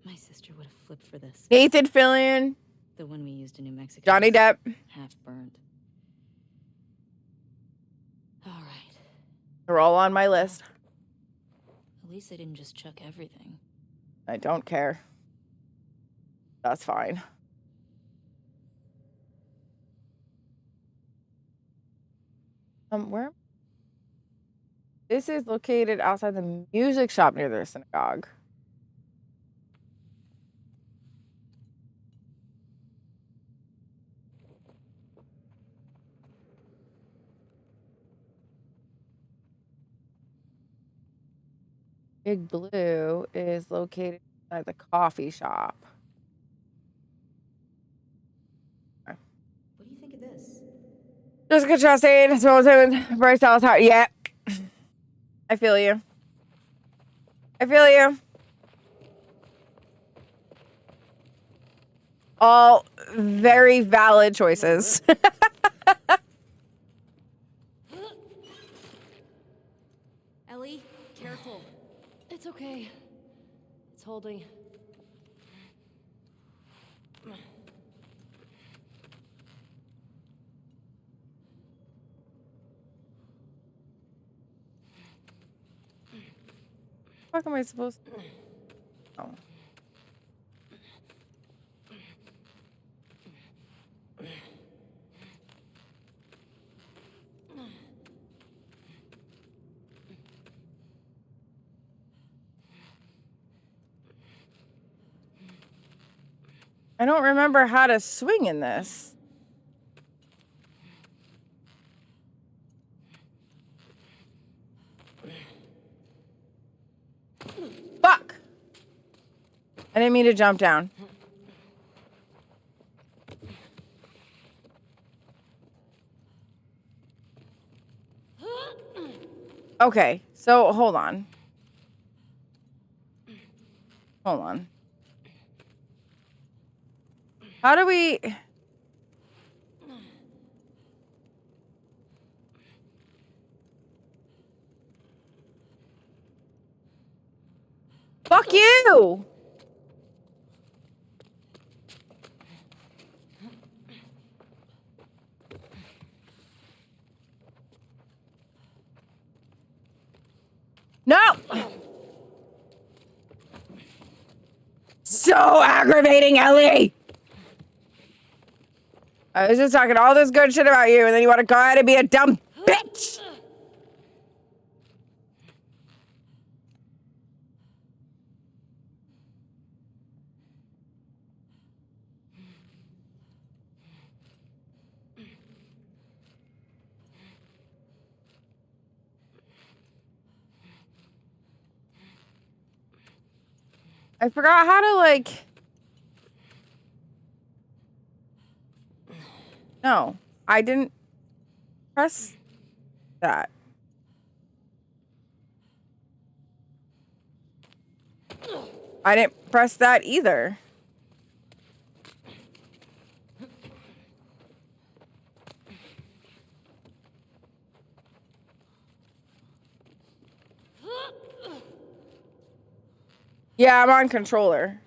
my sister would have flipped for this. Nathan Fillion, The one we used in New Mexico. Johnny was Depp. half burned. All right. They're all on my list. At least they didn't just chuck everything. I don't care. That's fine. Where? This is located outside the music shop near the synagogue. Big Blue is located at the coffee shop. What do you think of this? Jessica Chastain, Simone Simmons, Bryce Dallas Howard. Yeah. I feel you. I feel you. All very valid choices. Ellie, careful. It's okay. It's holding. What am I supposed to? Oh. I don't remember how to swing in this. Fuck! I didn't mean to jump down. Okay, so hold on. Hold on. How do we... Fuck you! No! So aggravating, Ellie! I was just talking all this good shit about you, and then you want to go ahead and be a dumb bitch! I forgot how to, like... No, I didn't press that. I didn't press that either. Yeah, I'm on controller.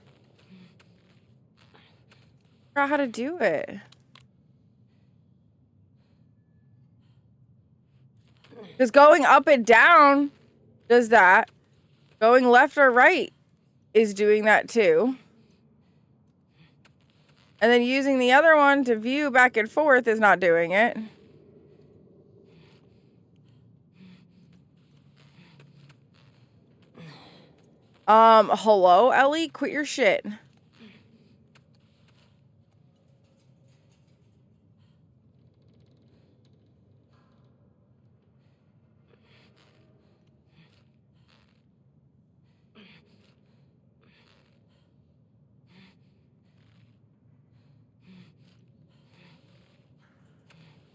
I forgot how to do it. Because going up and down does that. Going left or right is doing that too. And then using the other one to view back and forth is not doing it. Hello, Ellie? Quit your shit.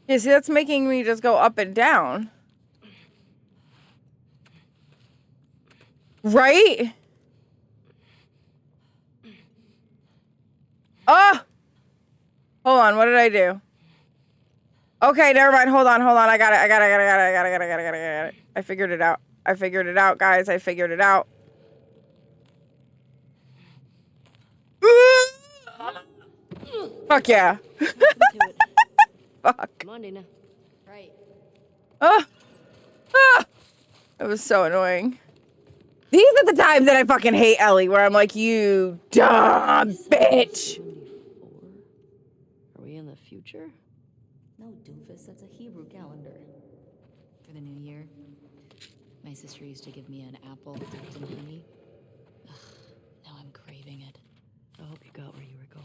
Yeah, see, that's making me just go up and down. Right? Hold on, what did I do? Okay, never mind. Hold on. I got it. I figured it out. Guys. I figured it out. Fuck yeah. Fuck. Come on, Dana. Right. Ah. It was so annoying. These are the times that I fucking hate Ellie, where I'm like, you dumb bitch. 74? Are we in the future? No, doofus, that's a Hebrew calendar. For the new year, my sister used to give me an apple dipped in honey. Ugh, now I'm craving it. I hope you got where you were going.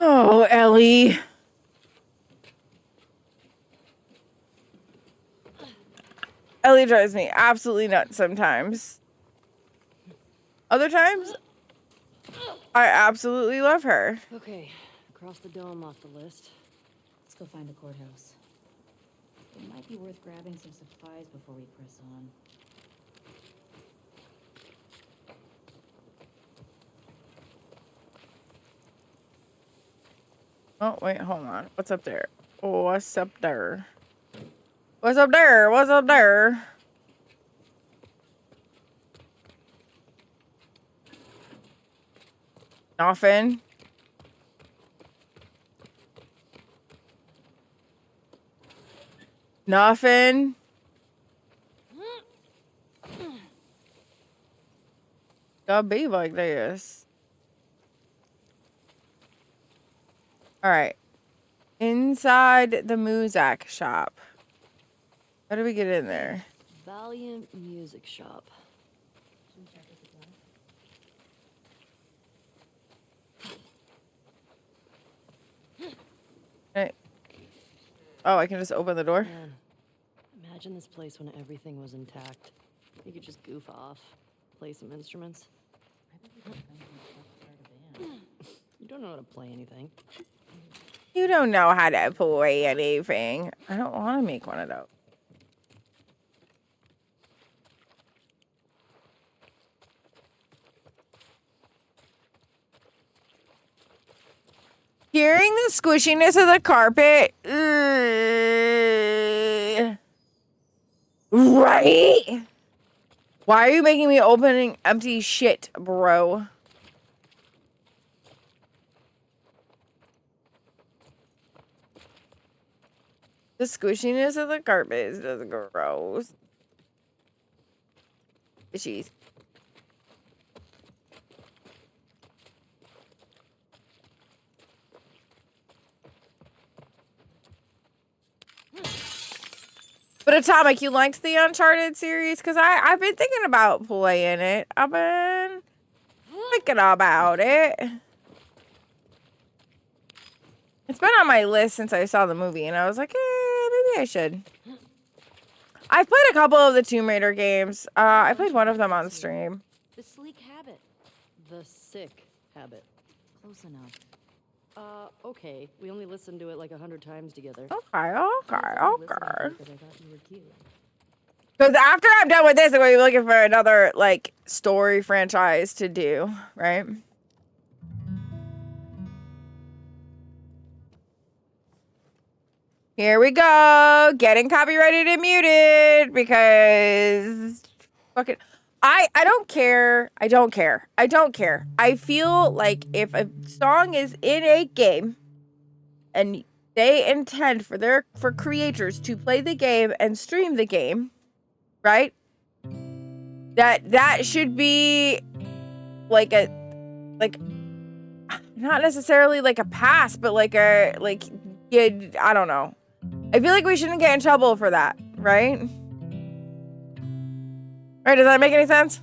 Oh, Ellie. Ellie drives me absolutely nuts sometimes. Other times, I absolutely love her. Okay, cross the dome off the list. Let's go find the courthouse. It might be worth grabbing some supplies before we press on. Oh, wait, hold on. What's up there? Oh, what's up there? What's up there? What's up there? Nothing. Nothing. Gotta be like this. All right. Inside the Muzak shop. How do we get in there? Valiant Music Shop. Hey. Oh, I can just open the door? Man, imagine this place when everything was intact. You could just goof off, play some instruments. You don't know how to play anything. You don't know how to play anything. I don't want to make one of those. Hearing the squishiness of the carpet. Right? Why are you making me opening empty shit, bro? The squishiness of the carpet is just gross. Jeez. But Atomic, you liked the Uncharted series? Because I've been thinking about playing it. I've been thinking about it. It's been on my list since I saw the movie, and I was like, maybe I should. I've played a couple of the Tomb Raider games. I played one of them on stream. The sleek habit. The sick habit. Close enough. Okay. We only listened to it like 100 times together. Okay. But I thought you were cute. Because after I'm done with this, I'm going to be looking for another, like, story franchise to do, right? Here we go. Getting copyrighted and muted because fucking I don't care. I don't care. I don't care. I feel like if a song is in a game and they intend for creators to play the game and stream the game, right? That should be like not necessarily like a pass, but I don't know. I feel like we shouldn't get in trouble for that, right? Right, does that make any sense?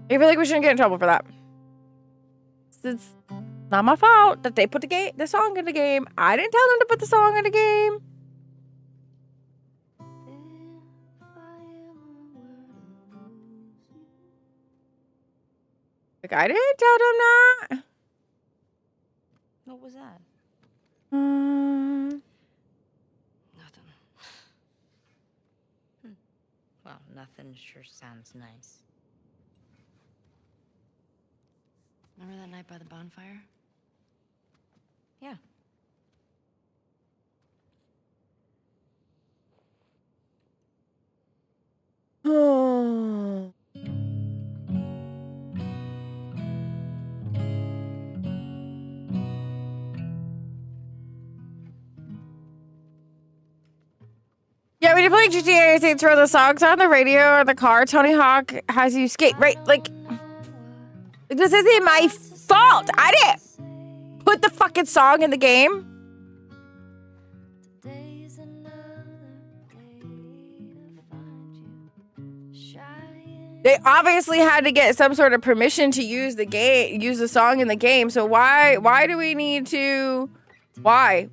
I feel like we shouldn't get in trouble for that. It's not my fault that they put the song in the game. I didn't tell them to put the song in the game. Like, I didn't tell them that. No was that? Mm. Nothing. Well, nothing sure sounds nice. Remember that night by the bonfire? Yeah. Oh. Yeah, when you play GTA, they throw the songs on the radio or the car. Tony Hawk has you skate, right? Like, this isn't my fault. I didn't put the fucking song in the game. They obviously had to get some sort of permission to use the song in the game. So why do we need to? Why?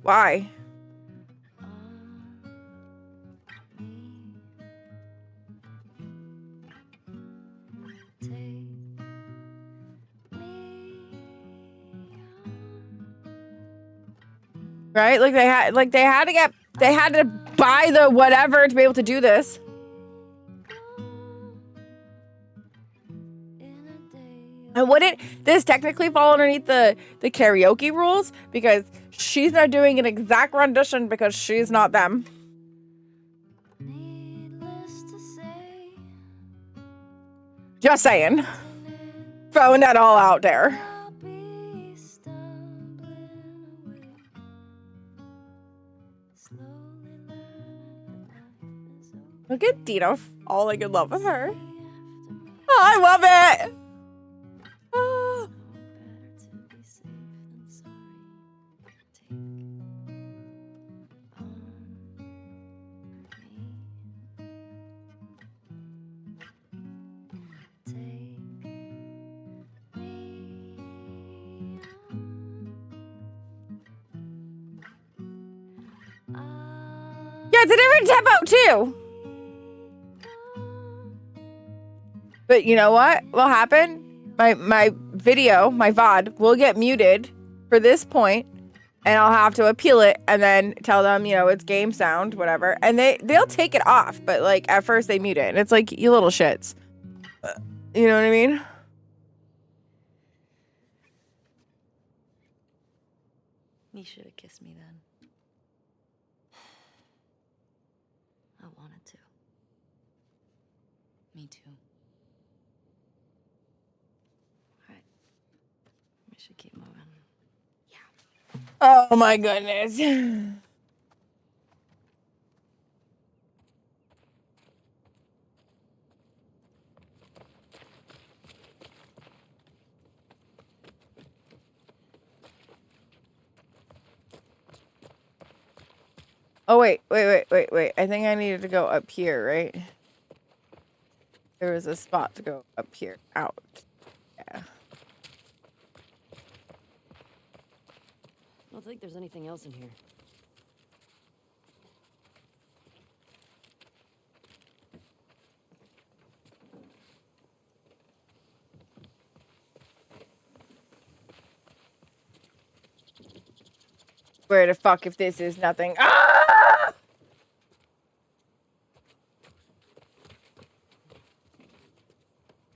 Right? Like they had to buy the whatever to be able to do this. And wouldn't this technically fall underneath the karaoke rules? Because she's not doing an exact rendition because she's not them. Just saying. Throwing that all out there. Look at Dina falling in love with her. Oh, I love it. Oh. Yeah, it's a different tempo too. But you know what will happen? My video, my VOD, will get muted for this point, and I'll have to appeal it and then tell them, you know, it's game sound, whatever. And they'll take it off, but like at first they mute it. And it's like, you little shits. You know what I mean? You should have kissed me then. I wanted to. Me too. All right. We should keep moving. Yeah. Oh my goodness. Oh, wait. I think I needed to go up here, right? There was a spot to go up here. Out. Yeah. I don't think there's anything else in here. Where the fuck if this is nothing? Ah!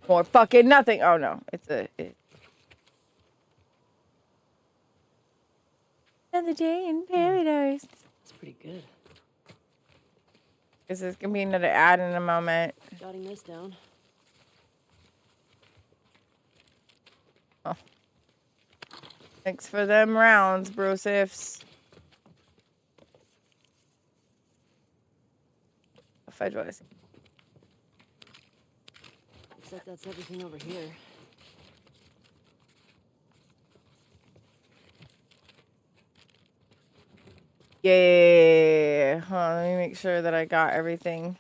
More fucking nothing. Oh no, it's another day in paradise. That's pretty good. This is gonna be another ad in a moment. Jotting this down. Oh. Thanks for them rounds, bro sifs. Fudge was. Looks like that's everything over here. Yeah. Hold on, let me make sure that I got everything.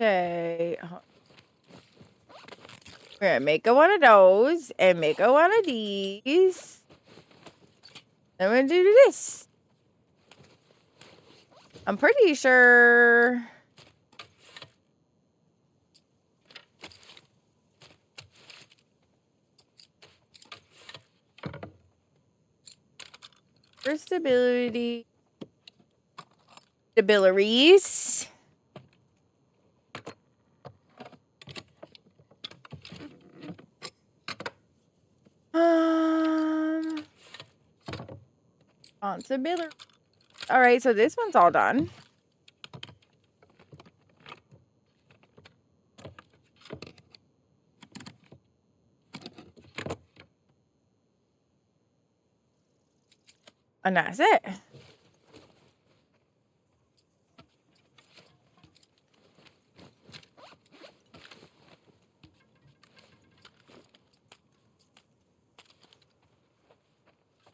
Okay. We're gonna make a one of those and make a one of these. Then we're gonna do this. I'm pretty sure. For stability. Stabilities. Responsibility. All right, so this one's all done. And that's it.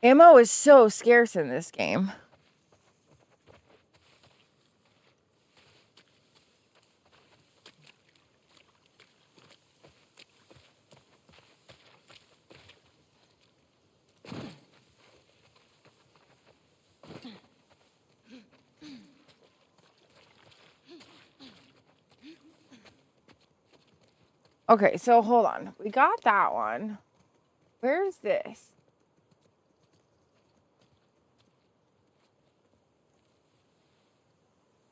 Ammo is so scarce in this game. Okay, so hold on. We got that one. Where's this?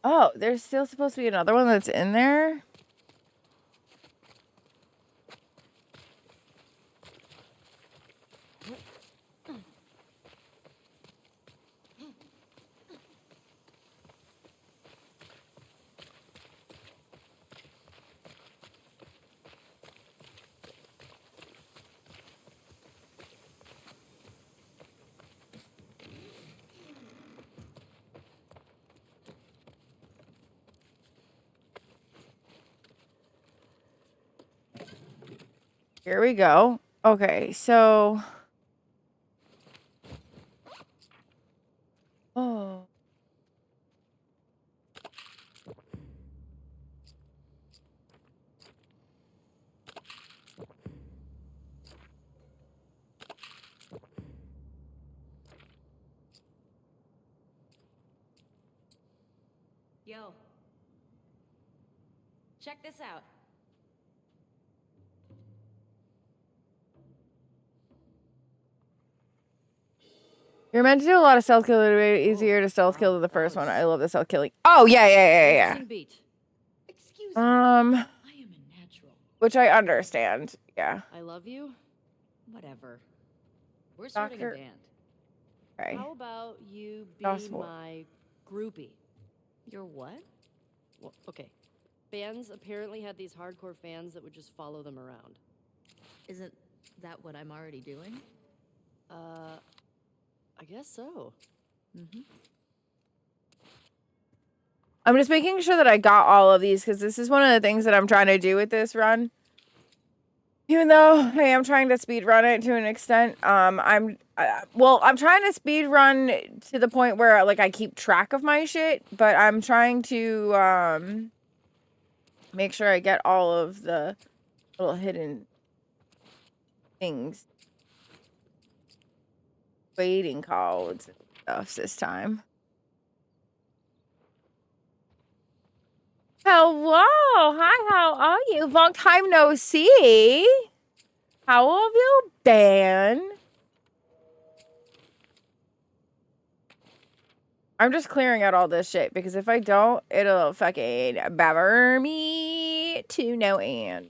Oh, there's still supposed to be another one that's in there? Here we go. Okay, so... Oh. Yo. Check this out. You're meant to do a lot of stealth kill. It would be easier to stealth kill than the first one. I love the stealth killing. Oh, yeah. Excuse me. I am a natural. Which I understand. Yeah. I love you. Whatever. We're Doctor- starting a band. Okay. How about you be Gospel. my groupie? Your what? Well, okay. Bands apparently had these hardcore fans that would just follow them around. Isn't that what I'm already doing? I guess so. I'm just making sure that I got all of these because this is one of the things that I'm trying to do with this run. Even though I am trying to speed run it to an extent, I'm trying to speed run to the point where like I keep track of my shit, but I'm trying to make sure I get all of the little hidden things, waiting codes and stuff this time. Hello, hi, how are you? Long time no see. How have you been? I'm just clearing out all this shit because if I don't, it'll fucking bother me to no end.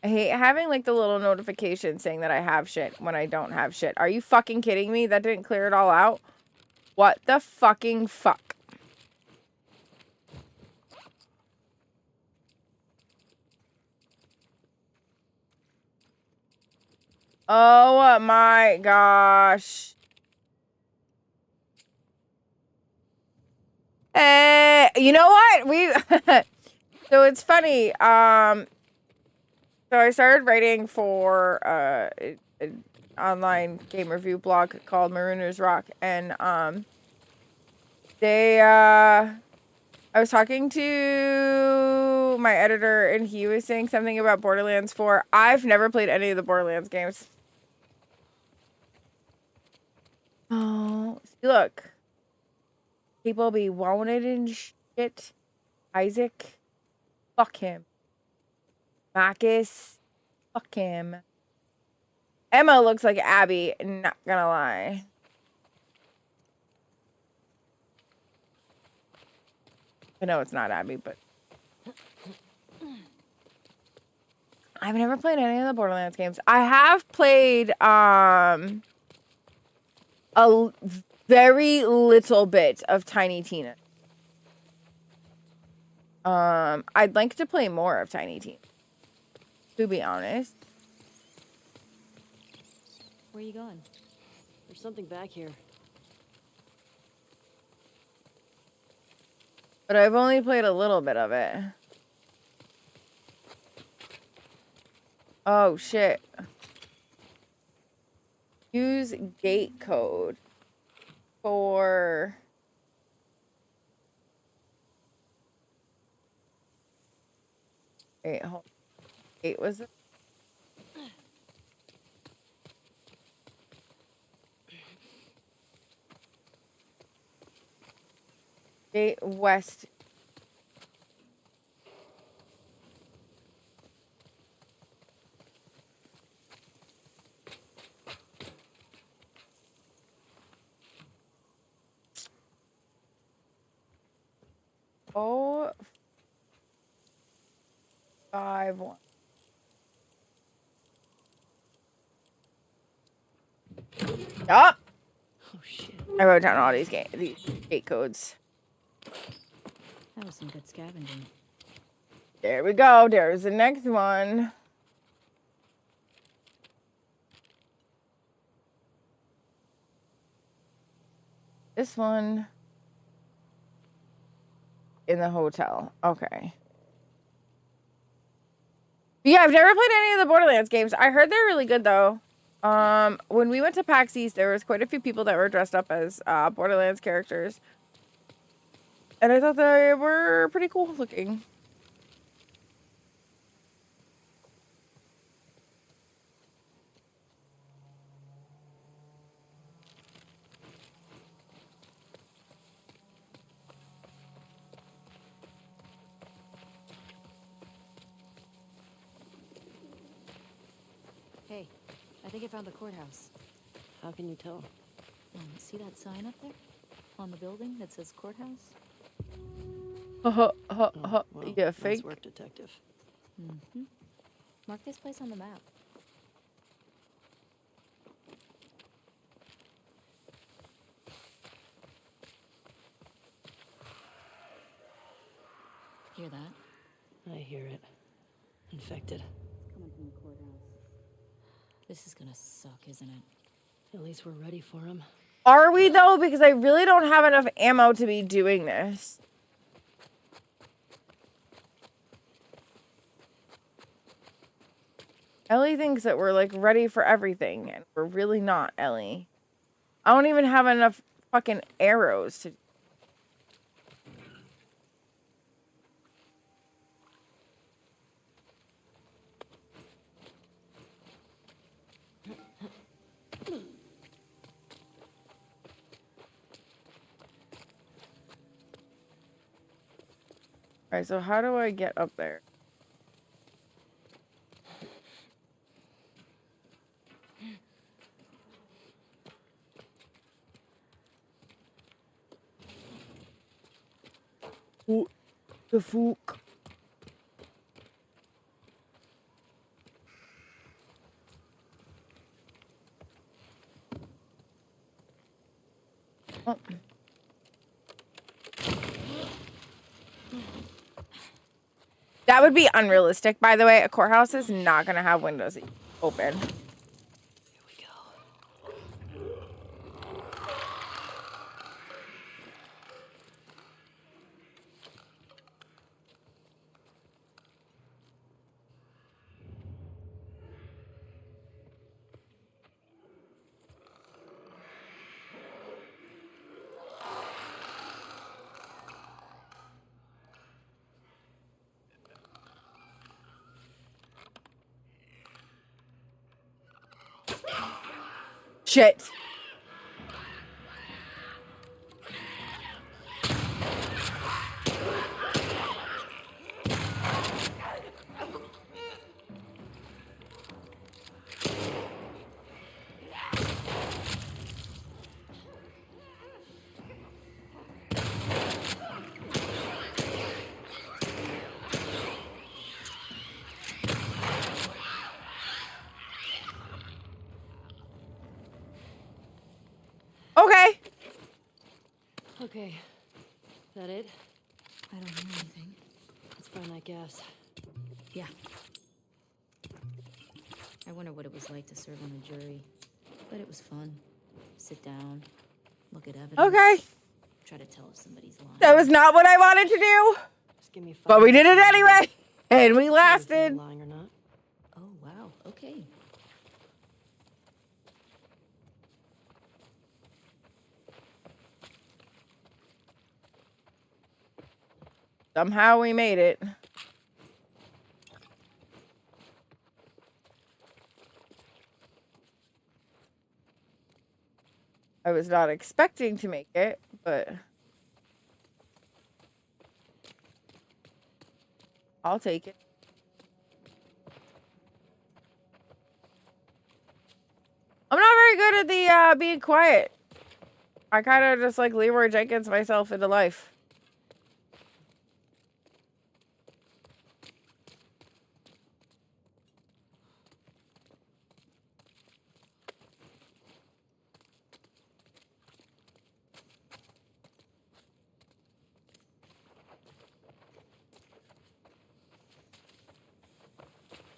I hate having like the little notification saying that I have shit when I don't have shit. Are you fucking kidding me? That didn't clear it all out? What the fucking fuck? Oh my gosh. You know what? So it's funny. So I started writing for an online game review blog called Marooners Rock, and I was talking to my editor, and he was saying something about Borderlands 4. I've never played any of the Borderlands games. Oh, see, look. People be wanted and shit. Isaac. Fuck him. Marcus. Fuck him. Emma looks like Abby, not gonna lie. I know it's not Abby, but I've never played any of the Borderlands games. I have played a very little bit of Tiny Tina. I'd like to play more of Tiny Tina, to be honest. Where are you going? There's something back here. But I've only played a little bit of it. Oh, shit. Use gate code for... Wait, hold. Gate was it? Gate west. Oh, 5-1. Yup. Oh shit. I wrote down all these gate codes. That was some good scavenging. There we go. There's the next one. This one in the hotel. Okay. Yeah, I've never played any of the Borderlands games. I heard they're really good though. When we went to PAX East, there was quite a few people that were dressed up as Borderlands characters. And I thought they were pretty cool looking. Hey, I think I found the courthouse. How can you tell? See that sign up there? On the building that says courthouse? Well, Yeah, nice fake. work, detective. Mm-hmm. Mark this place on the map. Hear that? I hear it. Infected. Coming from the courthouse. This is gonna suck, isn't it? At least we're ready for him. Are we though? Because I really don't have enough ammo to be doing this. Ellie thinks that we're like ready for everything, and we're really not, Ellie. I don't even have enough fucking arrows to. Alright, so how do I get up there? Ooh, the fuck. Oh. That would be unrealistic, by the way. A courthouse is not going to have windows open. Here we go. Shit. Okay. Okay. That it? I don't hear anything. It's fine, I guess. Yeah. I wonder what it was like to serve on a jury. But it was fun. Sit down, look at evidence. Okay. Try to tell if somebody's lying. That was not what I wanted to do, Just give me 5 but we did it minutes. anyway. And we Tell you if they're lasted. lying or not. Oh, wow. Okay. Somehow we made it. I was not expecting to make it, but I'll take it. I'm not very good at the being quiet. I kind of just like Leroy Jenkins myself into life.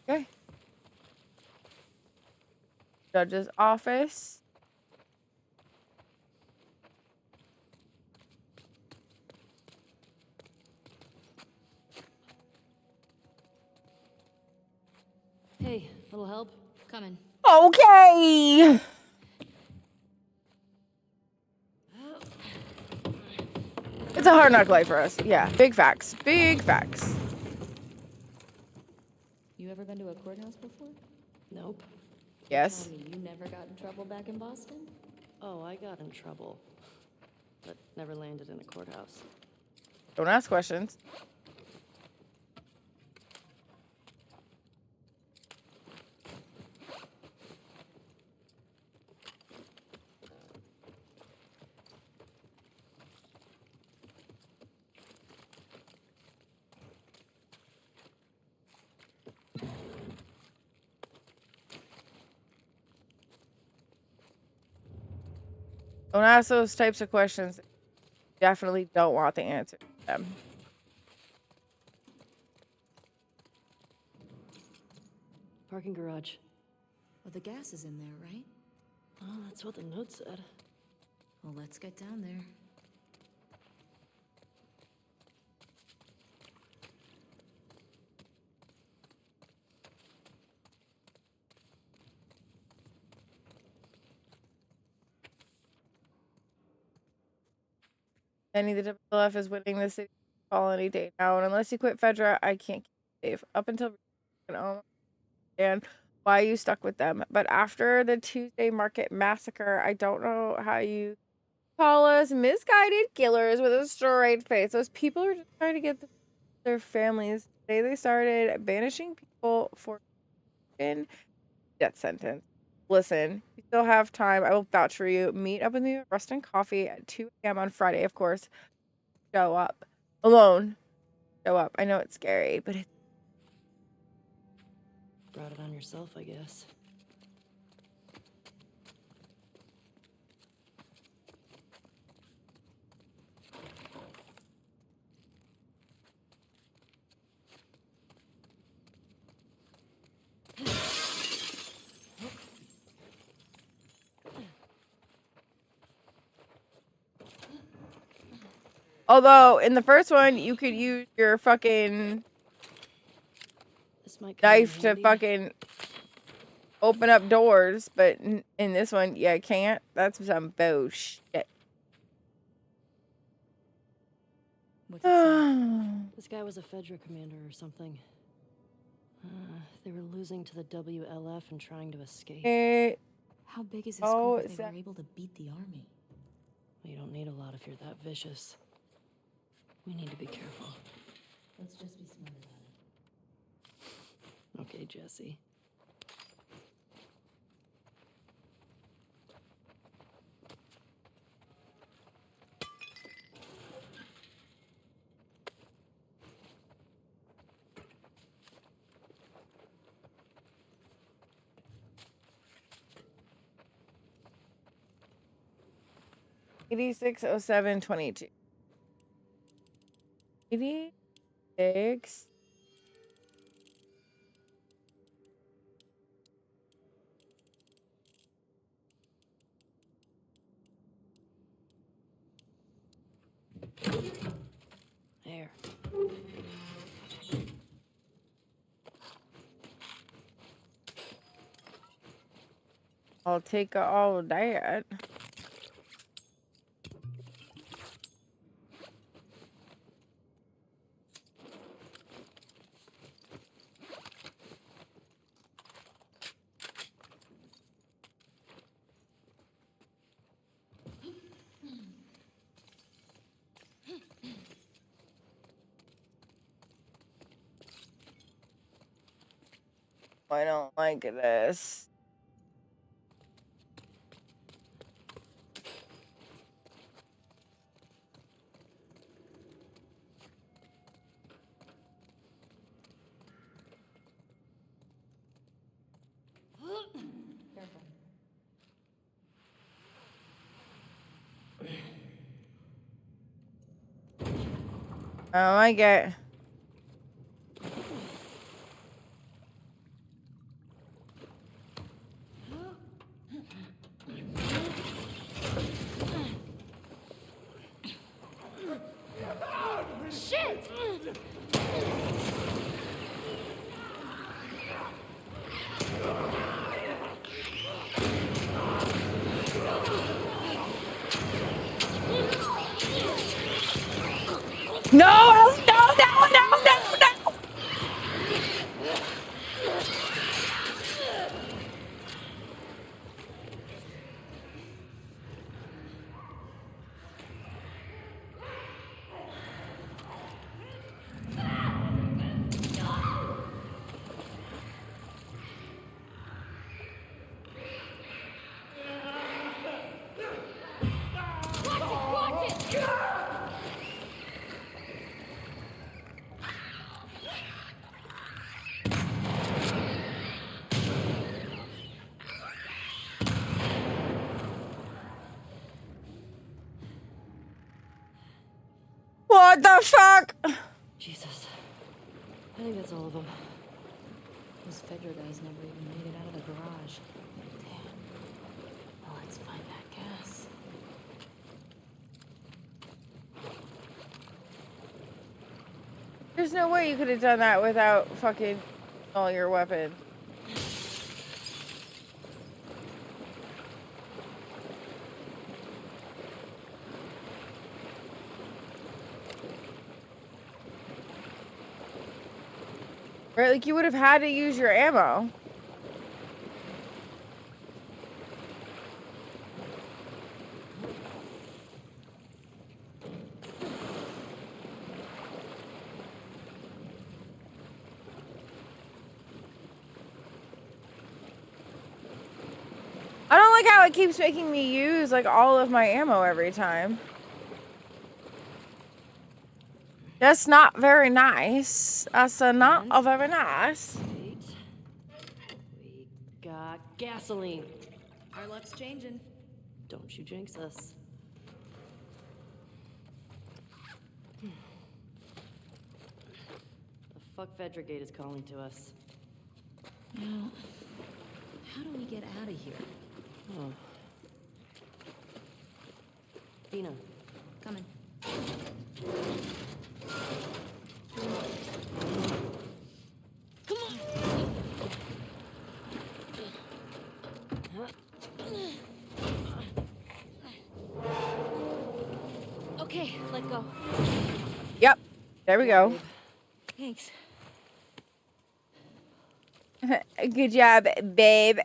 Okay. Judge's office. Hey, little help? Coming. Okay. It's a hard knock life for us. Yeah. Big facts. Big facts. You ever been to a courthouse before? Nope. Yes. Tell me you never got in trouble back in Boston? Oh, I got in trouble. But never landed in a courthouse. Don't ask questions. Don't ask those types of questions. Definitely don't want the answer to them. Parking garage. Well, the gas is in there, right? Oh, that's what the note said. Well, let's get down there. Any the WLF is winning the city call any day now, and unless you quit Fedra, I can't keep you safe. Up until and why you stuck with them. But after the Tuesday Market massacre, I don't know how you call us misguided killers with a straight face. Those people are just trying to get their families. Today they started banishing people for death sentence. Listen, you still have time. I will vouch for you. Meet up with me at Rustin Coffee at 2 a.m. on Friday, of course. Show up. Alone. Show up. I know it's scary, but it's Brought it on yourself, I guess. although in the first one you could use your fucking This might come in knife to handy. fucking open up doors, but in this one, yeah, can't. That's some bullshit. What's it say? This guy was a Fedra commander or something. They were losing to the WLF and trying to escape. How big is this Oh, group if it's they that- were able to beat the army? You don't need a lot if you're that vicious. We need to be careful. Let's just be smart about it. Okay, Jesse. 860722. 86. There. I'll take all of that. I don't like this. I don't like it. Shit! No, no, no, no, no, no. What the fuck? Jesus. I think that's all of them. Those Fedra guys never even made it out of the garage. Damn. Well, let's find that gas. There's no way you could have done that without fucking all your weapons. Right, like you would have had to use your ammo. I don't like how it keeps making me use like all of my ammo every time. That's not very nice. That's not very nice. Wait. We got gasoline. Our luck's changing. Don't you jinx us. The fuck Fedra Gate is calling to us. Now, how do we get out of here? Oh. Dina. Coming. Okay, let go. Yep. There we go. Thanks. Good job, babe.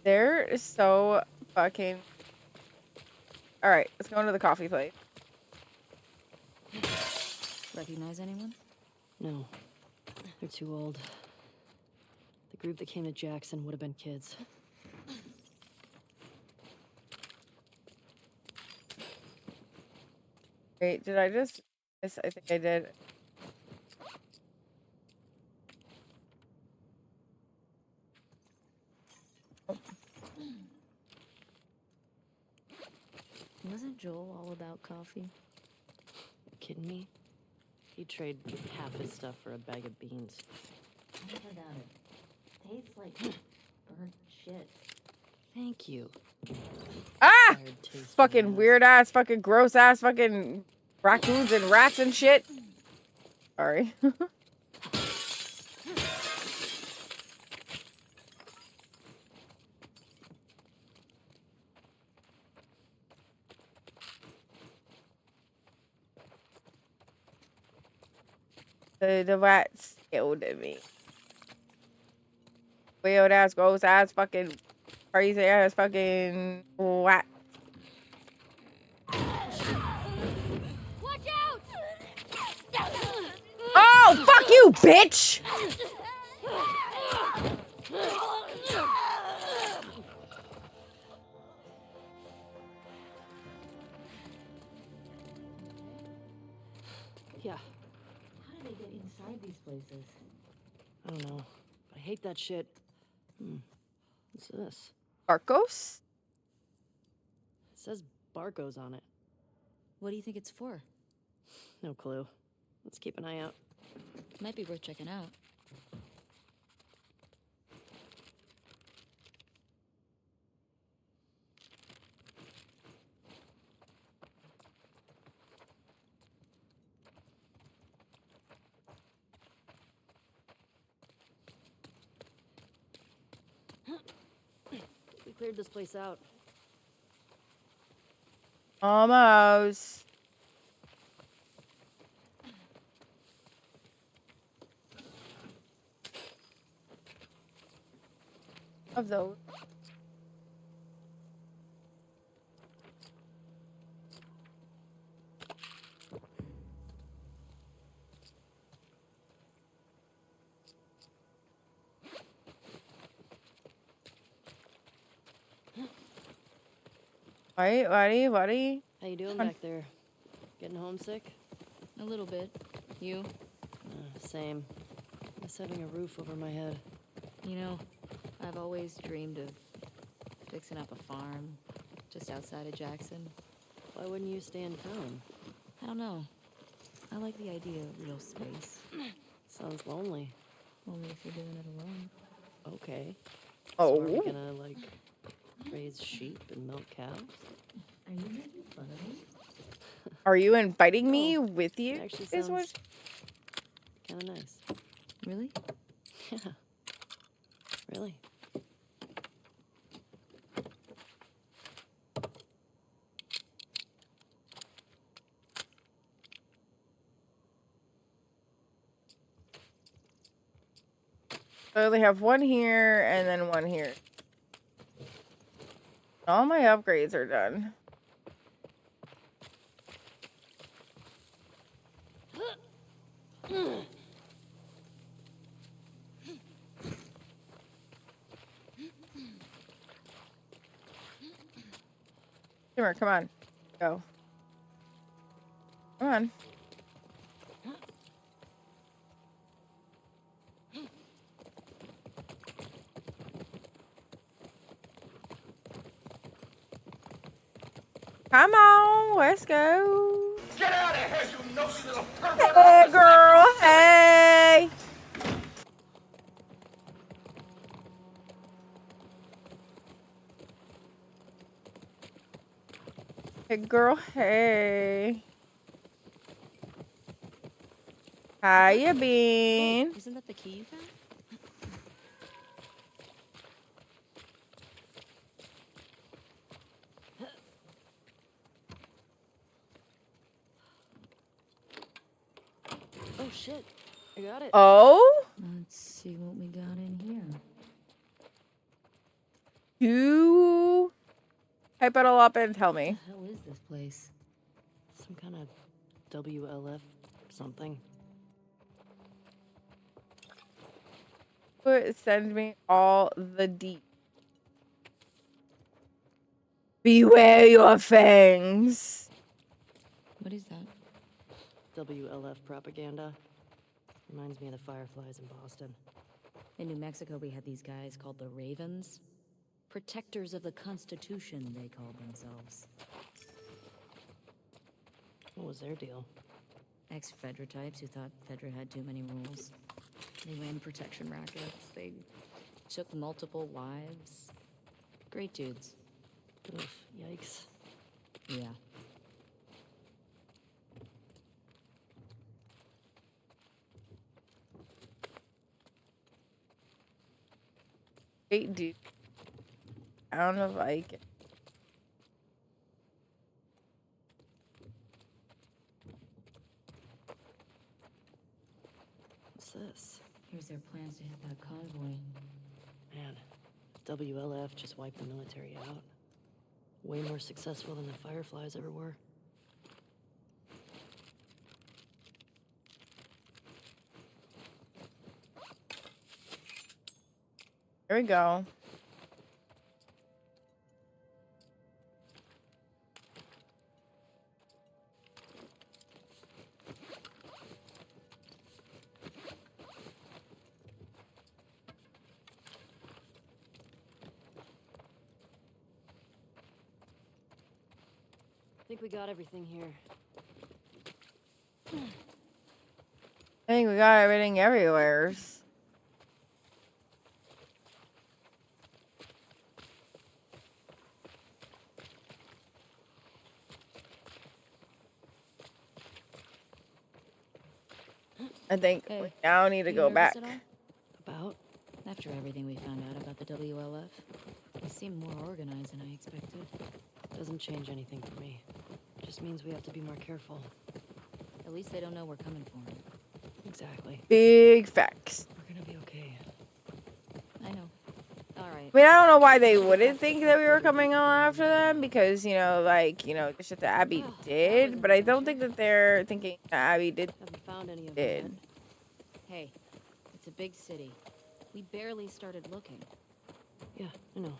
They're so fucking... Alright, let's go into the coffee place. Recognize anyone? No. They're too old. The group that came to Jackson would have been kids. Wait, did I just... Yes, I think I did. Joel all about coffee? Kidding me? He'd trade half his stuff for a bag of beans. I never got it. Tastes like burnt shit. Thank you. Ah! Tired taste Fucking ass. weird ass, fucking gross ass, fucking raccoons and rats and shit. Sorry. The rats killed me. Weird ass, gross ass, fucking crazy ass, fucking rat. Watch out! Oh, fuck you, bitch! Yeah, How do they get inside these places? I don't know. I hate that shit. What's this? Arcos? It says Barco's on it. What do you think it's for? No clue. Let's keep an eye out. Might be worth checking out. We cleared this place out. Almost. Of those. What? How you doing back there? Getting homesick? A little bit. You? Same. Miss having a roof over my head. You know, I've always dreamed of fixing up a farm just outside of Jackson. Why wouldn't you stay in town? I don't know. I like the idea of real space. Sounds lonely. Only if you're doing it alone. Okay. Oh. So are we gonna, like, raise sheep and milk cows? Are you making fun of me? Are you inviting me with you? It actually Is what- sounds kind of nice. Really? Yeah. Really. I only have one here and then one here. All my upgrades are done. Shimmer, come on. Go. Come on. Come on, let's go. Get out of here, you nosy little pervert! Hey, girl, hey. Hey, girl, hey. How you been? Isn't that the key you found? Oh, shit. I got it. Oh? Let's see what we got in here. You type it all up and tell me. What the hell is this place? Some kind of WLF something. Send me all the deep. Beware your fangs. What is that? WLF propaganda. Reminds me of the Fireflies in Boston. In New Mexico, we had these guys called the Ravens. Protectors of the Constitution, they called themselves. What was their deal? Ex-Fedra types who thought Fedra had too many rules. They ran protection rackets. They took multiple wives. Great dudes. Oof, yikes. Yeah. Great dude. I don't know if I can. What's this? Here's their plans to hit that convoy. Man, WLF just wiped the military out. Way more successful than the Fireflies ever were. Here we go. I think we got everything here. I think we got everything everywhere. I think Hey, we now need to you go nervous back. at all? About? After everything we found out about the WLF, they seem more organized than I expected. Doesn't change anything for me. Just means we have to be more careful. At least they don't know we're coming for them. Exactly. Big facts. We're gonna be okay. I know. All right. I mean, I don't know why they wouldn't think that we were coming on after them because, you know, like, you know, the shit that Abby Oh, that was did, an but I don't adventure. think that they're thinking that Abby did. Haven't found any of them Did. yet. Hey, it's a big city. We barely started looking. Yeah, I know.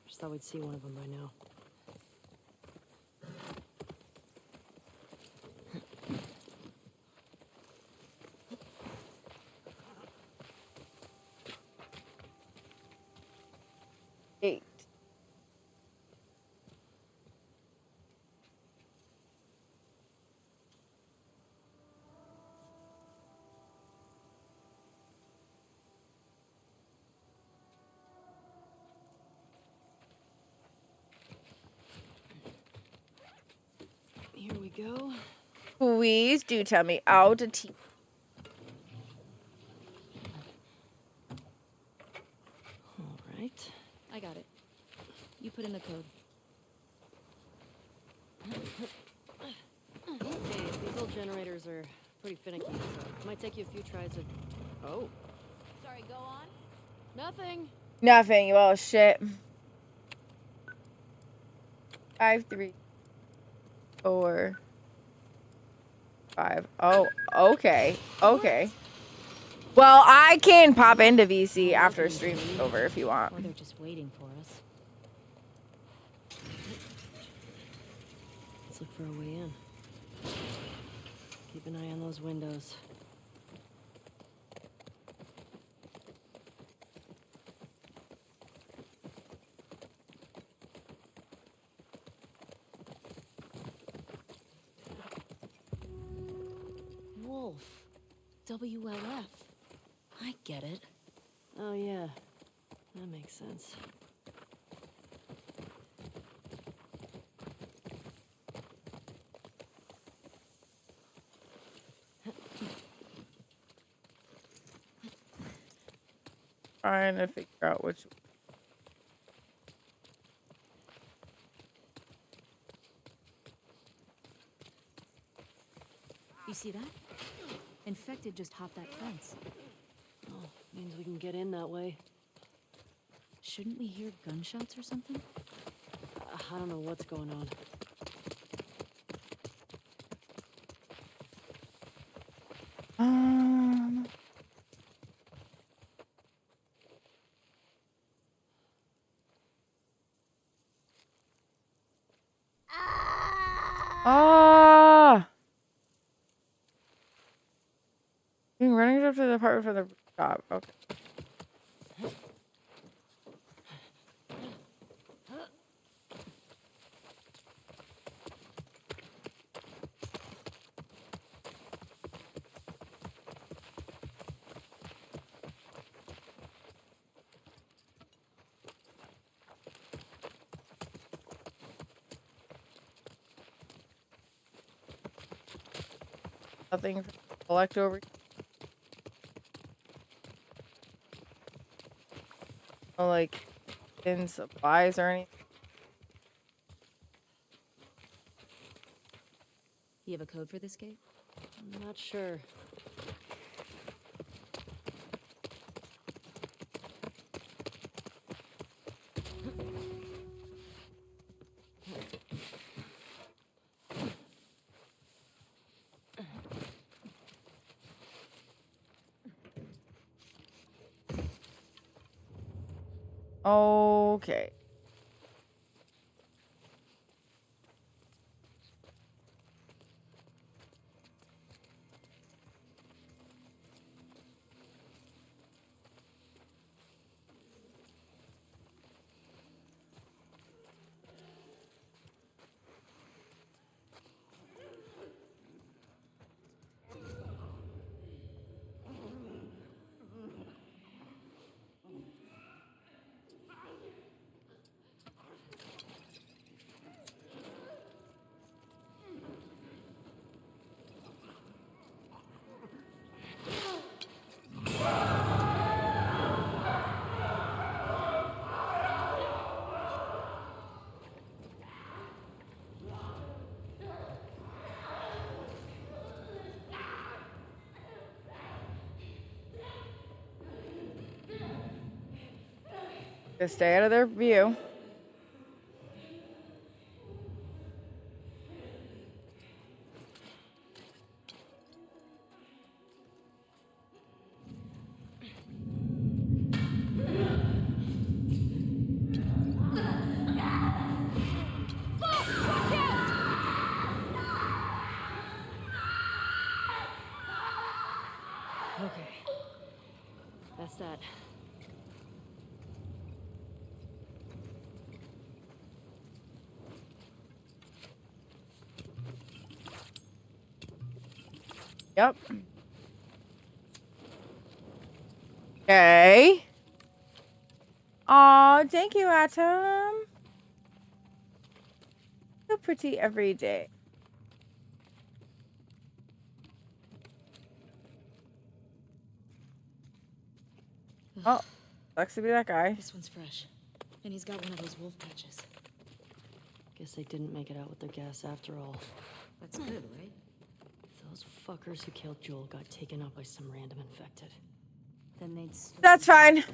Just thought we'd see one of them by now. Eight. Here we go. Please do tell me how to teach. All right. I got it. You put in the code. Hey, these old generators are pretty finicky, so it might take you a few tries to... Oh. Sorry, go on. Nothing. Nothing. Well, shit. 5, 3, 4, 5. Oh, okay. Okay. Well, I can pop into VC after stream's over if you want. Or they're just waiting for us. Let's look for a way in. Keep an eye on those windows. Wolf. WLF. I get it. Oh, yeah. That makes sense. Trying to figure out which. You see that? Infected just hopped that fence. Oh, means we can get in that way. Shouldn't we hear gunshots or something? I don't know what's going on. Um. Ah! Being running up to the apartment for the shop. Okay. Nothing to collect over. No, like, in supplies or anything. You have a code for this gate? I'm not sure. Okay. Just stay out of their view. Okay. That's that. Yep. Okay. Aw, thank you, Atom. So pretty every day. Oh, sucks to be that guy. This one's fresh. And he's got one of those wolf patches. Guess they didn't make it out with their gas after all. That's good, right? Those fuckers who killed Joel got taken out by some random infected. Then they'd... That's fine. I'm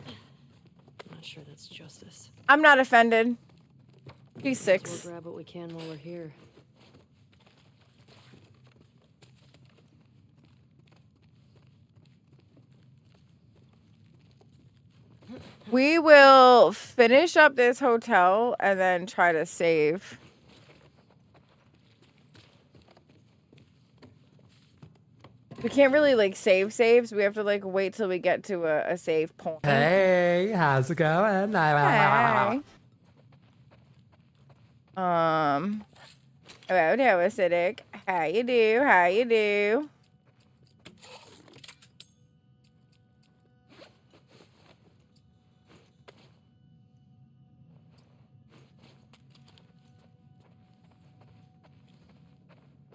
not sure that's justice. I'm not offended. He's So 6. we'll grab what we can while we're here. We will finish up this hotel and then try to save. We can't really like saves. We have to like wait till we get to a save point. Hey, how's it going? Hey. Hello, Noah Acidic. How you do? How you do?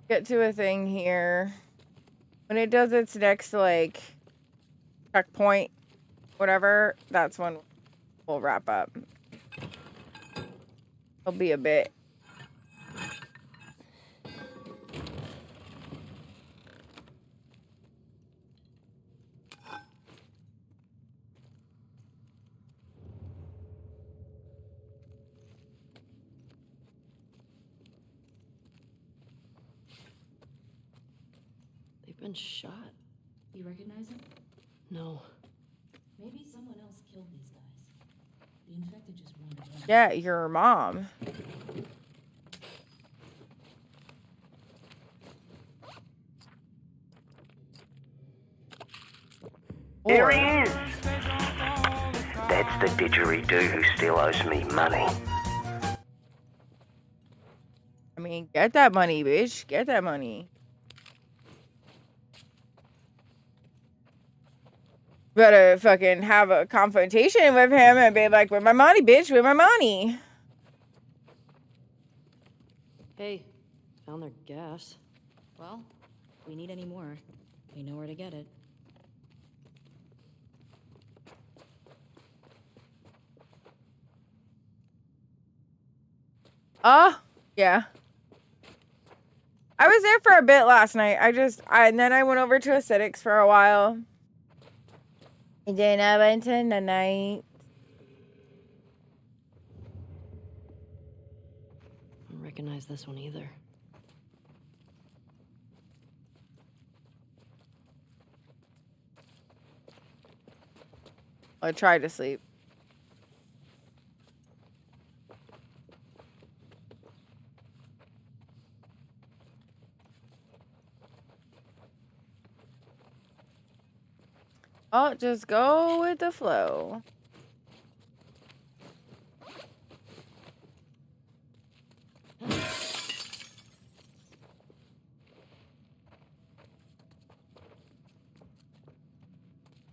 Get to a thing here. When it does its next, like, checkpoint, whatever, that's when we'll wrap up. It'll be a bit. They've been shot. You recognize him? No. Maybe someone else killed these guys. The infected just wandered in. Yeah, your mom. There he is! That's the didgeridoo who still owes me money. I mean, get that money, bitch. Get that money. Better fucking have a confrontation with him and be like, where's my money, bitch? Where's my money? Hey, found their gas. Well, we need any more, we know where to get it. Oh, yeah. I was there for a bit last night. And then I went over to Acidics for a while. And then I went to the night. I don't recognize this one either. I tried to sleep. Oh, just go with the flow.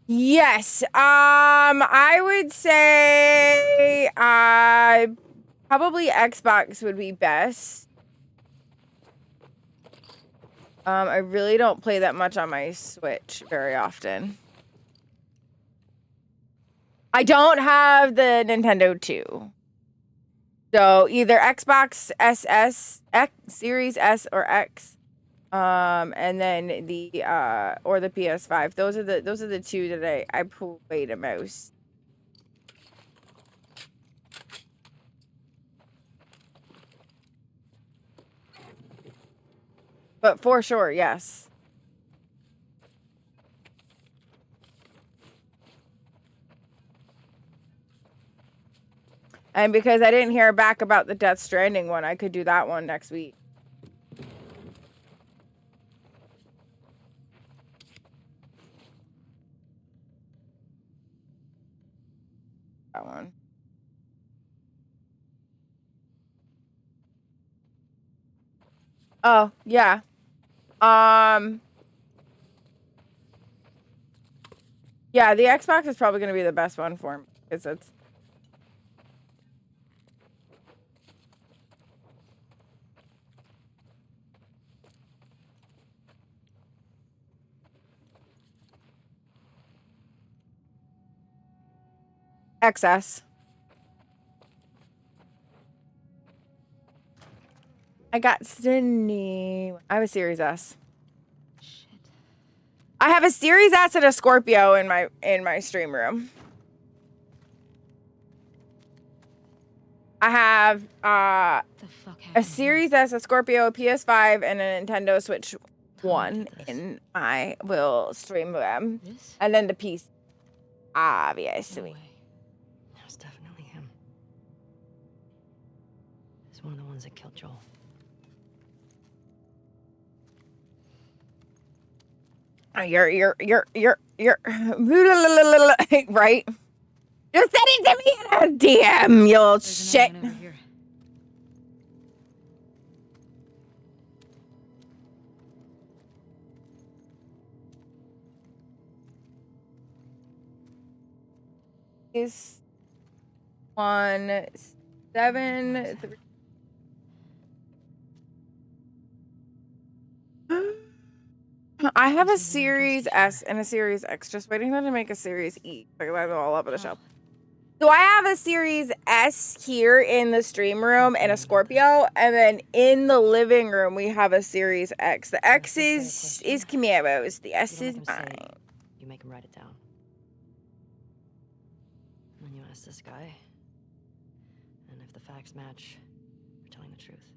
Yes. I would say probably Xbox would be best. I really don't play that much on my Switch very often. I don't have the Nintendo 2. So either Xbox Series S or X. And then the or the PS5. Those are the two that I play the most. But for sure, yes. And because I didn't hear back about the Death Stranding one, I could do that one next week. That one. Oh, yeah. Yeah, the Xbox is probably going to be the best one for me because it's XS. I got Sydney. I have a Series S. Shit. I have a Series S and a Scorpio in my stream room. I have a Series S, a Scorpio, a PS5, and a Nintendo Switch 1, and I will stream them. This? And then the PC, obviously. No way. That's definitely him. He's one of the ones that killed Joel. You're right. Just send it to me in a DM, you little shit. Is 173. I have a Series S and a Series X, just waiting for them to make a Series E. Like, I'm all up on the shelf. So I have a Series S here in the stream room and a Scorpio, and then in the living room we have a Series X. The X is Camaro's, the S is mine. You make him write it down. And then you ask this guy. And if the facts match, you're telling the truth.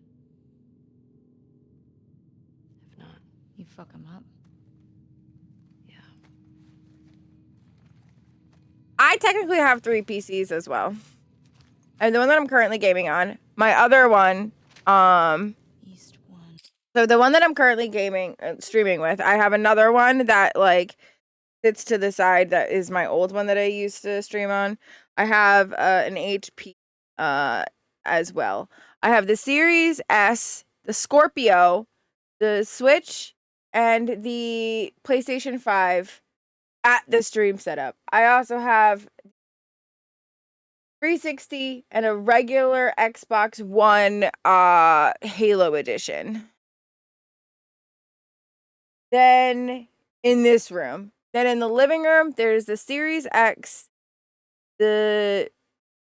If not, you fuck him up. Yeah. I technically have 3 PCs as well. And the one that I'm currently gaming on, my other one, East one. so the one that I'm currently streaming with, I have another one that like sits to the side that is my old one that I used to stream on. I have an HP as well. I have the Series S, the Scorpio, the Switch, and the PlayStation 5 at the stream setup. I also have 360 and a regular Xbox One Halo edition. Then in this room. Then in the living room, there's the Series X, the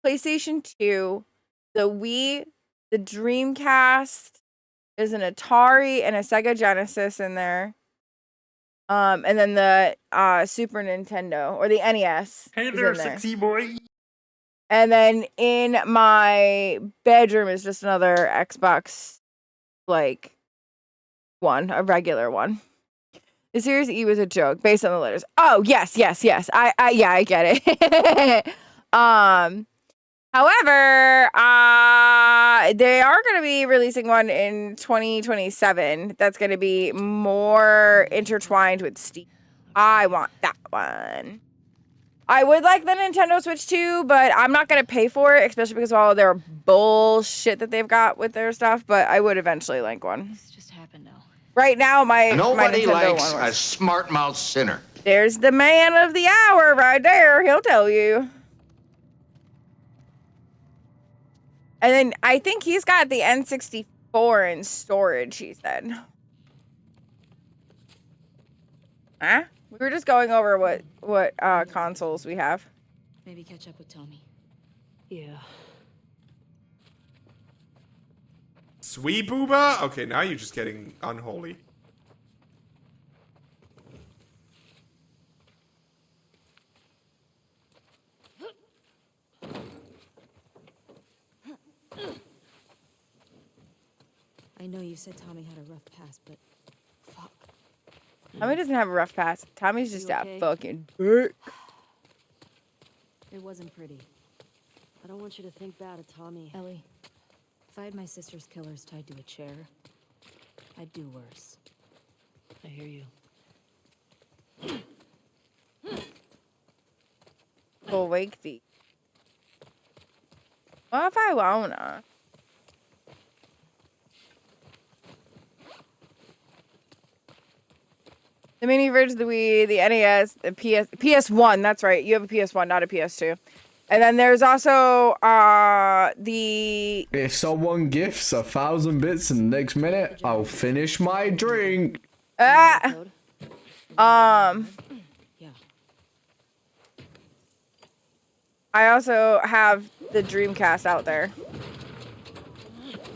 PlayStation 2, the Wii, the Dreamcast, there's an Atari and a Sega Genesis in there. And then the Super Nintendo or the NES. Hey is there, in there. sexy boy. And then in my bedroom is just another Xbox, like one, a regular one. The Series E was a joke based on the letters. Oh, yes. I get it. However, they are going to be releasing one in 2027 that's going to be more intertwined with Steam. I want that one. I would like the Nintendo Switch too, but I'm not going to pay for it, especially because of all their bullshit that they've got with their stuff, but I would eventually like one. This just happened now. Right now, my Nobody Nintendo likes one a works. smart-mouthed sinner. There's the man of the hour right there. He'll tell you. And then I think he's got the N64 in storage, he said. Huh? We were just going over what consoles we have. Maybe catch up with Tommy. Yeah. Sweet booba? Okay, now you're just getting unholy. I know you said Tommy had a rough past, but fuck. Tommy doesn't have a rough past. Tommy's just a okay? fucking dick. It wasn't pretty. I don't want you to think bad of Tommy. Ellie, if I had my sister's killers tied to a chair, I'd do worse. I hear you. We'll wake thee. What if I wanna? The mini fridge, the Wii, the NES, the PS1. That's right. You have a PS1, not a PS2. And then there's also the. If someone gifts 1,000 bits in the next minute, I'll finish my drink. Yeah. I also have the Dreamcast out there.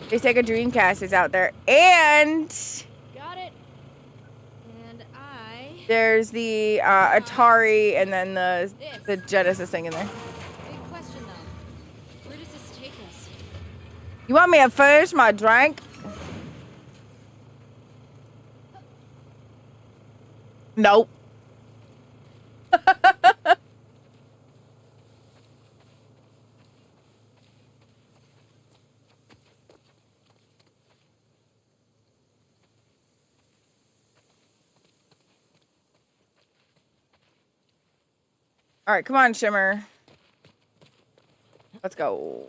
They take a Dreamcast is out there, and Got it. And I. there's the Atari, and then the Genesis thing in there. Big question though. Where does this take us? You want me to finish my drink? Nope. All right, come on, Shimmer. Let's go.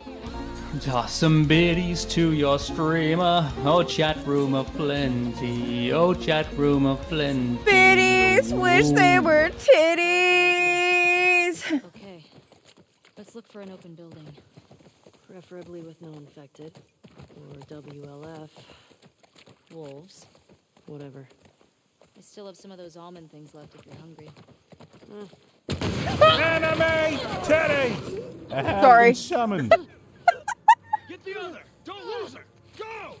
Toss some biddies to your streamer. Oh, chat room of plenty. Oh, chat room of plenty. Biddies, wish they were titties. Okay. Let's look for an open building. Preferably with no infected. Or WLF. Wolves. Whatever. I still have some of those almond things left if you're hungry. Enemy Teddy! I have Sorry. been summoned. Get the other! Don't lose her! Go!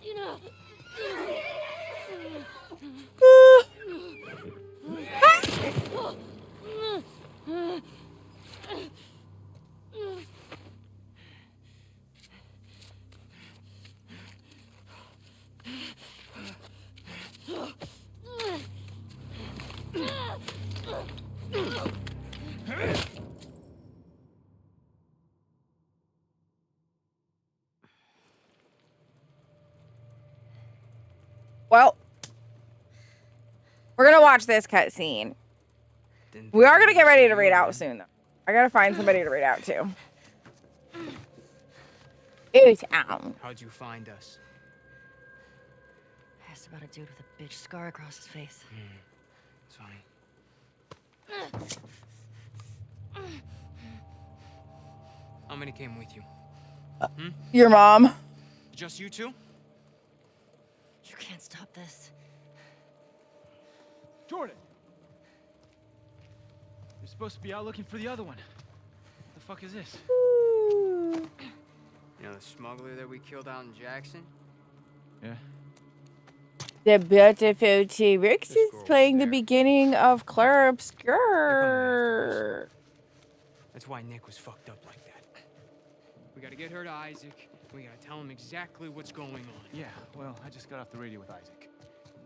Well, we're gonna watch this cutscene. We are gonna get ready to read out soon, though. I gotta find somebody to read out to. It's out. How'd you find us? I asked about a dude with a bitch scar across his face. It's funny. How many came with you? Your mom. Just you two? You can't stop this. Jordan! You're supposed to be out looking for the other one. What the fuck is this? You know the smuggler that we killed out in Jackson? Yeah. The beautiful T-Rex is playing the beginning of Claire Obscure. That's why Nick was fucked up like that. We gotta get her to Isaac. We gotta tell him exactly what's going on. Yeah, well, I just got off the radio with Isaac.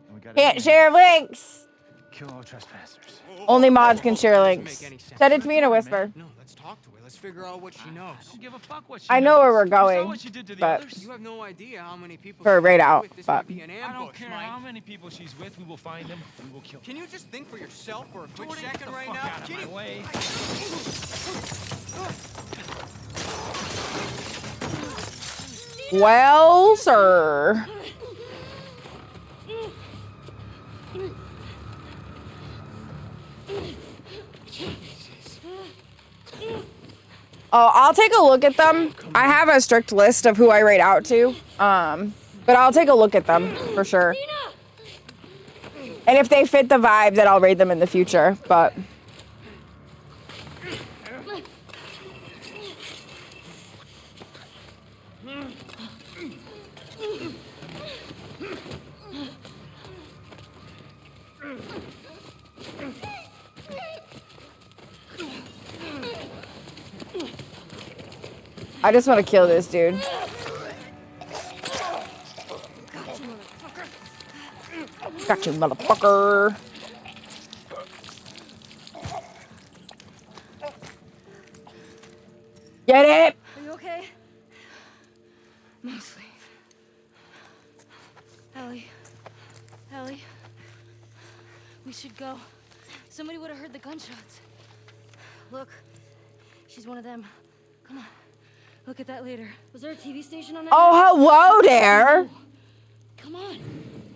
And we got Can't share links. Kill all trespassers. Only mods can share links. Send it to me in a whisper. No, let's talk to her. Let's figure out what she knows. I don't give a fuck what she I know knows. where we're You saw going, what she did to the but others. You have no idea how many people for a raid out, This but might be an ambush, I don't care Mike. how many people she's with. We will find them. We will kill them. Can you just think for yourself for a quick Jordan, get second the right fuck now? out of my way. well, sir. Oh, I'll take a look at them. I have a strict list of who I rate out to. But I'll take a look at them for sure. And if they fit the vibe, then I'll rate them in the future. But I just want to kill this dude. Got you, motherfucker. Get it? Are you okay? Mostly. Ellie. We should go. Somebody would have heard the gunshots. Look, she's one of them. Come on. Look at that later. Was there a TV station on that? Oh, hello there. Come on.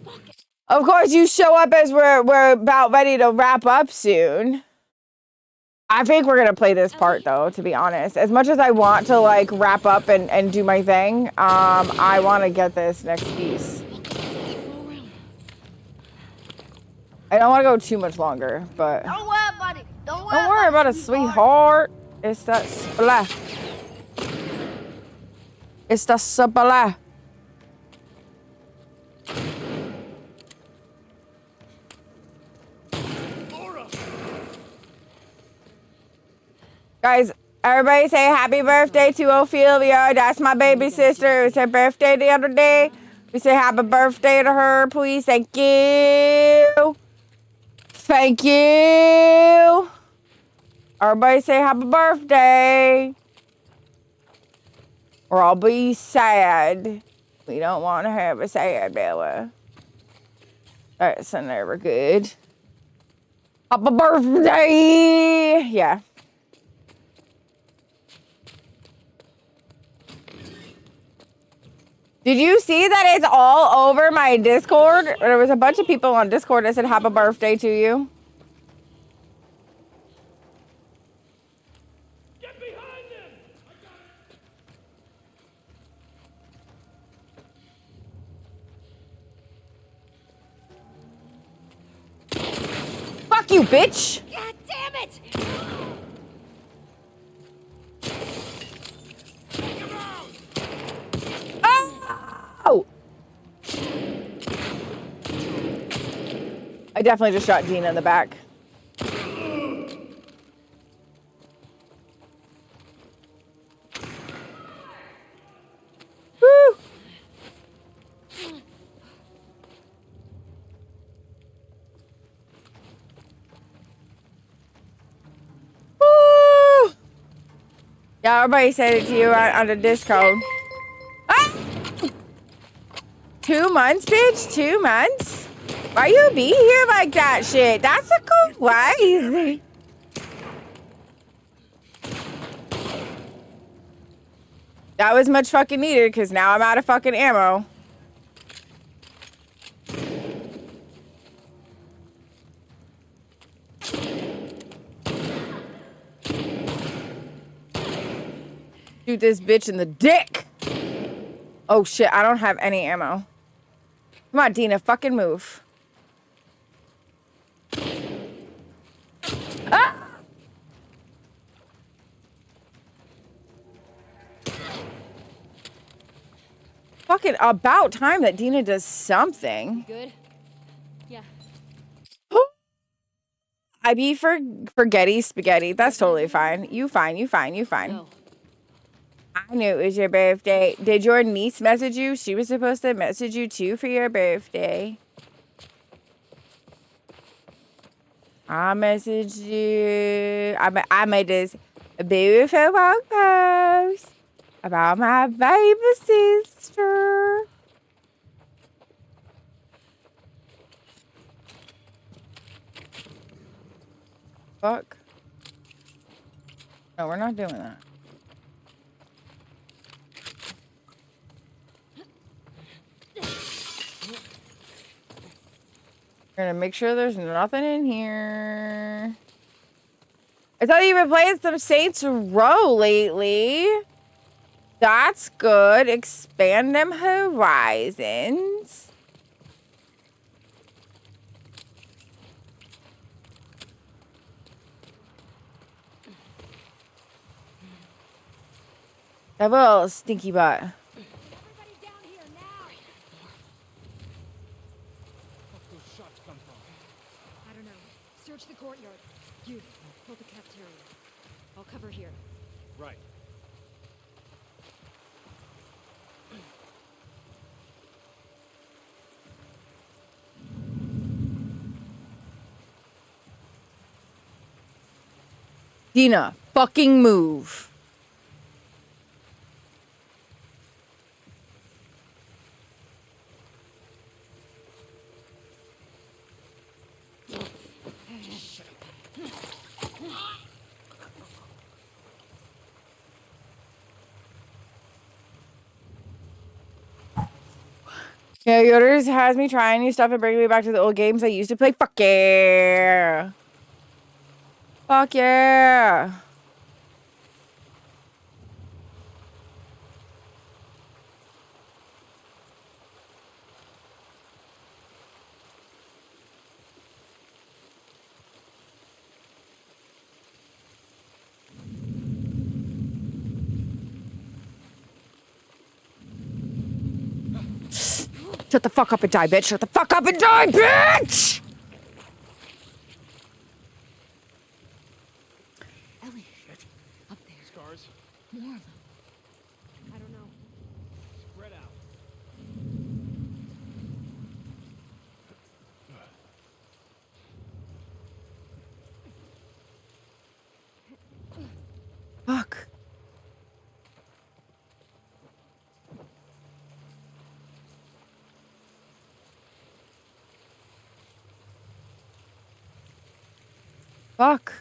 Fuck it. Of course, you show up as we're about ready to wrap up soon. I think we're gonna play this part though, to be honest. As much as I want to like wrap up and do my thing, I want to get this next piece. I don't want to go too much longer, but Don't worry about it. Don't worry about it, sweetheart. It's that splat. It's the splat. Guys, everybody say happy birthday to Ophelia. That's my baby sister. It was her birthday the other day. We say happy birthday to her, please. Thank you. Thank you. Everybody say happy birthday. Or I'll be sad. We don't want to have a sad Bella. That's never good. Happy birthday. Yeah. Did you see that it's all over my Discord? There was a bunch of people on Discord that said happy birthday to you. Get behind them! Fuck you, bitch! God damn it! Oh! I definitely just shot Dina in the back. Woo! Woo! Yeah, everybody said it to you on the Discord. Ah! 2 months, bitch? 2 months? Why you be here like that shit? That's a cool way. That was much fucking needed because now I'm out of fucking ammo. Shoot this bitch in the dick. Oh shit, I don't have any ammo. Come on, Dina, fucking move. fucking about time that Dina does something. Good? Yeah. I be forgetty spaghetti. That's totally fine. You fine. No. I knew it was your birthday. Did your niece message you? She was supposed to message you too for your birthday. I messaged you. I made this beautiful blog post about my baby sister. Fuck. No, we're not doing that. We're gonna make sure there's nothing in here. I thought you've been playing some Saints Row lately. That's good. Expand them horizons. That little stinky butt. I don't know. Search the courtyard. You, hold the cafeteria. I'll cover here. Right. Dina, fucking move. Yeah, Yoder's has me trying new stuff and bringing me back to the old games I used to play. Fuck yeah. Fuck yeah. Shut the fuck up and die, bitch. Shut the fuck up and die, bitch! Ellie. Up there. Scars? More of them. I don't know. Spread out. Fuck. Fuck.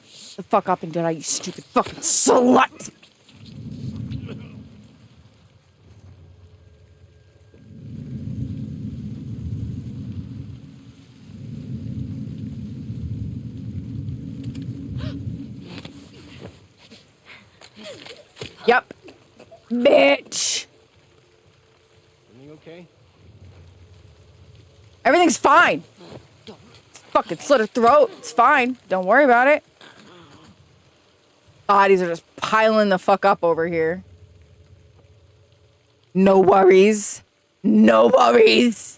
Shut the fuck up and die, you stupid fucking slut! Yep. Bitch. Everything okay? Everything's fine. Fucking slit her throat. It's fine. Don't worry about it. Bodies are just piling the fuck up over here. No worries. No worries.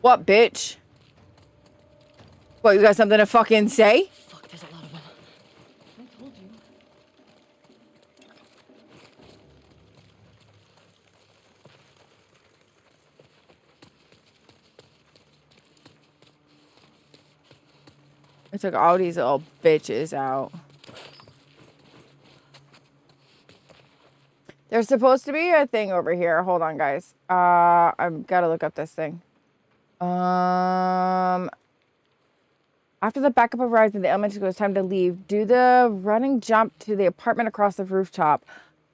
What, bitch? What, you got something to fucking say? Fuck, there's a lot of them. I told you. I took all these little bitches out. There's supposed to be a thing over here. Hold on, guys. I've got to look up this thing. After the backup arrives in the elementary school, it's time to leave. Do the running jump to the apartment across the rooftop.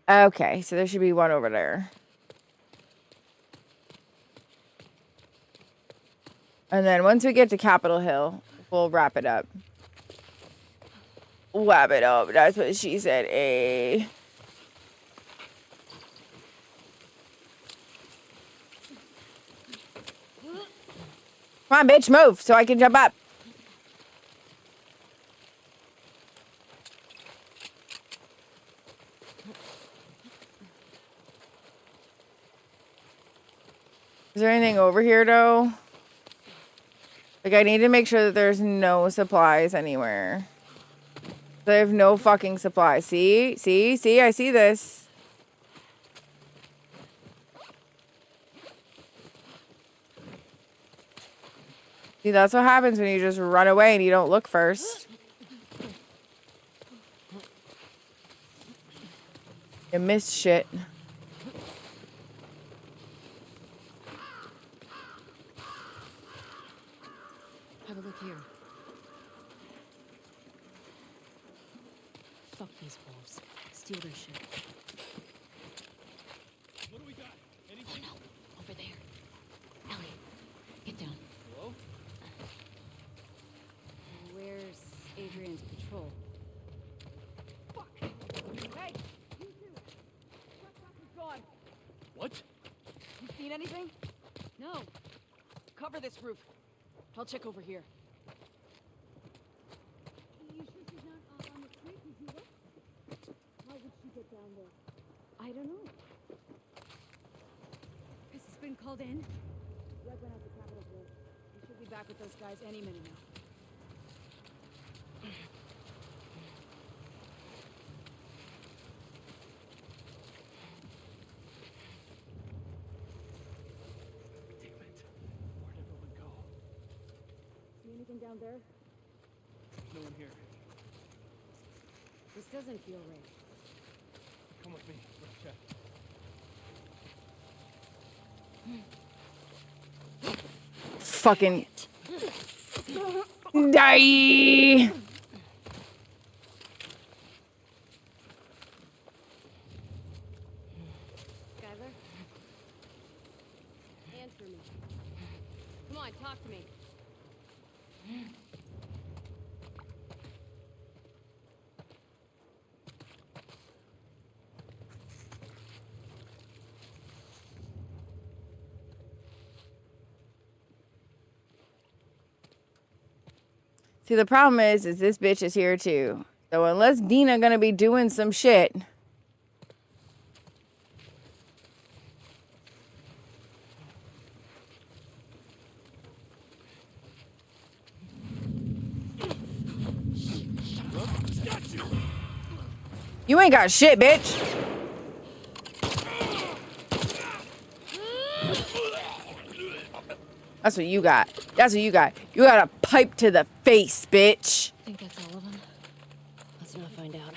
Okay, so there should be one over there. And then once we get to Capitol Hill, we'll wrap it up. Wrap it up. That's what she said. Come on, bitch, move so I can jump up. Is there anything over here, though? Like, I need to make sure that there's no supplies anywhere. I have no fucking supplies. See? See? See? I see this. See, that's what happens when you just run away and you don't look first. You miss shit. Have a look here. Fuck these wolves. Steal their shit. What do we got? Anything? Oh no, over there. Ellie, get down. Hello? Where's Adrian's patrol? Fuck! Hey! You two! Truck is gone. What? You seen anything? No. Cover this roof. I'll check over here. You sure she's not on the street? Did you look? How would she get down there? I don't know. Has this been called in? Red went out to Capitol Hill. We should be back with those guys any minute now. Down there? No one here. This doesn't feel right. Come with me. Let's check. Fucking die. Skylar? Answer me. Come on, talk to me. See, the problem is this bitch is here too. So unless Dina gonna be doing some shit. You ain't got shit, bitch. That's what you got. That's what you got. You got a pipe to the face, bitch. I think that's all of them. Let's not find out.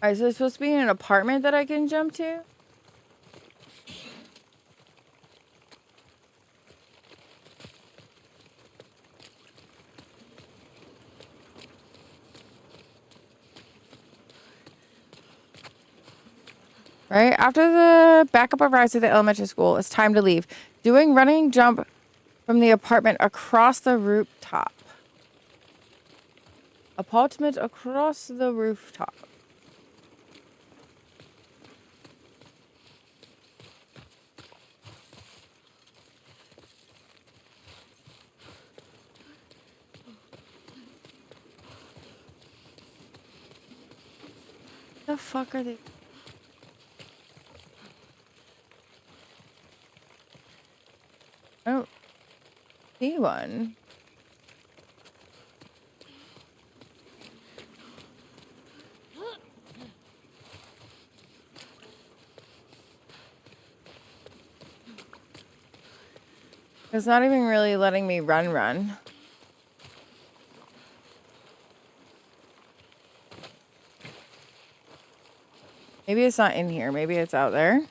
Alright, so there's supposed to be an apartment that I can jump to? Right after the backup arrives at the elementary school, it's time to leave. Doing running jump from the apartment across the rooftop. Apartment across the rooftop. The fuck are they? I don't see one. It's not even really letting me run. Maybe it's not in here. Maybe it's out there.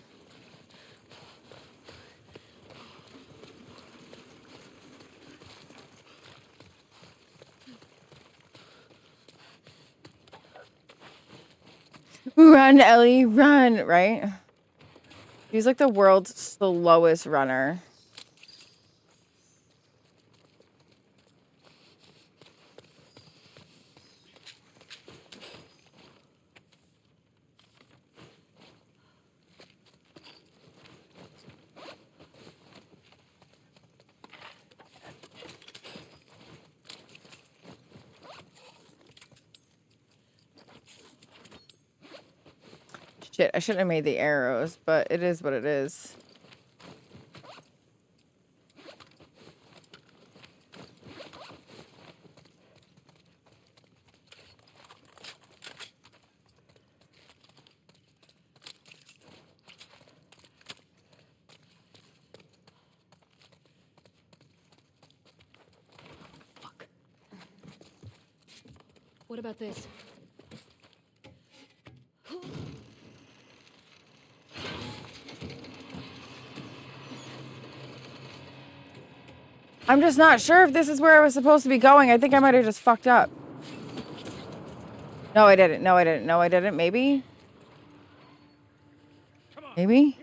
Run, Ellie, run, right? He's like the world's slowest runner. Shit, I shouldn't have made the arrows, but it is what it is. What about this? I'm just not sure if this is where I was supposed to be going. I think I might have just fucked up. No, I didn't. No, I didn't. No, I didn't. Maybe? Maybe?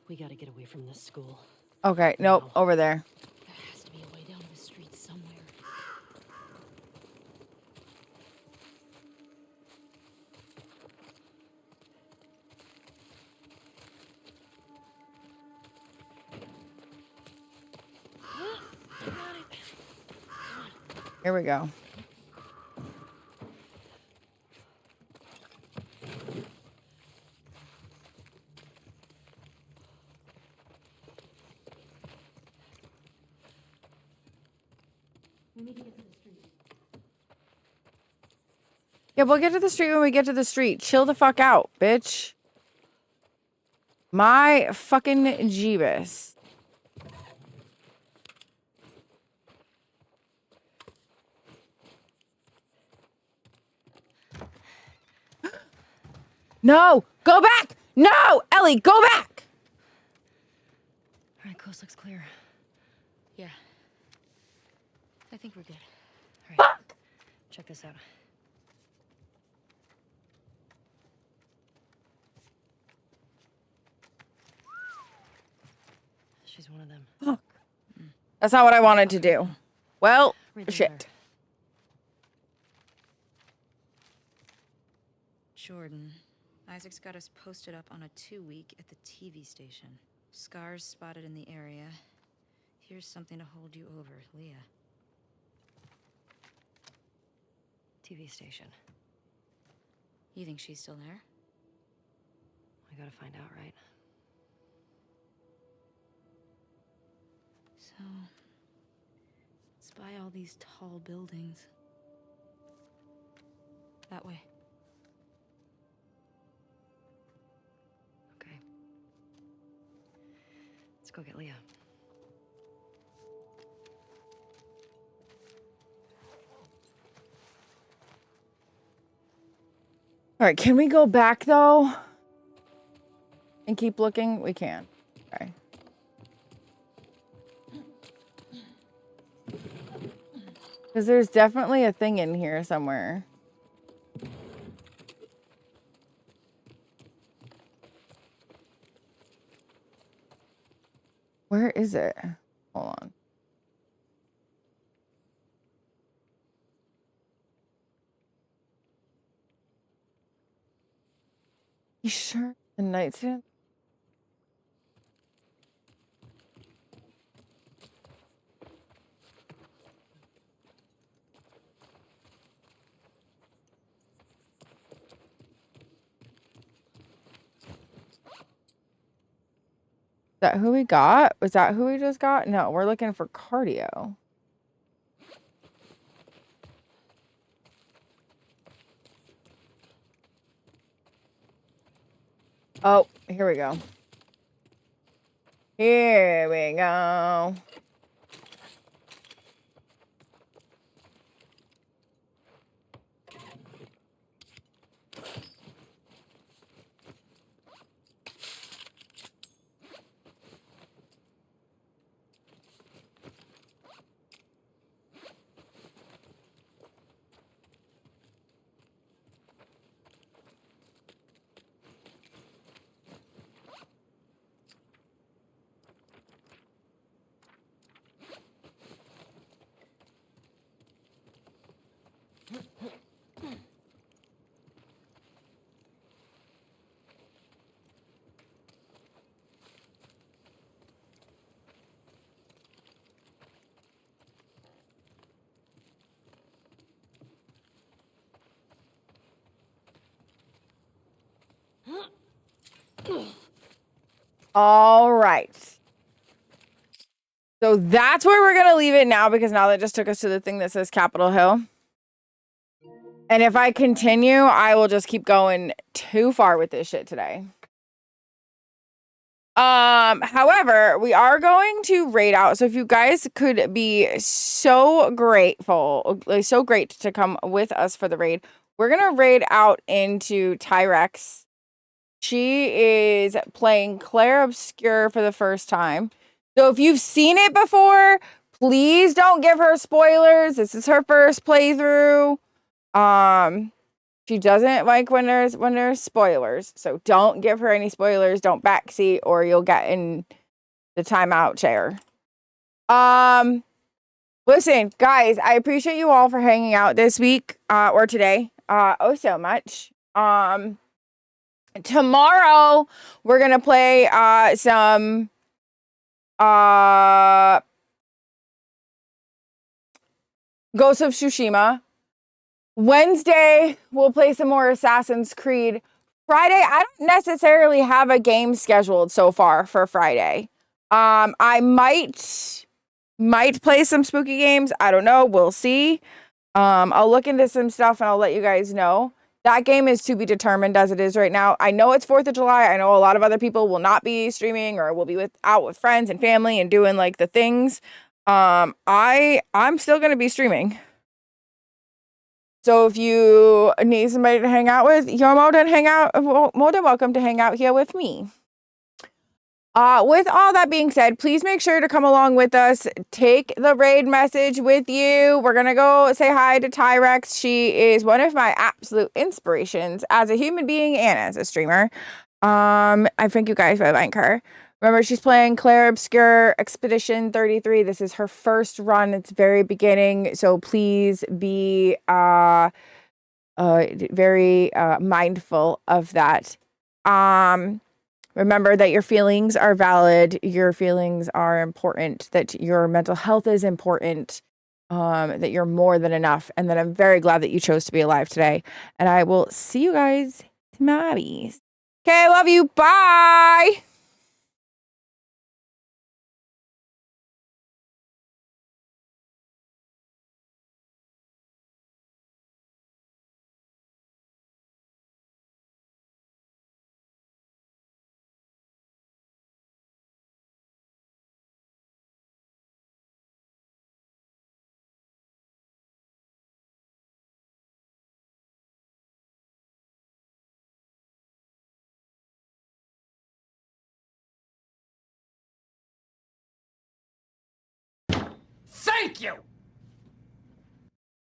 We gotta get away from this school. Okay, nope. Over there. There has to be a way down to the streets somewhere. Here we go. We need to get to the street. Yeah, we'll get to the street when we get to the street. Chill the fuck out, bitch. My fucking Jeebus. No! Go back! No! Ellie, go back! All right, coast looks clear. Yeah. I think we're good. All right. Check this out. She's one of them. Fuck. That's not what I wanted to do. Well, shit. Jordan, Isaac's got us posted up on a 2-week at the TV station. Scars spotted in the area. Here's something to hold you over, Leah. TV station. You think she's still there? I gotta find out, right? So, spy all these tall buildings. That way. Okay. Let's go get Leah. All right, can we go back though? And keep looking? We can. Okay. Because there's definitely a thing in here somewhere. Where is it? Hold on. You sure? The nightstand? Is that who we got? Was that who we just got? No, we're looking for cardio. Oh, here we go. Here we go. All right. So that's where we're going to leave it now, because now that just took us to the thing that says Capitol Hill. And if I continue, I will just keep going too far with this shit today. However, we are going to raid out. So if you guys could be so grateful, so great to come with us for the raid. We're going to raid out into Tyrex. She is playing Claire Obscure for the first time. So if you've seen it before, please don't give her spoilers. This is her first playthrough. She doesn't like when there's spoilers. So don't give her any spoilers. Don't backseat or you'll get in the timeout chair. Listen, guys, I appreciate you all for hanging out this week or today. Oh so much. Tomorrow we're gonna play some Ghost of Tsushima. Wednesday we'll play some more Assassin's Creed. Friday, I don't necessarily have a game scheduled so far for Friday. I might play some spooky games. I don't know. We'll see. I'll look into some stuff and I'll let you guys know. That game is to be determined as it is right now. I know it's 4th of July. I know a lot of other people will not be streaming or will be out with friends and family and doing like the things. I'm still going to be streaming. So if you need somebody to hang out with, you're more than welcome to hang out here with me. With all that being said, please make sure to come along with us. Take the raid message with you. We're going to go say hi to Tyrex. She is one of my absolute inspirations as a human being and as a streamer. I think you guys will like her. Remember, she's playing Claire Obscure Expedition 33. This is her first run. It's very beginning. So please be very mindful of that. Remember that your feelings are valid. Your feelings are important. That your mental health is important. That you're more than enough. And that I'm very glad that you chose to be alive today. And I will see you guys tomorrow. Okay, love you. Bye. Thank you!